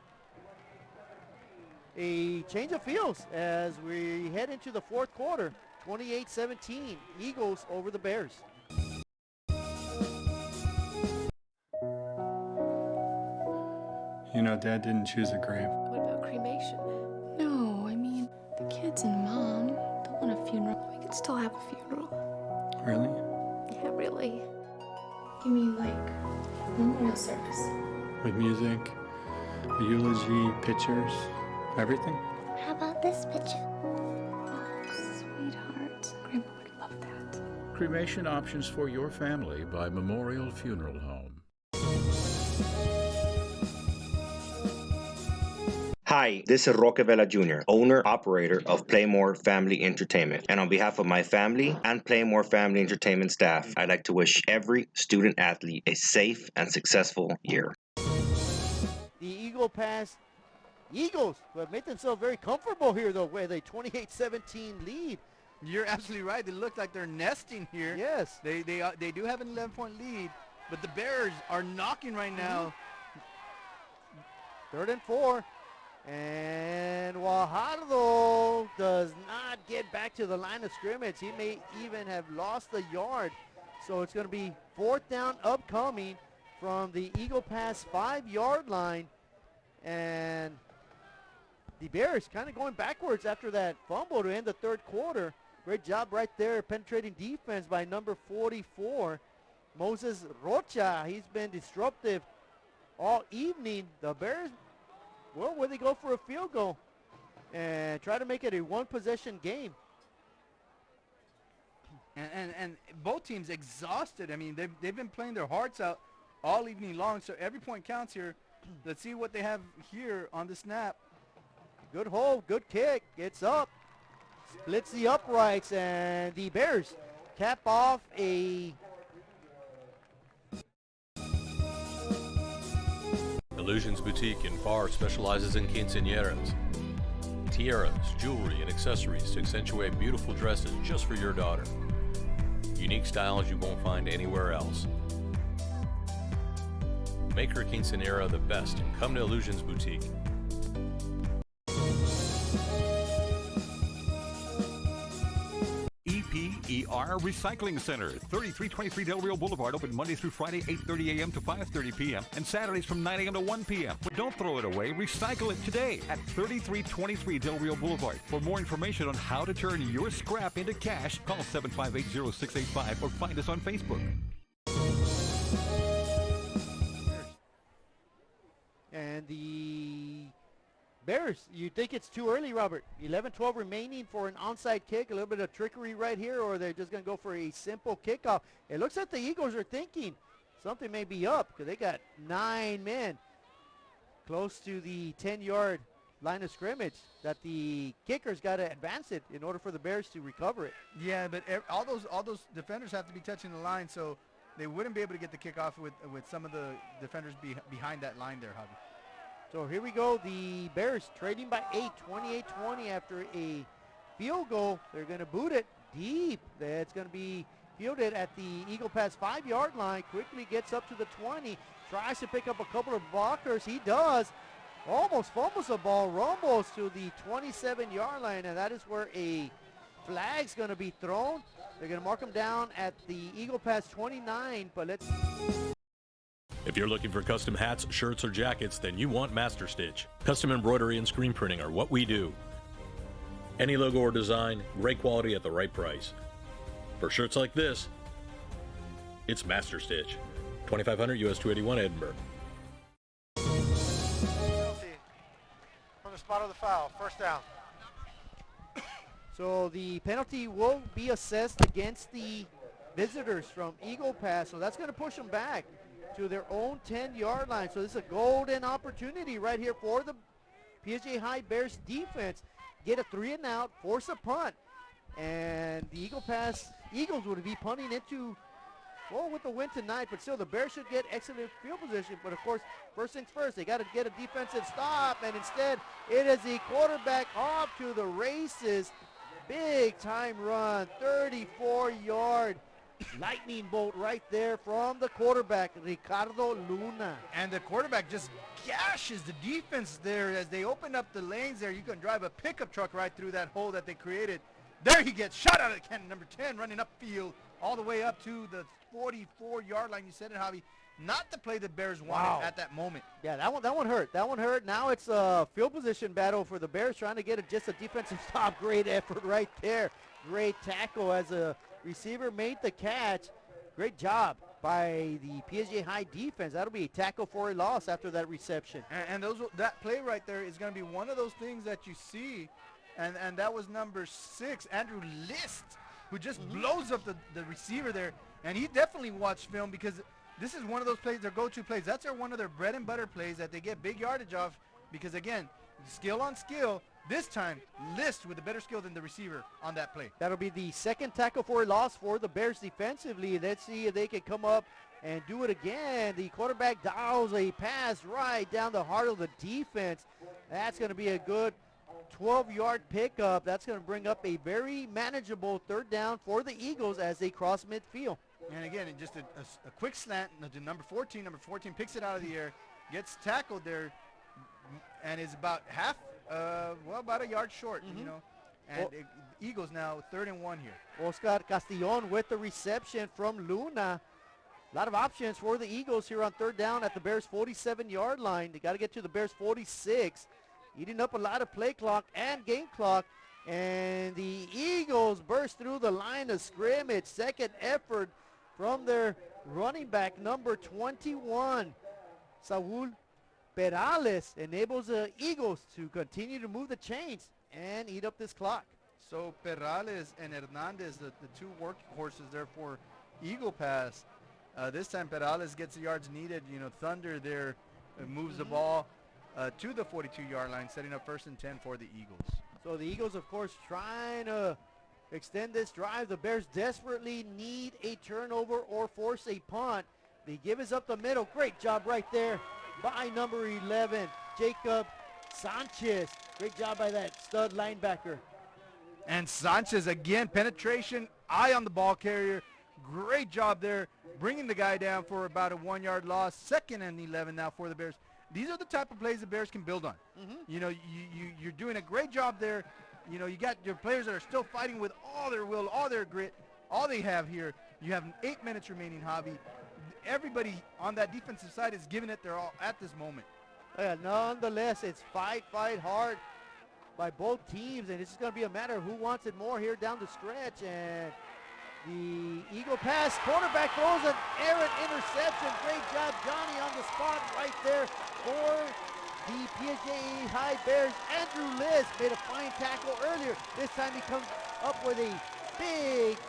a change of fields as we head into the 4th quarter. 28-17, Eagles over the Bears. You know, Dad didn't choose a grave. What about cremation? No, I mean, the kids Dad's and Mom don't want a funeral. We could still have a funeral. Really? Yeah, really. You mean like memorial service? With music, a eulogy, pictures, everything? How about this picture? Sweetheart. Grandpa would love that. Cremation options for your family by Memorial Funeral Home. Hi, this is Roque Vela Jr., owner-operator of Playmore Family Entertainment. And on behalf of my family and Playmore Family Entertainment staff, I'd like to wish every student-athlete a safe and successful year. The Eagle Pass Eagles, who have made themselves very comfortable here, though, with a 28-17 lead. You're absolutely right. They look like they're nesting here. Yes. They do have an 11-point lead, but the Bears are knocking right now. 3rd and 4. And Guajardo does not get back to the line of scrimmage. He may even have lost a yard. So it's going to be 4th down upcoming from the Eagle Pass 5-yard line. And the Bears kind of going backwards after that fumble to end the 3rd quarter. Great job right there, penetrating defense by number 44, Moses Rocha. He's been disruptive all evening. The Bears, well, where they go for a field goal and try to make it a one-possession game. And both teams exhausted. I mean, they've been playing their hearts out all evening long, so every point counts here. Let's see what they have here on the snap. Good hold, good kick, gets up, splits the uprights, and the Bears cap off a... Illusions Boutique in Far specializes in quinceañeras, tiaras, jewelry, and accessories to accentuate beautiful dresses just for your daughter. Unique styles you won't find anywhere else. Make her quinceañera the best and come to Illusions Boutique. EPER Recycling Center, 3323 Del Rio Boulevard, open Monday through Friday, 8:30 a.m. to 5:30 p.m. and Saturdays from 9 a.m. to 1 p.m. But don't throw it away, recycle it today at 3323 Del Rio Boulevard. For more information on how to turn your scrap into cash, call 758-0685 or find us on Facebook. And the Bears, you think it's too early, Robert? 11-12 remaining for an onside kick, a little bit of trickery right here, or they're just going to go for a simple kickoff. It looks like the Eagles are thinking something may be up because they got 9 men close to the 10-yard line of scrimmage that the kicker's got to advance it in order for the Bears to recover it. Yeah, but all those defenders have to be touching the line, so they wouldn't be able to get the kickoff with some of the defenders behind that line there, Javi. So here we go. The Bears trading by 8, 28-20 after a field goal. They're going to boot it deep. That's going to be fielded at the Eagle Pass 5-yard line. Quickly gets up to the 20. Tries to pick up a couple of blockers. He does. Almost fumbles the ball. Rumbles to the 27-yard line, and that is where a flag's going to be thrown. They're going to mark him down at the Eagle Pass 29, but let's... If you're looking for custom hats, shirts, or jackets, then you want Master Stitch. Custom embroidery and screen printing are what we do. Any logo or design, great quality at the right price. For shirts like this, it's Master Stitch. 2500 US 281 Edinburgh. From the spot of the foul, 1st down. So the penalty will be assessed against the visitors from Eagle Pass, so that's going to push them back to their own 10-yard line. So this is a golden opportunity right here for the PSJA High Bears defense. Get a 3-and-out, force a punt, and the Eagle Pass Eagles would be punting into, well, with the win tonight, but still the Bears should get excellent field position. But of course, first things first, they got to get a defensive stop, and instead it is the quarterback off to the races. Big time run, 34-yard lightning bolt right there from the quarterback, Ricardo Luna. And the quarterback just gashes the defense there as they open up the lanes there. You can drive a pickup truck right through that hole that they created. There he gets shot out of the cannon, number 10, running upfield all the way up to the 44-yard line. You said it, Javi. not the play the Bears wanted at that moment. Yeah, that one hurt. That one hurt. Now it's a field position battle for the Bears trying to get just a defensive stop. Great effort right there. Great tackle as a receiver made the catch. Great job by the PSJA High defense. That'll be a tackle for a loss after that reception. And that play right there is going to be one of those things that you see, and that was number 6, Andrew List, who just blows up the receiver there. And he definitely watched film because this is one of those plays, their go-to plays. That's one of their bread and butter plays that they get big yardage off because, again, skill on skill. This time, List with a better skill than the receiver on that play. That'll be the second tackle for a loss for the Bears defensively. Let's see if they can come up and do it again. The quarterback dials a pass right down the heart of the defense. That's going to be a good 12-yard pickup. That's going to bring up a very manageable third down for the Eagles as they cross midfield. And again, just a quick slant to number 14. Number 14 picks it out of the air, gets tackled there, and is about about a yard short, you know. And Eagles now 3rd and 1 here. Oscar Castillon with the reception from Luna. A lot of options for the Eagles here on third down at the Bears 47-yard line. They got to get to the Bears 46, eating up a lot of play clock and game clock. And the Eagles burst through the line of scrimmage. Second effort from their running back, number 21, Saul Perales, enables the Eagles to continue to move the chains and eat up this clock. So Perales and Hernandez, the two workhorses there for Eagle Pass. This time Perales gets the yards needed. You know, Thunder there moves the ball to the 42-yard line, setting up 1st and 10 for the Eagles. So the Eagles, of course, trying to extend this drive. The Bears desperately need a turnover or force a punt. They give us up the middle. Great job right there by number 11, Jacob Sanchez. Great job by that stud linebacker. And Sanchez again, penetration, eye on the ball carrier. Great job there, bringing the guy down for about a 1-yard loss. 2nd and 11 now for the Bears. These are the type of plays the Bears can build on. You know, you're doing a great job there. You know, you got your players that are still fighting with all their will, all their grit, all they have here. You have 8 minutes remaining, Javi. Everybody on that defensive side is giving it their all at this moment. Nonetheless, it's fight hard by both teams, and it's just going to be a matter of who wants it more here down the stretch. And the Eagle pass, quarterback throws an errant interception. Great job, Johnny, on the spot right there for the PSJA High Bears. Andrew Liz made a fine tackle earlier. This time he comes up with a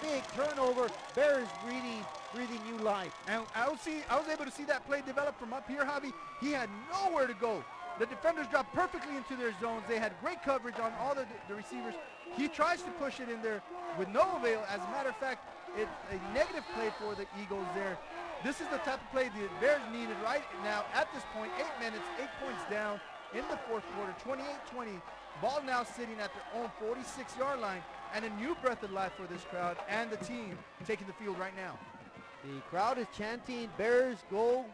big turnover. Bears breathing new life. And I was able to see that play develop from up here, Javi. He had nowhere to go. The defenders dropped perfectly into their zones. They had great coverage on all the receivers. He tries to push it in there with no avail. As a matter of fact, it's a negative play for the Eagles there. This is the type of play the Bears needed right now at this point. 8 minutes, 8 points down in the 4th quarter, 28-20. Ball now sitting at their own 46-yard line, and a new breath of life for this crowd and the team taking the field right now. The crowd is chanting, Bears go.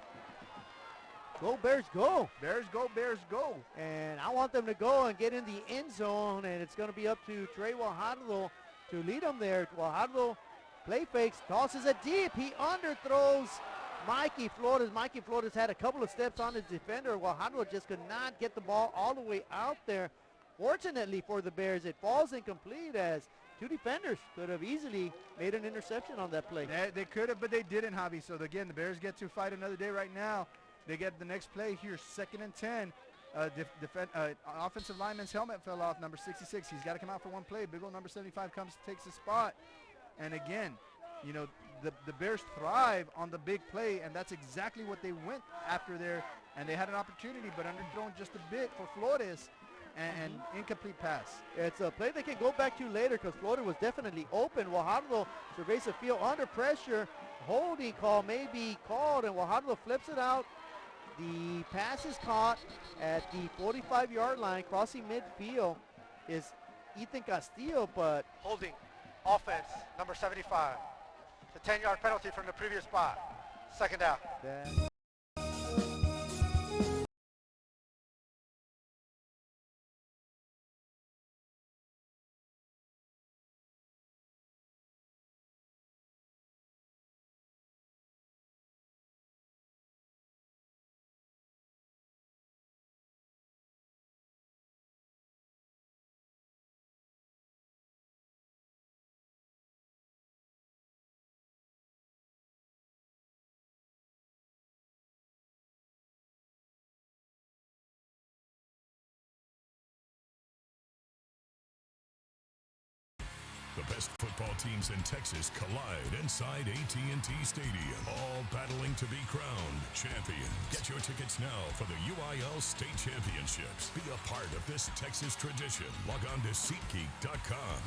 Go, Bears, go. Bears go, Bears go. And I want them to go and get in the end zone, and it's going to be up to Trey Guajardo to lead them there. Guajardo play fakes, tosses it deep. He underthrows Mikey Flores. Mikey Flores had a couple of steps on his defender. Guajardo just could not get the ball all the way out there. Fortunately for the Bears, it falls incomplete as two defenders could have easily made an interception on that play. They could have, but they didn't, Javi. So again, the Bears get to fight another day right now. They get the next play here, 2nd and 10. Offensive lineman's helmet fell off, number 66. He's got to come out for one play. Big old number 75 comes, takes the spot. And again, you know, the Bears thrive on the big play, and that's exactly what they went after there. And they had an opportunity, but underthrown just a bit for Flores, and incomplete pass. It's a play they can go back to later because Flores was definitely open. Guajardo surveys the field under pressure. Holding call may be called, and Guajardo flips it out. The pass is caught at the 45-yard line. Crossing midfield is Ethan Castillo, but holding offense, number 75. The 10-yard penalty from the previous spot. 2nd down. The best football teams in Texas collide inside AT&T Stadium, all battling to be crowned champions. Get your tickets now for the UIL State Championships. Be a part of this Texas tradition. Log on to SeatGeek.com.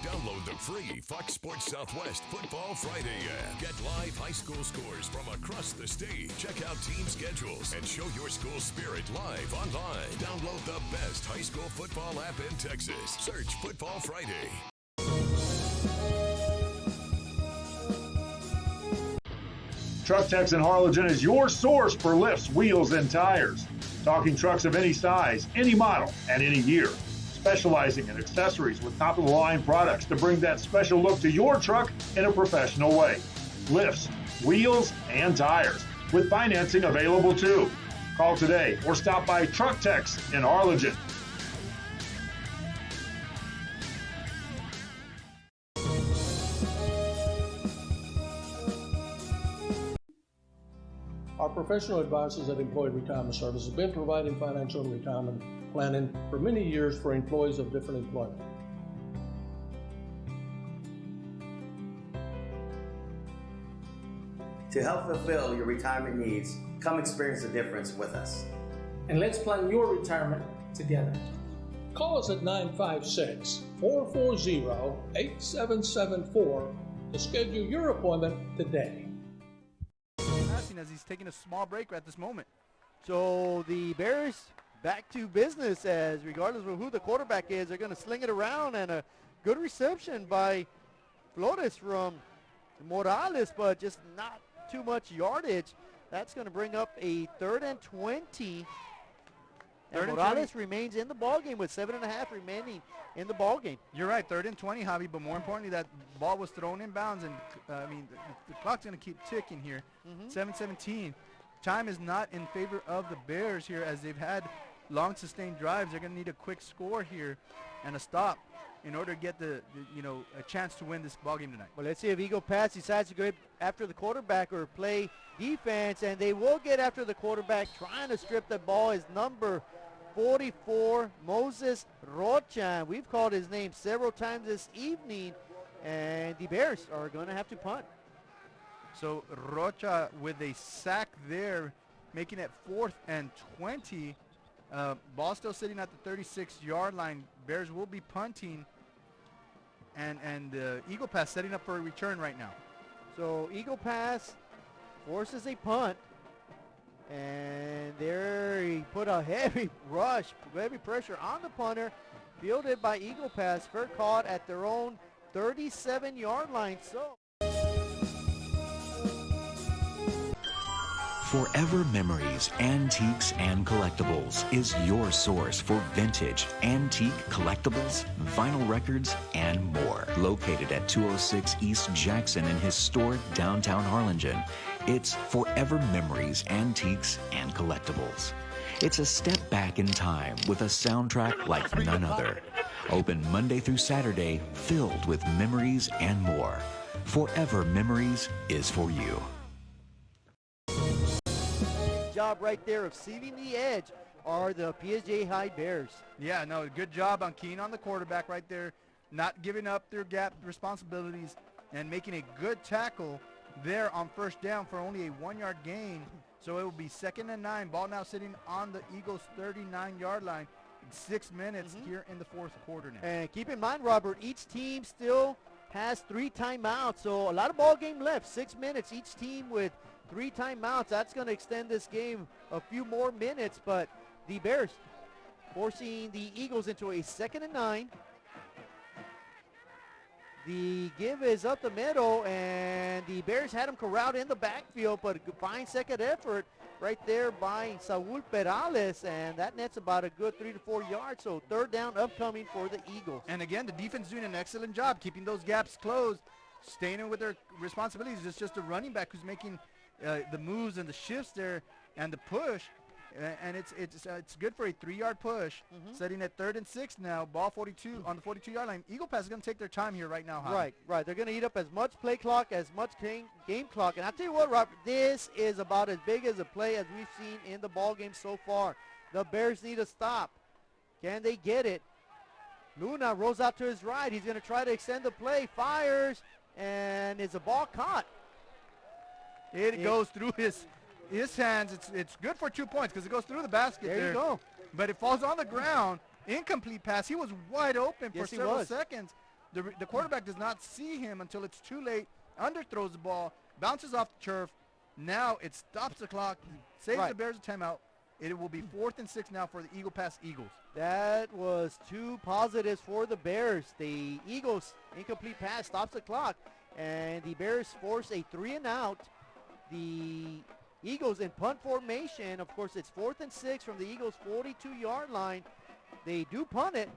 Download the free Fox Sports Southwest Football Friday app. Get live high school scores from across the state. Check out team schedules and show your school spirit live online. Download the best high school football app in Texas. Search Football Friday. Truck Techs in Harlingen is your source for lifts, wheels, and tires. Talking trucks of any size, any model, and any year. Specializing in accessories with top-of-the-line products to bring that special look to your truck in a professional way. Lifts, wheels, and tires, with financing available too. Call today or stop by Truck Techs in Harlingen. Our professional advisors at Employee Retirement Services have been providing financial and retirement planning for many years for employees of different employment. To help fulfill your retirement needs, come experience the difference with us. And let's plan your retirement together. Call us at 956-440-8774 to schedule your appointment today. As he's taking a small break at this moment. So the Bears back to business, as regardless of who the quarterback is, they're going to sling it around, and a good reception by Flores from Morales, but just not too much yardage. That's going to bring up a 3rd and 20. And Morales remains in the ballgame with 7.5 remaining in the ballgame. You're right, 3rd and 20, Javi, but more importantly, that ball was thrown in bounds, and the clock's going to keep ticking here. 7:17. Time is not in favor of the Bears here, as they've had long sustained drives. They're going to need a quick score here and a stop in order to get a chance to win this ballgame tonight. Well, let's see if Eagle Pass decides to go after the quarterback or play defense, and they will get after the quarterback, trying to strip the ball. Is number 44, Moses Rocha. We've called his name several times this evening, and the Bears are going to have to punt. So Rocha with a sack there, making it 4th and 20. Ball still sitting at the 36-yard line. Bears will be punting, and Eagle Pass setting up for a return right now. So Eagle Pass forces a punt. And there he put a heavy rush, heavy pressure on the punter, fielded by Eagle Pass. Fair caught at their own 37-yard line. So Forever Memories, Antiques, and Collectibles is your source for vintage, antique collectibles, vinyl records, and more. Located at 206 East Jackson in historic downtown Harlingen, it's Forever Memories, Antiques, and Collectibles. It's a step back in time with a soundtrack like none other. Open Monday through Saturday, filled with memories and more. Forever Memories is for you. Job right there of sealing the edge are the PSJA High Bears. Yeah, no, good job on keying on the quarterback right there, not giving up their gap responsibilities and making a good tackle there on first down for only a 1-yard gain. So it will be 2nd and 9. Ball now sitting on the Eagles' 39-yard line. 6 minutes here in the 4th quarter now. And keep in mind, Robert, each team still has 3 timeouts, so a lot of ball game left. 6 minutes, each team with 3 timeouts. That's going to extend this game a few more minutes, but the Bears forcing the Eagles into a 2nd and 9. The give is up the middle, and the Bears had him corralled in the backfield, but a fine second effort right there by Saul Perales, and that nets about a good 3 to 4 yards, so 3rd down upcoming for the Eagles. And again, the defense doing an excellent job keeping those gaps closed, staying in with their responsibilities. It's just a running back who's making the moves and the shifts there and the push, and it's good for a 3-yard push. Setting at 3rd and 6 now. Ball 42 on the 42-yard line. Eagle Pass is going to take their time here right now. Right. They're going to eat up as much play clock, as much game clock. And I'll tell you what, Robert, this is about as big as a play as we've seen in the ball game so far. The Bears need a stop. Can they get it? Luna rolls out to his right. He's going to try to extend the play. Fires, and is the ball caught? It goes through his hands. It's good for 2 points because it goes through the basket there. There you go. But it falls on the ground. Incomplete pass. He was wide open for several seconds. The quarterback does not see him until it's too late. Underthrows the ball, bounces off the turf. Now it stops the clock, saves the Bears a timeout. It will be 4th and 6 now for the Eagle Pass Eagles. That was 2 positives for the Bears. The Eagles incomplete pass stops the clock, and the Bears force a 3-and-out. The Eagles in punt formation. Of course, it's 4th and 6 from the Eagles' 42-yard line. They do punt it.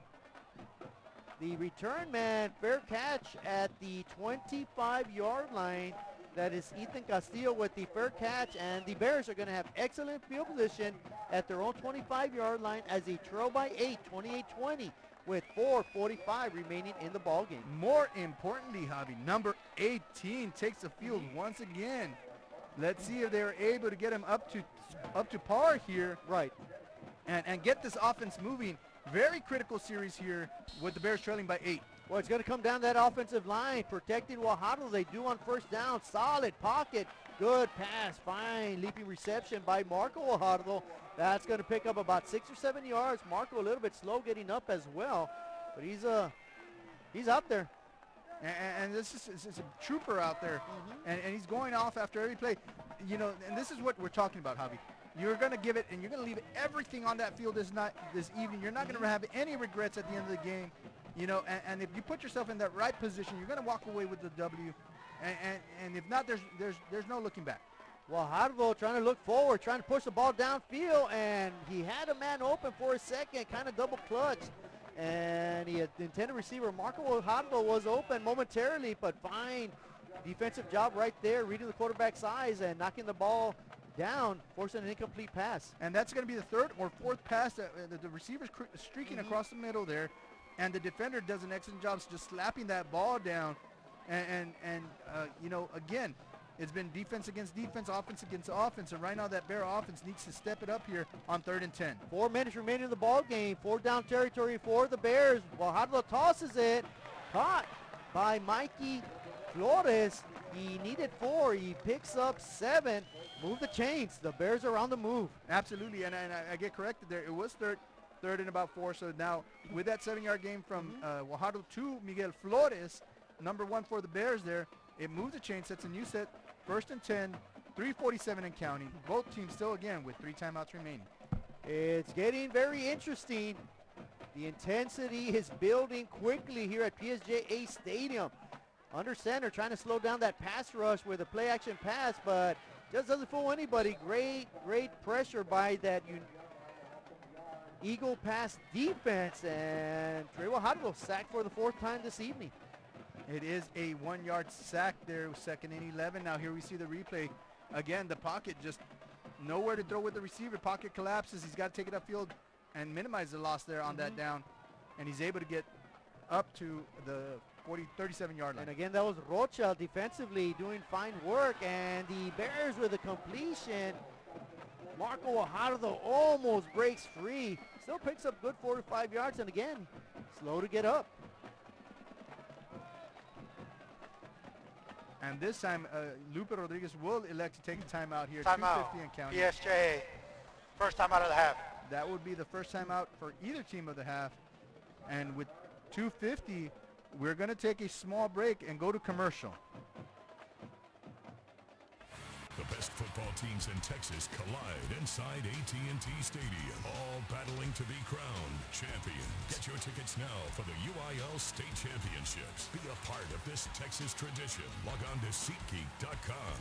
The return man, fair catch at the 25-yard line. That is Ethan Castillo with the fair catch, and the Bears are going to have excellent field position at their own 25-yard line as they trail by 8, 28-20, with 4:45 remaining in the ballgame. More importantly, Javi, number 18 takes the field once again. Let's see if they're able to get him up to par here. Right. And get this offense moving. Very critical series here with the Bears trailing by 8. Well, it's going to come down that offensive line, protecting Guajardo. They do on first down. Solid pocket. Good pass. Fine leaping reception by Marco Guajardo. That's going to pick up about 6 or 7 yards. Marco a little bit slow getting up as well, but he's out there. And this is a trooper out there, and he's going off after every play. You know, and this is what we're talking about, Javi. You're going to give it, and you're going to leave everything on that field this evening. You're not going to have any regrets at the end of the game. You know, and if you put yourself in that right position, you're going to walk away with the W. And if not, there's no looking back. Well, Guajardo trying to look forward, trying to push the ball downfield, and he had a man open for a second, kind of double clutched. And the intended receiver, Marco Guajardo, was open momentarily, but fine defensive job right there, reading the quarterback's eyes and knocking the ball down, forcing an incomplete pass. And that's going to be the 3rd or 4th pass that the receiver's streaking across the middle there, and the defender does an excellent job just slapping that ball down. And you know, again, it's been defense against defense, offense against offense, and right now that Bear offense needs to step it up here on 3rd and 10. 4 minutes remaining in the ball game. 4 down territory for the Bears. Guajardo tosses it, caught by Mikey Flores. He needed 4. He picks up 7. Move the chains. The Bears are on the move. Absolutely, and I get corrected there. It was third and about 4. So now with that 7-yard gain from Guajardo to Miguel Flores, number 1 for the Bears there, it moves the chain, sets a new set. 1st and 10, 3:47 and counting. Both teams still again with 3 timeouts remaining. It's getting very interesting. The intensity is building quickly here at PSJA Stadium. Under center, trying to slow down that pass rush with a play action pass, but just doesn't fool anybody. Great pressure by that Eagle Pass defense, and Trey Guajardo sacked for the 4th time this evening. It is a 1-yard sack there, 2nd and 11. Now here we see the replay. Again, the pocket just nowhere to throw with the receiver. Pocket collapses. He's got to take it upfield and minimize the loss there on that down. And he's able to get up to the 37-yard line. And again, that was Rocha defensively doing fine work. And the Bears with a completion. Marco Guajardo almost breaks free. Still picks up good 4 to 5 yards. And again, slow to get up. And this time, Lupe Rodriguez will elect to take a timeout here. Timeout. 2:50 and counting. PSJA. First time out of the half. That would be the first time out for either team of the half. And with 2:50, we're going to take a small break and go to commercial. The best football teams in Texas collide inside AT&T Stadium, all battling to be crowned champion. Get your tickets now for the UIL State Championships. Be a part of this Texas tradition. Log on to SeatGeek.com.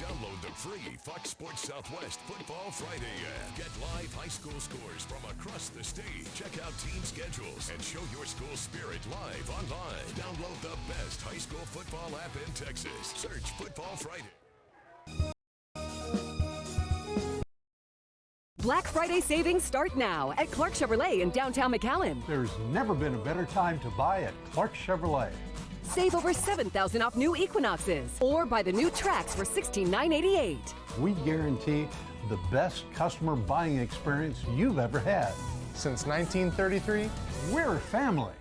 Download the free Fox Sports Southwest Football Friday app. Get live high school scores from across the state. Check out team schedules and show your school spirit live online. Download the best high school football app in Texas. Search Football Friday. Black Friday savings start now at Clark Chevrolet in downtown McAllen. There's never been a better time to buy at Clark Chevrolet. Save over $7,000 off new Equinoxes or buy the new Trax for $16,988. We guarantee the best customer buying experience you've ever had. Since 1933, we're family.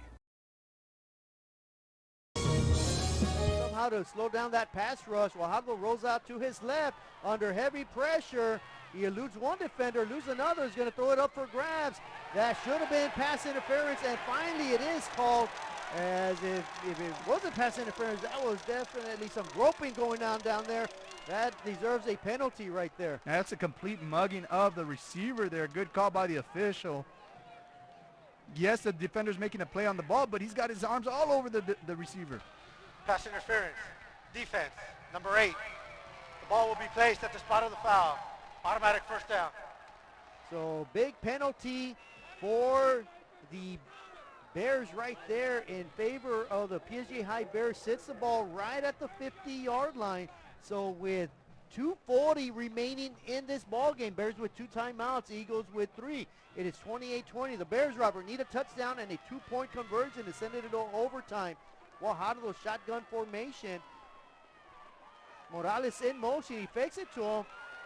Somehow to slow down that pass rush, Wahadlo rolls out to his left under heavy pressure. He eludes one defender, loses another, is going to throw it up for grabs. That should have been pass interference, and finally it is called. As if it wasn't pass interference, that was definitely some groping going on down there. That deserves a penalty right there. That's a complete mugging of the receiver there. Good call by the official. Yes, the defender's making a play on the ball, but he's got his arms all over the receiver. Pass interference. Defense, number 8. The ball will be placed at the spot of the foul. Automatic first down. So big penalty for the Bears right there in favor of the PSJA High Bears. Sits the ball right at the 50-yard line. So with 2:40 remaining in this ball game, Bears with 2 timeouts, Eagles with 3. It is 28-20. The Bears, Robert, need a touchdown and a 2-point conversion to send it into overtime. Wahadlo shotgun formation. Morales in motion. He fakes it to him.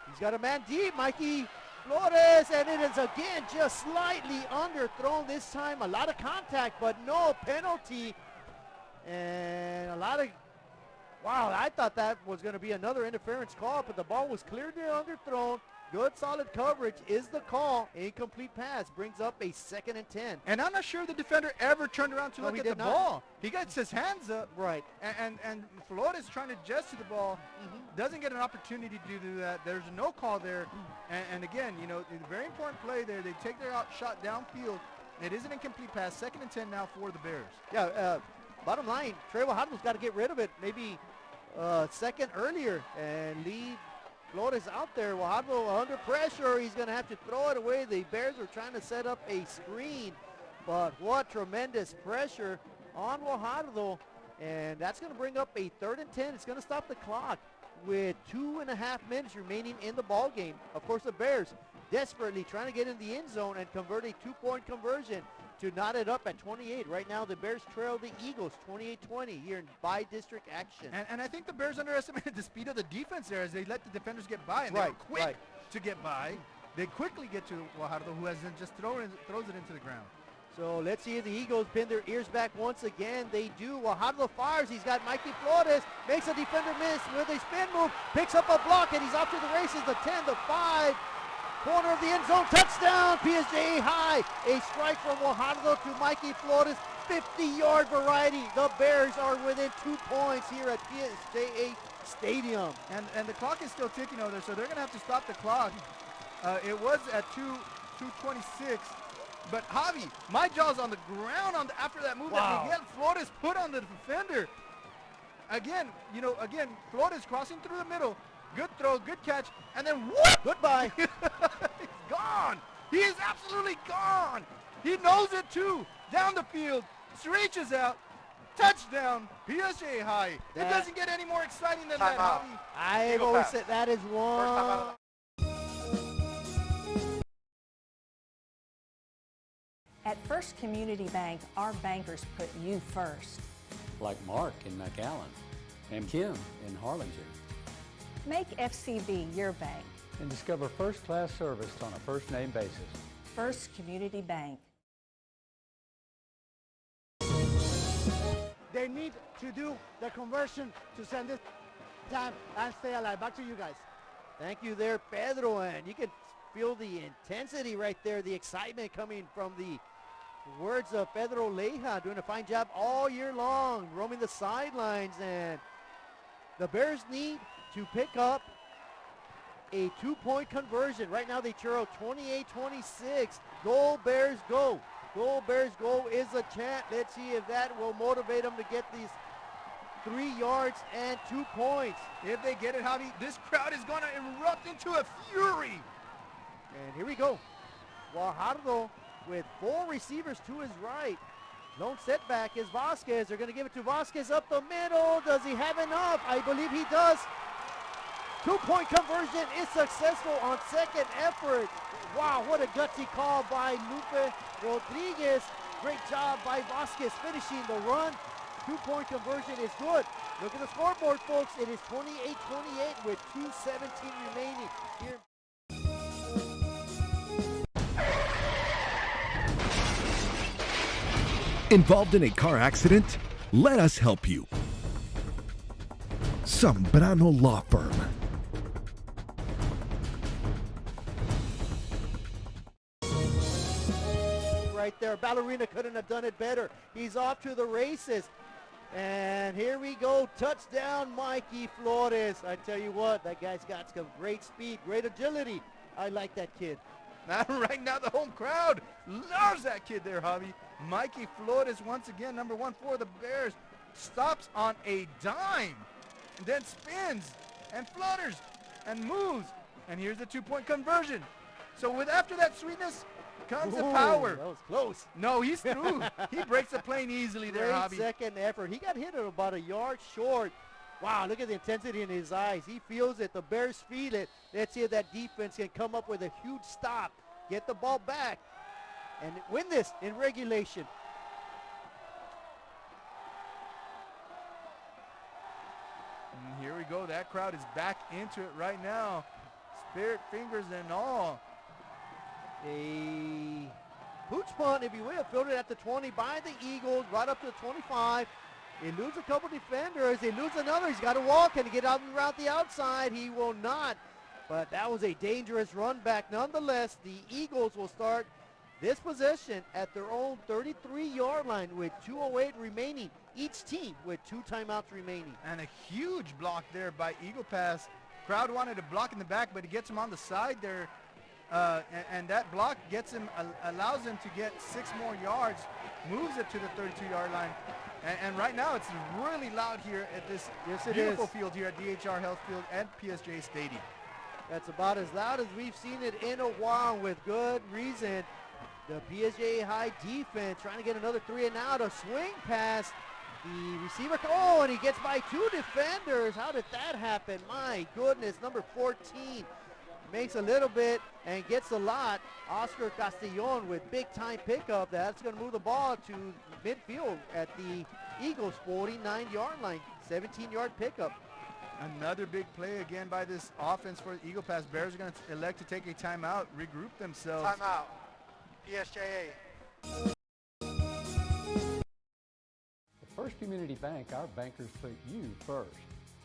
He's got a man deep, Mikey Flores, and it is again just slightly underthrown this time. A lot of contact, but no penalty. And a lot of, wow, I thought that was going to be another interference call, but the ball was cleared there, underthrown. Good solid coverage is the call. Incomplete pass brings up a 2nd and 10. And I'm not sure the defender ever turned around to look at the ball. He gets his hands up. Right. And Flores trying to adjust to the ball. Doesn't get an opportunity to do that. There's no call there. And again, you know, a very important play there. They take their shot downfield. It is an incomplete pass. 2nd and 10 now for the Bears. Yeah, bottom line, Trey Wahadlo's got to get rid of it. Maybe second earlier and leave Flores out there. Wahadlo under pressure. He's going to have to throw it away. The Bears are trying to set up a screen, but what tremendous pressure on Wahadlo. And that's going to bring up a 3rd and 10. It's going to stop the clock with 2.5 minutes remaining in the ball game. Of course, the Bears desperately trying to get in the end zone and convert a 2-point conversion to knot it up at 28. Right now, the Bears trail the Eagles 28-20 here in Bi-District action. And I think the Bears underestimated the speed of the defense there as they let the defenders get by. And they were quick to get by. They quickly get to Wahadlo, who has just throws it into the ground. So let's see if the Eagles pin their ears back once again. They do. Wahadlo fires. He's got Mikey Flores. Makes a defender miss with a spin move. Picks up a block, and he's off to the races. The 10, the 5. Corner of the end zone, touchdown, PSJA High. A strike from Wahadlo to Mikey Flores, 50-yard variety. The Bears are within 2 points here at PSJA Stadium. And the clock is still ticking over there, so they're going to have to stop the clock. It was at 2:26, but Javi, my jaw's on the ground after that move that Miguel Flores put on the defender. Again, Flores crossing through the middle. Good throw, good catch, and then what? Goodbye. He's gone. He is absolutely gone. He knows it too. Down the field, reaches out, touchdown, PSJA High. It doesn't get any more exciting than that, Javi. I've always said that is one. At First Community Bank, our bankers put you first. Like Mark in McAllen and Kim in Harlingen. Make FCB your bank. And discover first-class service on a first-name basis. First Community Bank. They need to do the conversion to send this time and stay alive. Back to you guys. Thank you there, Pedro. And you can feel the intensity right there, the excitement coming from the words of Pedro Leija, doing a fine job all year long, roaming the sidelines. And the Bears need to pick up a 2-point conversion. Right now they trail 28-26. Go Bears go. Go Bears go is a chant. Let's see if that will motivate them to get these 3 yards and 2 points. If they get it, Javi, this crowd is going to erupt into a fury. And here we go. Wahadlo with 4 receivers to his right. Lone setback is Vasquez. They're going to give it to Vasquez up the middle. Does he have enough? I believe he does. 2-point conversion is successful on second effort. Wow, what a gutsy call by Lupe Rodriguez. Great job by Vasquez finishing the run. 2-point conversion is good. Look at the scoreboard, folks. It is 28-28 with 2:17 remaining here. Involved in a car accident? Let us help you. Zambrano Law Firm. Right there, Ballerina couldn't have done it better. He's off to the races. And here we go, touchdown Mikey Flores. I tell you what, that guy's got some great speed, great agility. I like that kid. Right now, the home crowd loves that kid there, Javi. Mikey Flores, once again, number 1 for the Bears, stops on a dime, and then spins and flutters and moves. And here's the 2-point conversion. So after that sweetness comes the power. That was close. No, he's through. He breaks the plane easily there, Great Javi. second effort. He got hit at about a yard short. Wow, look at the intensity in his eyes. He feels it. The Bears feel it. Let's see if that defense can come up with a huge stop, get the ball back, and win this in regulation. And here we go. That crowd is back into it right now. Spirit fingers and all. A pooch punt, if you will, fielded at the 20 by the Eagles, right up to the 25. They lose a couple defenders. They lose another. He's got to walk and get out and route the outside. He will not. But that was a dangerous run back. Nonetheless, the Eagles will start this possession at their own 33-yard line with 2:08 remaining. Each team with 2 timeouts remaining. And a huge block there by Eagle Pass. Crowd wanted to block in the back, but he gets him on the side there. And that block gets him, allows him to get 6 more yards, moves it to the 32-yard line. And right now it's really loud here at this beautiful field here at DHR Health Field and PSJA Stadium. That's about as loud as we've seen it in a while, with good reason. The PSJA High defense trying to get another 3 and out. A swing pass. The receiver, and he gets by 2 defenders. How did that happen? My goodness, number 14 makes a little bit and gets a lot. Oscar Castellon with big time pickup. That's going to move the ball to midfield at the Eagles 49-yard line. 17-yard pickup. Another big play again by this offense for the Eagle Pass. Bears are going to elect to take a timeout, regroup themselves. Timeout. PSJA. At First Community Bank, our bankers put you first.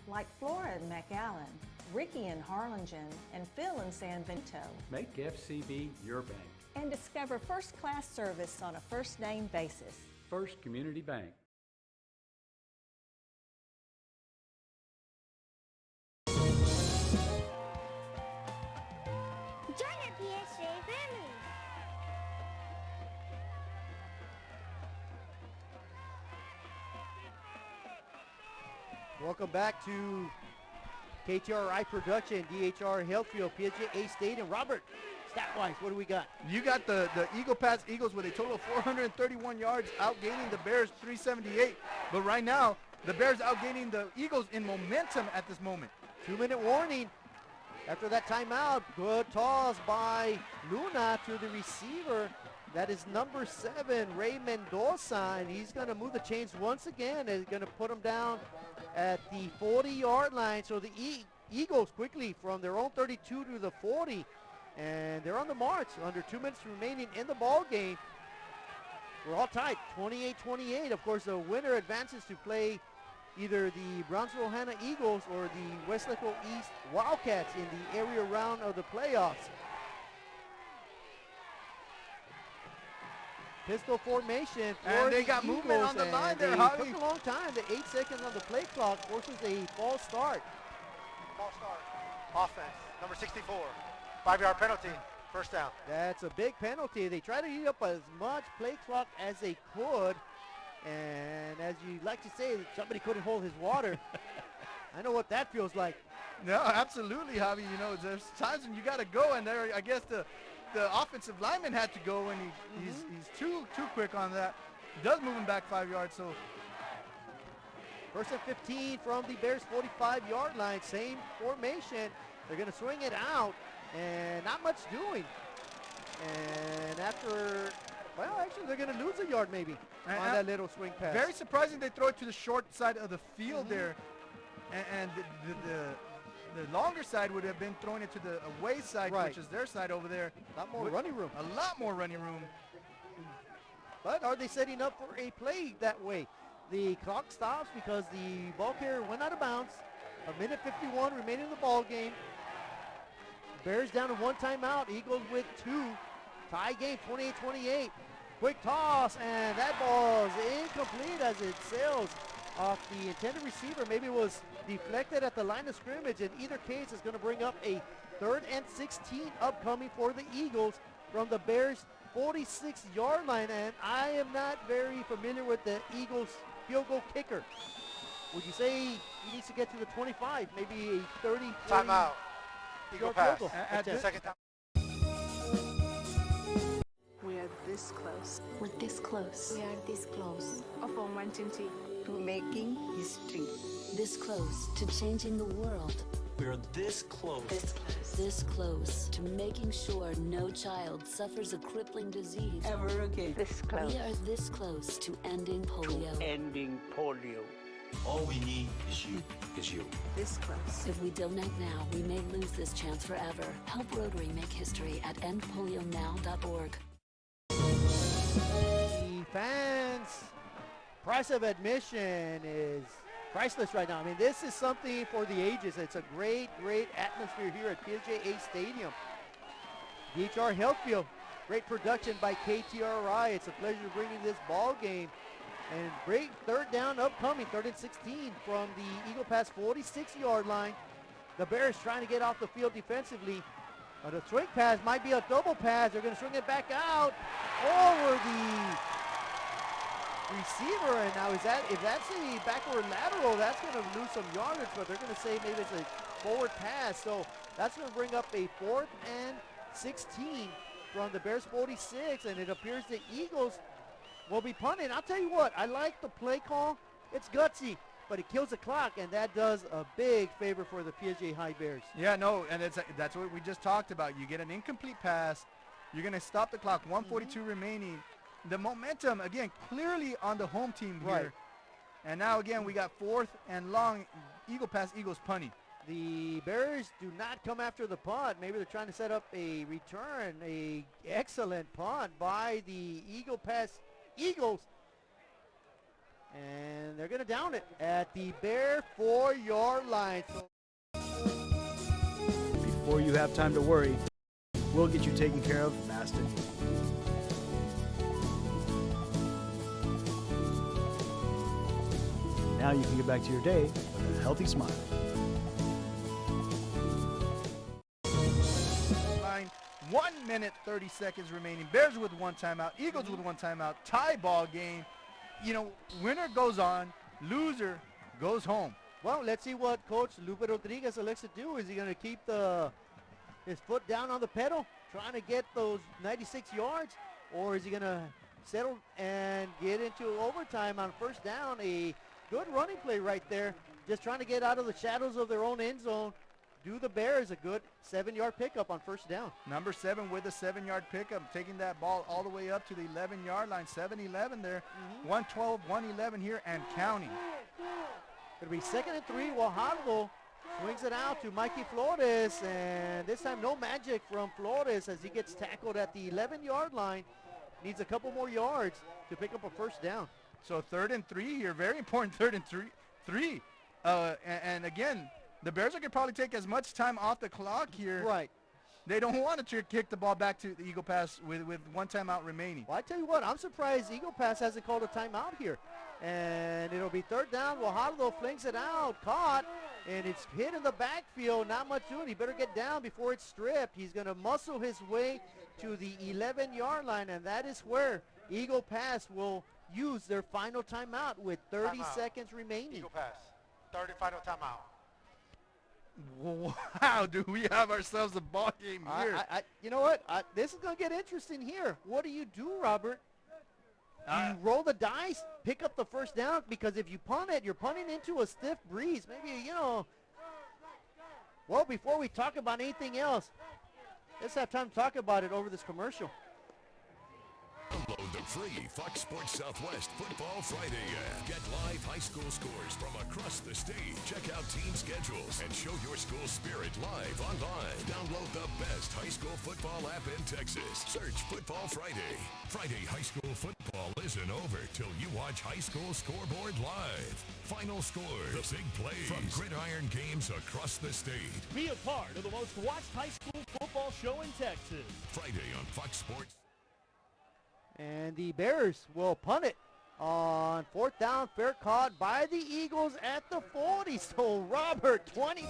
Like Flora in McAllen, Ricky in Harlingen, and Phil in San Benito. Make FCB your bank. And discover first-class service on a first-name basis. First Community Bank. Join our PSJA family. Welcome back to KTRI Production, DHR Healthfield, PSJA Stadium. Robert, stat-wise, what do we got? You got the Eagle Pass Eagles with a total of 431 yards, outgaining the Bears 378. But right now, the Bears outgaining the Eagles in momentum at this moment. 2-minute warning. After that timeout, good toss by Luna to the receiver. That is number 7, Ray Mendoza, and he's going to move the chains once again. He's going to put him down at the 40-yard line. So the Eagles quickly from their own 32 to the 40, and they're on the march. Under 2 minutes remaining in the ball game. We're all tied, 28-28. Of course, the winner advances to play either the Brownsville-Hanna Eagles or the Westlake East Wildcats in the area round of the playoffs. Pistol formation for and they the got Eagles, movement on the line there, It Javi. took a long time. The 8 seconds on the play clock forces a false start. False start. Offense. Number 64. 5-yard penalty. First down. That's a big penalty. They tried to eat up as much play clock as they could. And as you like to say, somebody couldn't hold his water. I know what that feels like. No, absolutely, Javi. You know, there's times when you got to go, and there, I guess the offensive lineman had to go, and he's too quick on that. He does move him back 5 yards, so. First and 15 from the Bears 45-yard line. Same formation. They're going to swing it out, and not much doing. And after, well, actually, they're going to lose a yard maybe on that little swing pass. Very surprising they throw it to the short side of the field there. And the longer side would have been throwing it to the away side, which is their side over there. A lot more running room. A lot more running room. But are they setting up for a play that way? The clock stops because the ball carrier went out of bounds. 1:51 remaining in the ball game. Bears down to 1 timeout. Eagles with 2. Tie game, 28-28. Quick toss, and that ball is incomplete as it sails off the intended receiver. Maybe it was deflected at the line of scrimmage. In either case, it's going to bring up a 3rd and 16 upcoming for the Eagles from the Bears' 46-yard line. And I am not very familiar with the Eagles field goal kicker. Would you say he needs to get to the 25, maybe a 30? Timeout. Eagle pass. At the second time. We are this close. We're this close. We are this close of wanting to making history. This close to changing the world. We are this close. This close. This close to making sure no child suffers a crippling disease Ever again. This close. We are this close to ending polio. Ending polio. All we need is you. This close. If we don't act now, we may lose this chance forever. Help Rotary make history at endpolionow.org. The fans' price of admission is priceless right now. I mean, this is something for the ages. It's a great, great atmosphere here at PSJA Stadium. DHR Healthfield, great production by KTRI. It's a pleasure bringing this ball game. And great 3rd down upcoming, 3rd and 16 from the Eagle Pass 46-yard line. The Bears trying to get off the field defensively. The swing pass might be a double pass. They're going to swing it back out over the receiver. And now if that's a backward lateral, that's going to lose some yardage, but they're going to say maybe it's a forward pass. So that's going to bring up a 4th and 16 from the Bears 46, and it appears the Eagles will be punting. I'll tell you what, I like the play call. It's gutsy, but it kills the clock, and that does a big favor for the PSJA High Bears. Yeah, no, and that's what we just talked about. You get an incomplete pass. You're going to stop the clock, 1:42 remaining. The momentum, again, clearly on the home team here. Right. And now, again, we got 4th and long. Eagle Pass, Eagles punting. The Bears do not come after the punt. Maybe they're trying to set up a return. A excellent punt by the Eagle Pass Eagles. And they're going to down it at the Bear 4-yard line. Before you have time to worry, we'll get you taken care of fast and easy. Now you can get back to your day with a healthy smile. 1 minute, 30 seconds remaining. Bears with 1 timeout. Eagles with 1 timeout. Tie ball game. You know, winner goes on, loser goes home. Well, let's see what Coach Lupe Rodriguez elects to do. Is he going to keep his foot down on the pedal, trying to get those 96 yards, or is he going to settle and get into overtime on 1st down? A good running play right there, just trying to get out of the shadows of their own end zone. Do the Bears a good 7-yard pickup on 1st down. Number 7 with a 7-yard pickup, taking that ball all the way up to the 11-yard line. 7-11 there. 112, 111 here and counting. It'll be 2nd and 3. Guajardo swings it out to Mikey Flores, and this time no magic from Flores as he gets tackled at the 11-yard line. Needs a couple more yards to pick up a 1st down. So 3rd and 3 here. Very important 3rd and 3. And again, the Bears are going to probably take as much time off the clock here. Right. They don't want to kick the ball back to the Eagle Pass with 1 timeout remaining. Well, I tell you what, I'm surprised Eagle Pass hasn't called a timeout here. And it'll be 3rd down. Guajardo flings it out, caught, and it's hit in the backfield. Not much doing. He better get down before it's stripped. He's going to muscle his way to the 11-yard line, and that is where Eagle Pass will use their final timeout with 30 seconds remaining. Eagle Pass, 30 final timeout. Wow, do we have ourselves a ball game here? You know what? This is going to get interesting here. What do you do, Robert? You roll the dice, pick up the 1st down, because if you punt it, you're punting into a stiff breeze. Maybe, well, before we talk about anything else, let's have time to talk about it over this commercial. Download the the free Fox Sports Southwest Football Friday app. Get live high school scores from across the state. Check out team schedules and show your school spirit live online. Download the best high school football app in Texas. Search Football Friday. Friday high school football isn't over till you watch High School Scoreboard live. Final scores, the big plays from gridiron games across the state. Be a part of the most watched high school football show in Texas. Friday on Fox Sports. And the Bears will punt it on 4th down, fair caught by the Eagles at the 40. So Robert, 20. And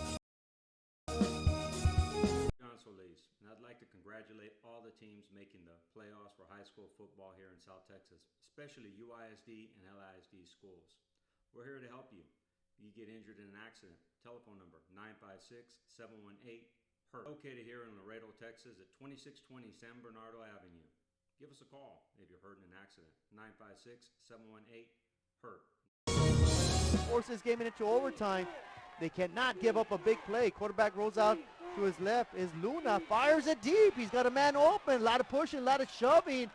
I'd like to congratulate all the teams making the playoffs for high school football here in South Texas, especially UISD and LISD schools. We're here to help you. If you get injured in an accident, telephone number 956-718-HURT. Located here in Laredo, Texas at 2620 San Bernardo Avenue. Give us a call if you're hurt in an accident. 956-718-HURT. Force this game into overtime. They cannot give up a big play. Quarterback rolls out to his left is Luna. Fires it deep. He's got a man open. A lot of pushing, a lot of shoving.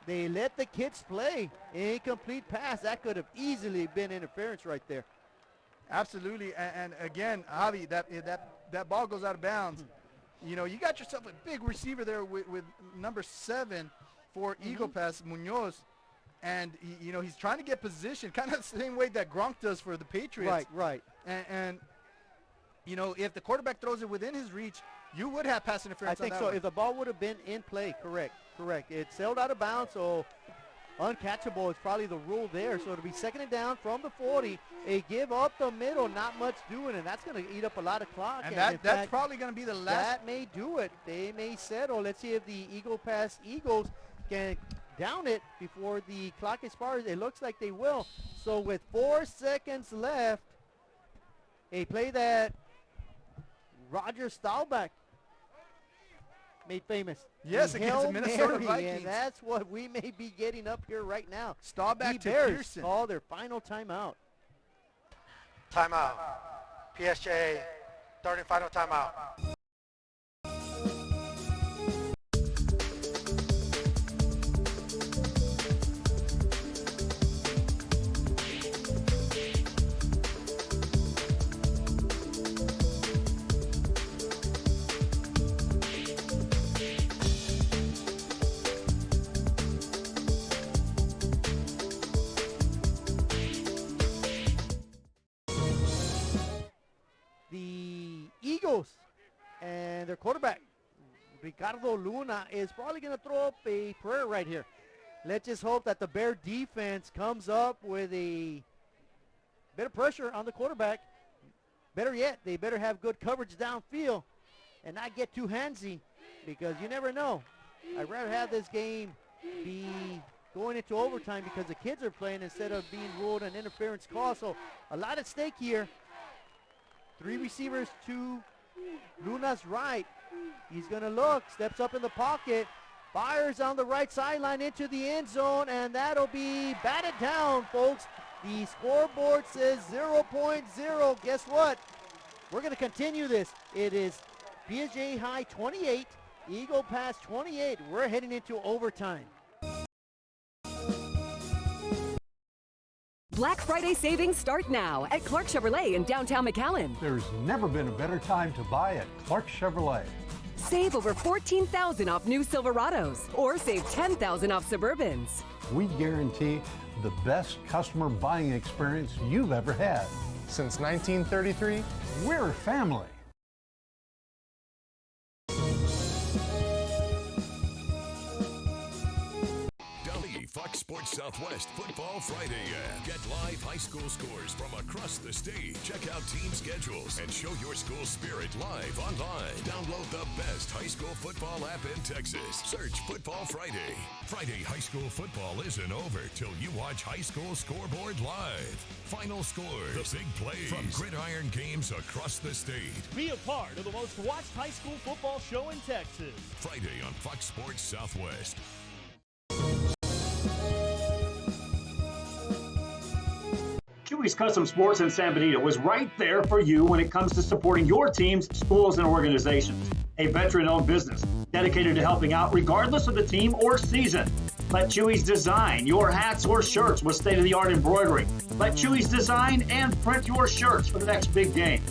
They let the kids play. Incomplete pass. That could have easily been interference right there. Absolutely. And again, Javi, that ball goes out of bounds. You know, you got yourself a big receiver there with number 7 for Eagle Pass, Munoz. And, he's trying to get position, kind of the same way that Gronk does for the Patriots. Right. And if the quarterback throws it within his reach, you would have pass interference. I think so. If the ball would have been in play, correct. It sailed out of bounds, so uncatchable is probably the rule there. So it'll be 2nd and down from the 40. A give up the middle, not much doing, and that's going to eat up a lot of clock. And that's probably going to be the last. That may do it. They may settle. Let's see if the Eagle Pass Eagles can down it before the clock expires. It looks like they will. So with 4 seconds left, a play that Roger Staubach made famous. Yes, against the Minnesota Vikings. And that's what we may be getting up here right now. Staubach to Bears Pearson. call their final timeout. Timeout. PSJA, third and final timeout. And their quarterback, Ricardo Luna, is probably going to throw up a prayer right here. Let's just hope that the Bear defense comes up with a bit of pressure on the quarterback. Better yet, they better have good coverage downfield and not get too handsy, because you never know. I'd rather have this game be going into overtime because the kids are playing instead of being ruled an interference call. So a lot at stake here. 3 receivers to Luna's right. He's going to look, steps up in the pocket, fires on the right sideline into the end zone, and that'll be batted down, folks. The scoreboard says 0.0. Guess what? We're going to continue this. It is PSJA High 28, Eagle Pass 28. We're heading into overtime. Black Friday savings start now at Clark Chevrolet in downtown McAllen. There's never been a better time to buy at Clark Chevrolet. Save over $14,000 off new Silverados, or save $10,000 off Suburbans. We guarantee the best customer buying experience you've ever had. Since 1933, we're a family. Fox Sports Southwest Football Friday app. Get live high school scores from across the state. Check out team schedules and show your school spirit live online. Download the best high school football app in Texas. Search Football Friday. Friday high school football isn't over till you watch High School Scoreboard live. Final scores, the big plays from gridiron games across the state. Be a part of the most watched high school football show in Texas. Friday on Fox Sports Southwest. Chewy's Custom Sports in San Benito is right there for you when it comes to supporting your teams, schools, and organizations. A veteran-owned business dedicated to helping out regardless of the team or season. Let Chewy's design your hats or shirts with state-of-the-art embroidery. Let Chewy's design and print your shirts for the next big game.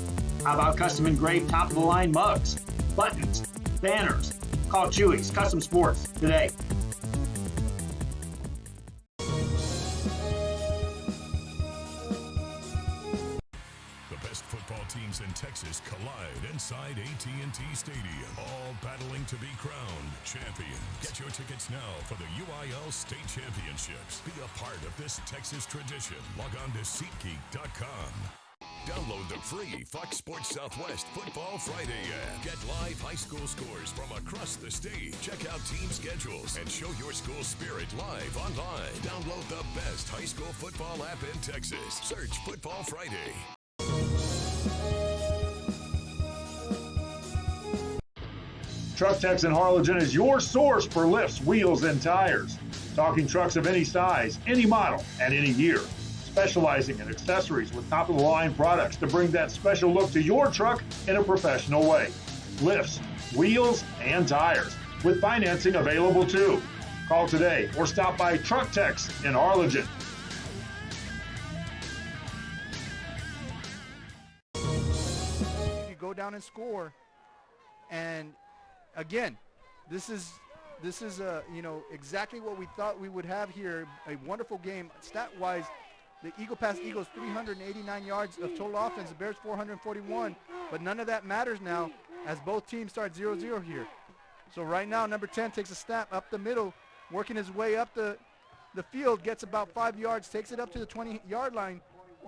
How about custom engraved top-of-the-line mugs, buttons, banners? Call Chewy's Custom Sports today. Football teams in Texas collide inside AT&T Stadium, all battling to be crowned champion. Get your tickets now for the UIL State Championships. Be a part of this Texas tradition. Log on to SeatGeek.com. Download the free Fox Sports Southwest Football Friday app. Get live high school scores from across the state. Check out team schedules and show your school spirit live online. Download the best high school football app in Texas. Search Football Friday. Truck Techs in Harlingen is your source for lifts, wheels, and tires. Talking trucks of any size, any model, and any year. Specializing in accessories with top-of-the-line products to bring that special look to your truck in a professional way. Lifts, wheels, and tires, with financing available too. Call today or stop by Truck Techs in Harlingen. You go down and score, and again, this is exactly what we thought we would have here. A wonderful game stat-wise. The Eagle Pass Eagles 389 yards of total offense. The Bears 441, but none of that matters now as both teams start 0-0 here. So right now, number 10 takes a snap up the middle, working his way up the field, gets about 5 yards, takes it up to the 20-yard line,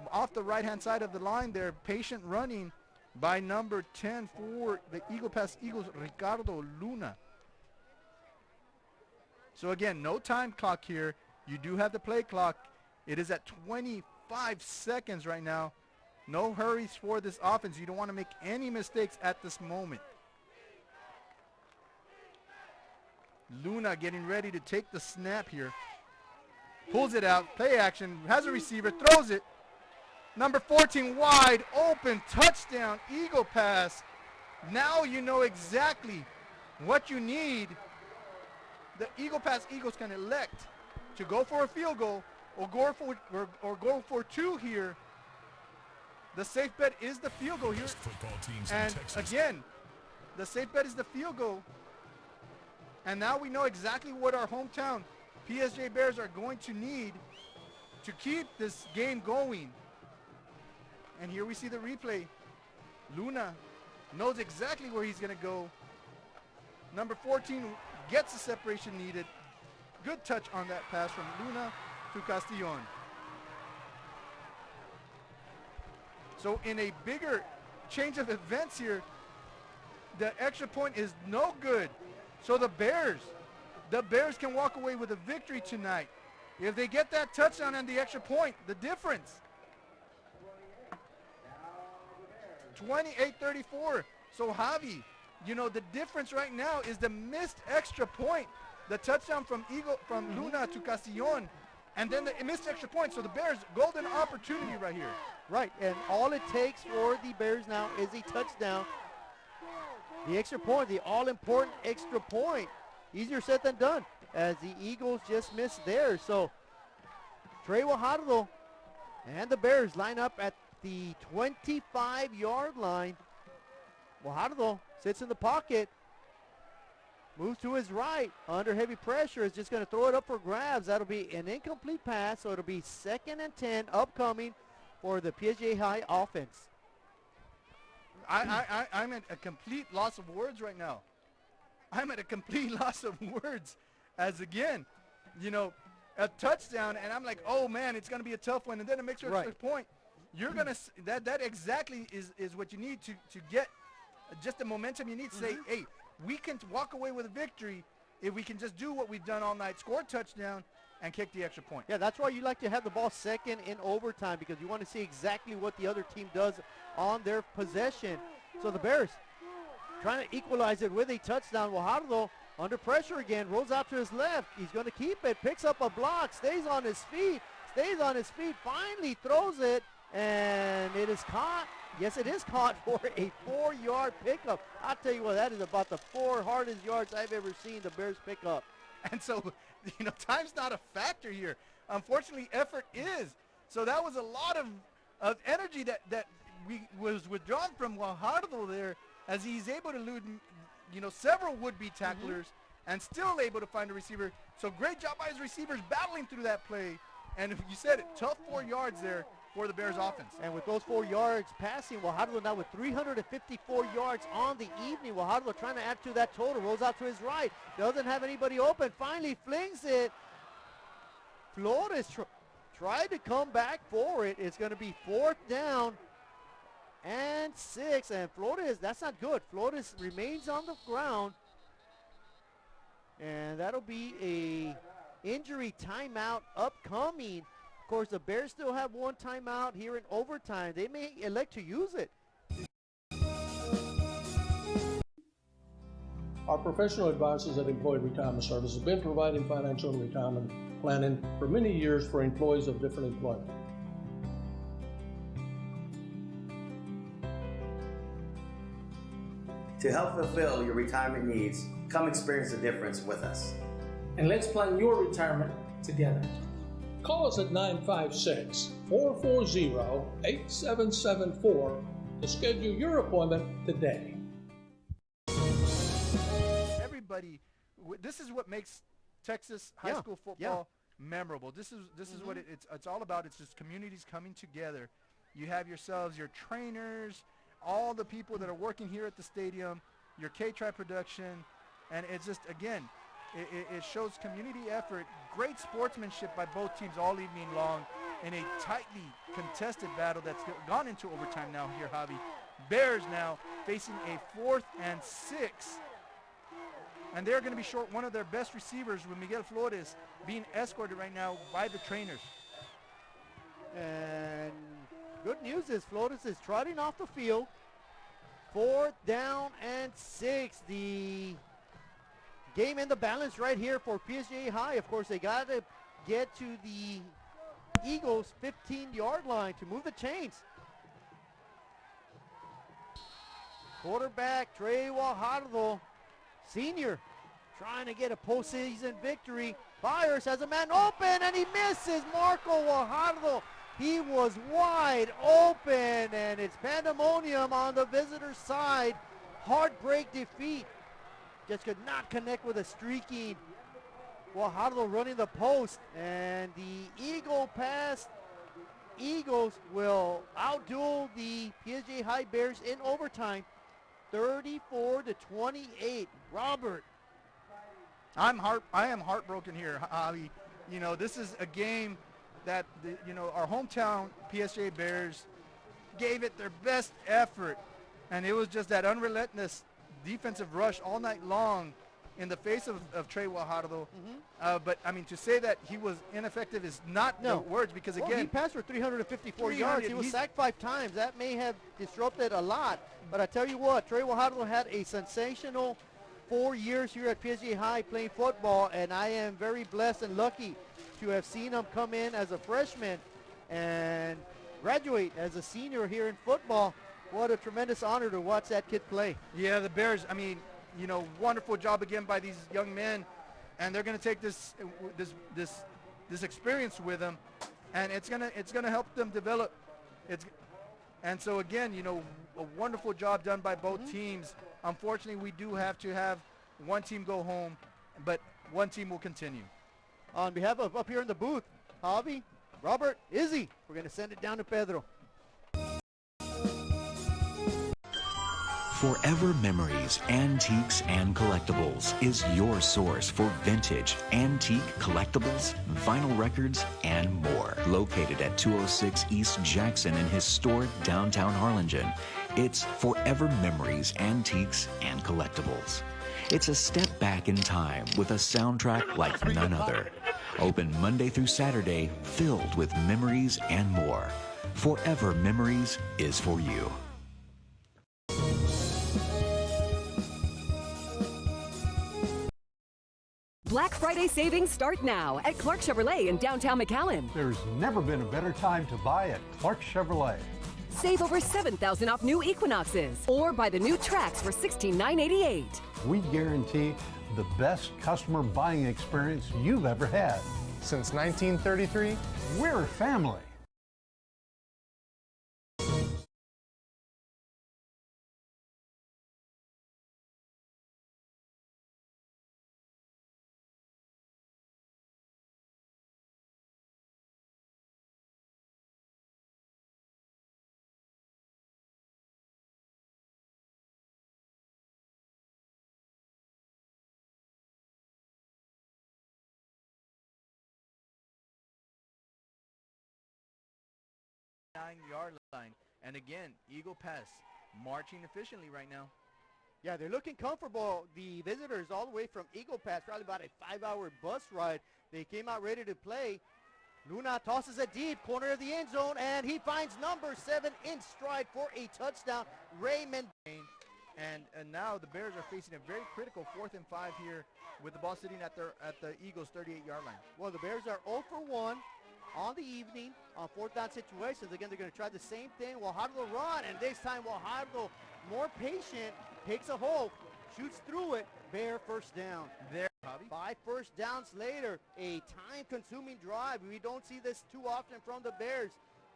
off the right-hand side of the line there. Patient running by number 10 for the Eagle Pass Eagles, Ricardo Luna. So again, no time clock here. You do have the play clock. It is at 25 seconds right now. No hurries for this offense. You don't want to make any mistakes at this moment. Luna getting ready to take the snap here. Pulls it out, play action, has a receiver, throws it. Number 14 wide open, touchdown, Eagle Pass. Now you know exactly what you need. The Eagle Pass Eagles can elect to go for a field goal or go for two here. The safe bet is the field goal here. Football teams and in Texas. Again, the safe bet is the field goal. And now we know exactly what our hometown PSJ Bears are going to need to keep this game going. And here we see the replay. Luna knows exactly where he's going to go. Number 14 gets the separation needed. Good touch on that pass from Luna to Castillon. So in a bigger change of events here, the extra point is no good. So the Bears can walk away with a victory tonight. If they get that touchdown and the extra point, the difference. 28-34. So Javi, the difference right now is the missed extra point. The touchdown from Luna to Castillon, and then the missed extra point. So the Bears, golden opportunity right here. Right, and all it takes for the Bears now is a touchdown. The extra point, the all-important extra point. Easier said than done, as the Eagles just missed theirs. So Trey Guajardo and the Bears line up at the 25-yard line. Guajardo sits in the pocket, moves to his right, under heavy pressure, is just going to throw it up for grabs. That'll be an incomplete pass, so it'll be 2nd and 10 upcoming for the PSJA High offense. I'm at a complete loss of words right now. I'm at a complete loss of words as, again, a touchdown, and I'm like, oh, man, it's going to be a tough one, and then it makes your extra point. You're going to – that exactly is what you need to get just the momentum you need to say, hey, we can walk away with a victory if we can just do what we've done all night, score a touchdown, and kick the extra point. Yeah, that's why you like to have the ball second in overtime, because you want to see exactly what the other team does on their possession. So the Bears trying to equalize it with a touchdown. Guajardo under pressure again, rolls out to his left. He's going to keep it, picks up a block, stays on his feet, finally throws it, and it is caught. Yes, it is caught for a 4-yard pickup. I'll tell you what, that is about the 4 hardest yards I've ever seen the Bears pick up. And so time's not a factor here. Unfortunately, effort is. So that was a lot of energy that was withdrawn from Guajardo there, as he's able to elude, several would-be tacklers and still able to find a receiver. So great job by his receivers battling through that play. And you said it, tough 4 yards there for the Bears offense. And with those 4 yards passing, Guajardo now with 354 yards on the evening. Guajardo trying to add to that total. Rolls out to his right. Doesn't have anybody open. Finally flings it. Flores tried to come back for it. It's going to be 4th down and 6. And Flores, that's not good. Flores remains on the ground. And that'll be a injury timeout upcoming. Of course, the Bears still have 1 timeout here in overtime. They may elect to use it. Our professional advisors at Employee Retirement Services have been providing financial and retirement planning for many years for employees of different employment. To help fulfill your retirement needs, come experience the difference with us. And let's plan your retirement together. Call us at 956-440-8774 to schedule your appointment today. Everybody, this is what makes Texas high school football memorable. This is what it's all about. It's just communities coming together. You have yourselves, your trainers, all the people that are working here at the stadium, your K-Tribe production, and it's just, again, it shows community effort, great sportsmanship by both teams all evening long in a tightly contested battle that's gone into overtime now here, Javi. Bears now facing a 4th and 6. And they're going to be short one of their best receivers with Miguel Flores being escorted right now by the trainers. And good news is Flores is trotting off the field. 4th down and 6. The game in the balance right here for PSJA High. Of course, they got to get to the Eagles' 15-yard line to move the chains. Quarterback Trey Guajardo, senior, trying to get a postseason victory. Byers has a man open, and he misses. Marco Guajardo, he was wide open, and it's pandemonium on the visitor side. Heartbreak defeat. Just could not connect with a streaking Guajardo running the post, and the Eagle pass. Eagles will outduel the PSJA High Bears in overtime, 34-28. Robert. I am heartbroken here, Javi. This is a game that our hometown PSJA Bears gave it their best effort, and it was just that unrelentless defensive rush all night long in the face of Trey Guajardo. But I mean, to say that he was ineffective is not the words, because again, he passed for 354 yards. He was sacked 5 times. That may have disrupted a lot. But I tell you what, Trey Guajardo had a sensational 4 years here at PSJA High playing football, and I am very blessed and lucky to have seen him come in as a freshman and graduate as a senior here in football. What a tremendous honor to watch that kid play. Yeah, the Bears, I mean, wonderful job again by these young men, and they're going to take this experience with them, and it's going to help them develop. And so again, a wonderful job done by both teams. Unfortunately, we do have to have one team go home, but one team will continue. On behalf of up here in the booth, Javi, Robert, Izzy, we're going to send it down to Pedro. Forever Memories, Antiques, and Collectibles is your source for vintage, antique, collectibles, vinyl records, and more. Located at 206 East Jackson in historic downtown Harlingen, it's Forever Memories, Antiques, and Collectibles. It's a step back in time with a soundtrack like none other. Open Monday through Saturday, filled with memories and more. Forever Memories is for you. Black Friday savings start now at Clark Chevrolet in downtown McAllen. There's never been a better time to buy at Clark Chevrolet. Save over $7,000 off new Equinoxes or buy the new Trax for $16,988. We guarantee the best customer buying experience you've ever had. Since 1933, we're family. Yard line. And again, Eagle Pass marching efficiently right now. Yeah, they're looking comfortable. The visitors all the way from Eagle Pass, probably about a 5-hour bus ride. They came out ready to play. Luna tosses it deep, corner of the end zone, and he finds number 7 in stride for a touchdown. Raymond. And now the Bears are facing a very critical 4th and 5 here with the ball sitting at the Eagles' 38-yard line. Well, the Bears are 0 for 1 on the evening on 4th down situations. Again, they're going to try the same thing. Guajardo run, and this time Guajardo, more patient, takes a hold, shoots through it. Bear first down. There, Bobby. 5 first downs later, a time-consuming drive. We don't see this too often from the Bears,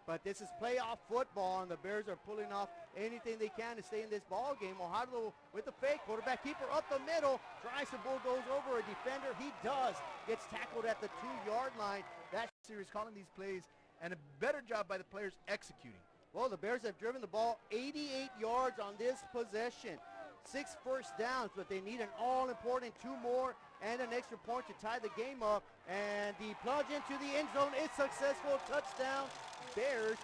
but this is playoff football, and the Bears are pulling off anything they can to stay in this ball game. Guajardo with the fake, quarterback keeper up the middle, tries to bulldoze over a defender. He does. Gets tackled at the 2-yard line. That series calling these plays, and a better job by the players executing. Well, the Bears have driven the ball 88 yards on this possession. 6 first downs, but they need an all-important 2 more and an extra point to tie the game up. And the plunge into the end zone is successful. Touchdown, Bears.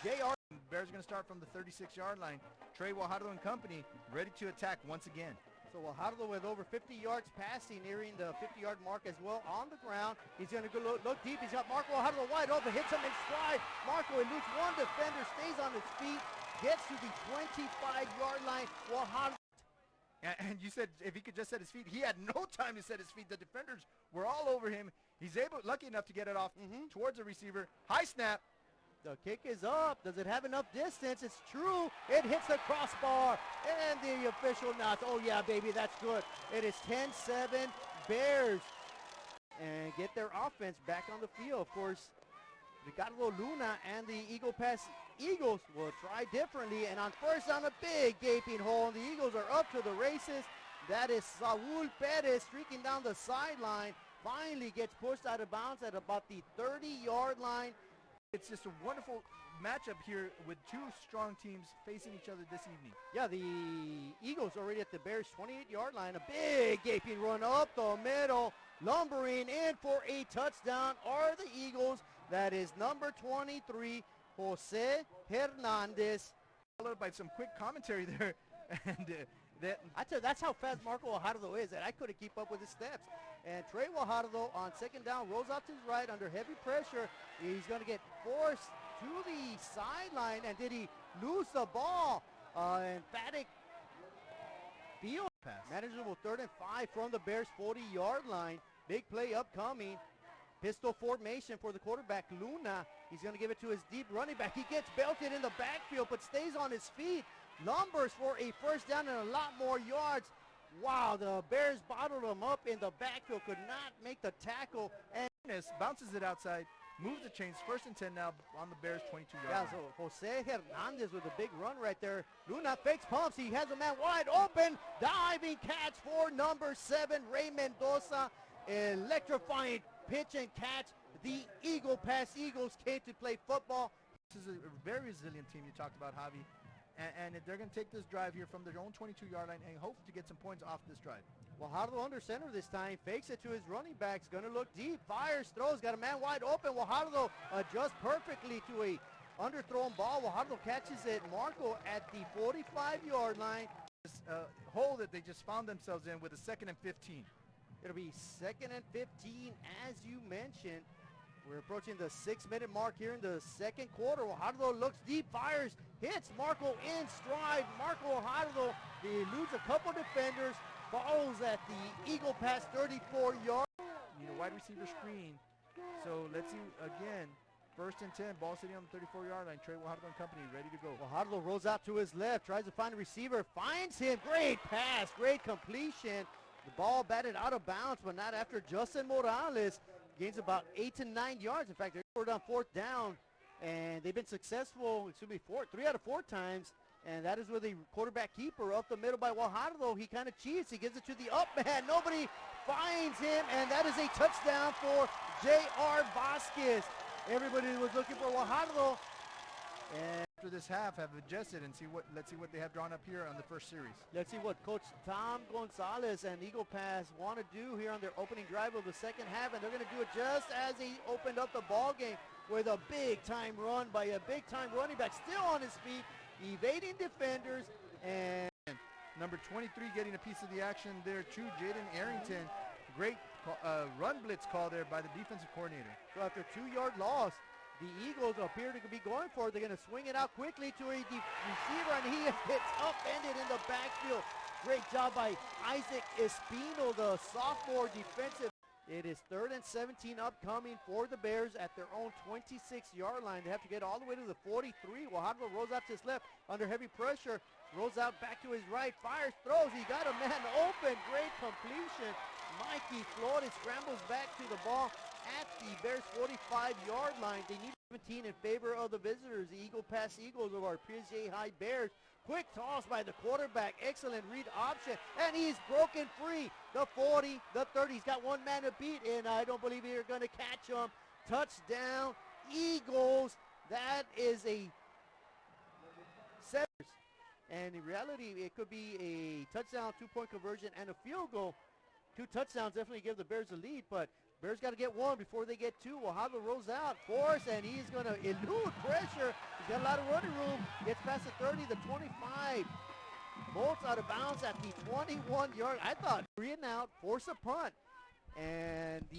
JR. Bears are going to start from the 36-yard line. Trey Guajardo and company ready to attack once again. So Guajardo with over 50 yards passing, nearing the 50-yard mark as well on the ground. He's going to go look deep. He's got Marco Guajardo wide open, hits him in stride. Marco eludes one defender, stays on his feet, gets to the 25-yard line. Guajardo. And you said if he could just set his feet, he had no time to set his feet. The defenders were all over him. He's lucky enough to get it off towards the receiver. High snap. The kick is up. Does it have enough distance? It's true. It hits the crossbar. And the official nods. Oh, yeah, baby, that's good. It is 10-7 Bears. And get their offense back on the field. Of course, Ricardo Luna and the Eagle Pass Eagles will try differently. And on first down, a big gaping hole. And the Eagles are up to the races. That is Saul Perez streaking down the sideline. Finally gets pushed out of bounds at about the 30-yard line. It's just a wonderful matchup here with 2 strong teams facing each other this evening. Yeah, the Eagles already at the Bears' 28-yard line. A big gaping run up the middle. Lumbering in for a touchdown are the Eagles. That is number 23, Jose Hernandez. Followed by some quick commentary there. And I tell you, that's how fast Marco Guajardo is, that I couldn't keep up with his steps. And Trey Guajardo on 2nd down rolls out to his right under heavy pressure. He's going to get forced to the sideline. And did he lose the ball? Emphatic field pass. Manageable 3rd and 5 from the Bears' 40-yard line. Big play upcoming. Pistol formation for the quarterback, Luna. He's going to give it to his deep running back. He gets belted in the backfield but stays on his feet. Lumbers for a first down and a lot more yards. Wow, the Bears bottled him up in the backfield, could not make the tackle. And bounces it outside, moves the chains. 1st and 10 now on the Bears' 22-yard line. Yeah, so Jose Hernandez with a big run right there. Luna fakes pumps. He has a man wide open. Diving catch for number 7, Ray Mendoza. Electrifying pitch and catch. The Eagle Pass Eagles came to play football. This is a very resilient team you talked about, Javi. And they're going to take this drive here from their own 22-yard line and hope to get some points off this drive. Guajardo under center this time, fakes it to his running backs, going to look deep, fires, throws, got a man wide open. Guajardo adjusts perfectly to a underthrown ball. Guajardo catches it. Marco at the 45-yard line. This hole that they just found themselves in with a 2nd and 15. It'll be 2nd and 15 as you mentioned. We're approaching the 6-minute mark here in the 2nd quarter. Guajardo looks deep, fires, hits Marco in stride. Marco Guajardo eludes a couple defenders, falls at the Eagle Pass 34-yard. Need a wide receiver screen. So let's see again. 1st and 10, ball sitting on the 34-yard line. Trey Guajardo and company ready to go. Guajardo rolls out to his left, tries to find a receiver, finds him. Great pass, great completion. The ball batted out of bounds, but not after Justin Morales gains about 8 to 9 yards. In fact, they're on 4th down, and they've been successful, 3 out of 4 times, and that is with a quarterback keeper up the middle by Guajardo. He kind of cheats. He gives it to the up man. Nobody finds him, and that is a touchdown for J.R. Vasquez. Everybody was looking for Guajardo. And after this half have adjusted and let's see what they have drawn up here on the first series. Let's see what Coach Tom Gonzalez and Eagle Pass want to do here on their opening drive of the second half, and they're going to do it just as he opened up the ball game with a big-time run by a big-time running back, still on his feet, evading defenders, and number 23 getting a piece of the action there too, Jaden Arrington. Great run blitz call there by the defensive coordinator. So after 2-yard loss, the Eagles appear to be going for it. They're going to swing it out quickly to a receiver, and he gets upended in the backfield. Great job by Isaac Espino, the sophomore defensive. It is 3rd and 17 upcoming for the Bears at their own 26-yard line. They have to get all the way to the 43. Guajardo rolls out to his left under heavy pressure. Rolls out back to his right, fires, throws. He got a man open. Great completion. Mikey Flores scrambles back to the ball at the Bears 45-yard line. They need 17 in favor of the visitors, the Eagle Pass Eagles of our PSJA High Bears. Quick toss by the quarterback, excellent read option, and he's broken free. The 40, the 30, he's got one man to beat, and I don't believe they're going to catch him. Touchdown, Eagles. That is a 7. And in reality, it could be a touchdown, 2-point conversion, and a field goal. 2 touchdowns definitely give the Bears a lead, but Bears got to get 1 before they get 2. Guajardo rolls out, force, and he's going to elude pressure. He's got a lot of running room. Gets past the 30, the 25. Bolts out of bounds at the 21-yard. I thought 3 and out, force a punt. And the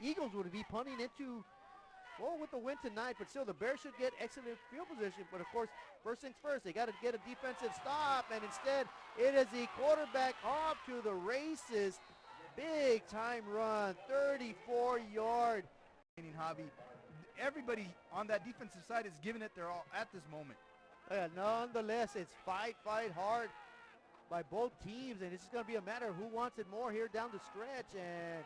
Eagles would be punting into, well, with the win tonight, but still the Bears should get excellent field position. But of course, first things first, they got to get a defensive stop, and instead it is the quarterback off to the races. Big time run, 34-yard. Hobby. Everybody on that defensive side is giving it their all at this moment. Nonetheless, it's fight hard by both teams, and it's just going to be a matter of who wants it more here down the stretch. And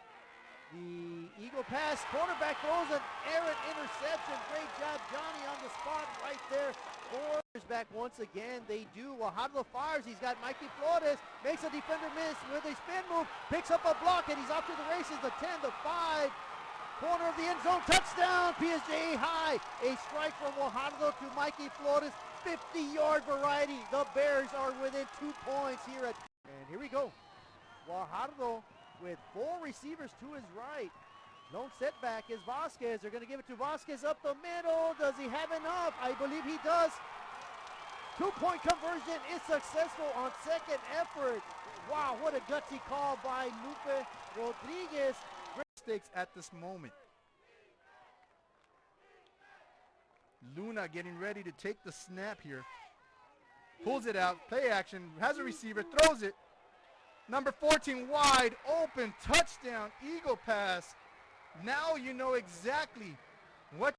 the Eagle Pass quarterback throws an errant interception. Great job, Johnny, on the spot right there. Bears back once again. They do. Guajardo fires. He's got Mikey Flores. Makes a defender miss with a spin move. Picks up a block, and he's off to the races. The 10, the 5. Corner of the end zone. Touchdown, PSJA High. A strike from Guajardo to Mikey Flores. 50-yard variety. The Bears are within 2 points here at. And here we go. Guajardo with 4 receivers to his right. Lone setback is Vasquez. They're going to give it to Vasquez up the middle. Does he have enough? I believe he does. 2-point conversion is successful on second effort. Wow, what a gutsy call by Lupe Rodriguez. Great mistakes at this moment. Luna getting ready to take the snap here. Pulls it out, play action, has a receiver, throws it. Number 14 wide open, touchdown, Eagle Pass. Now you know exactly what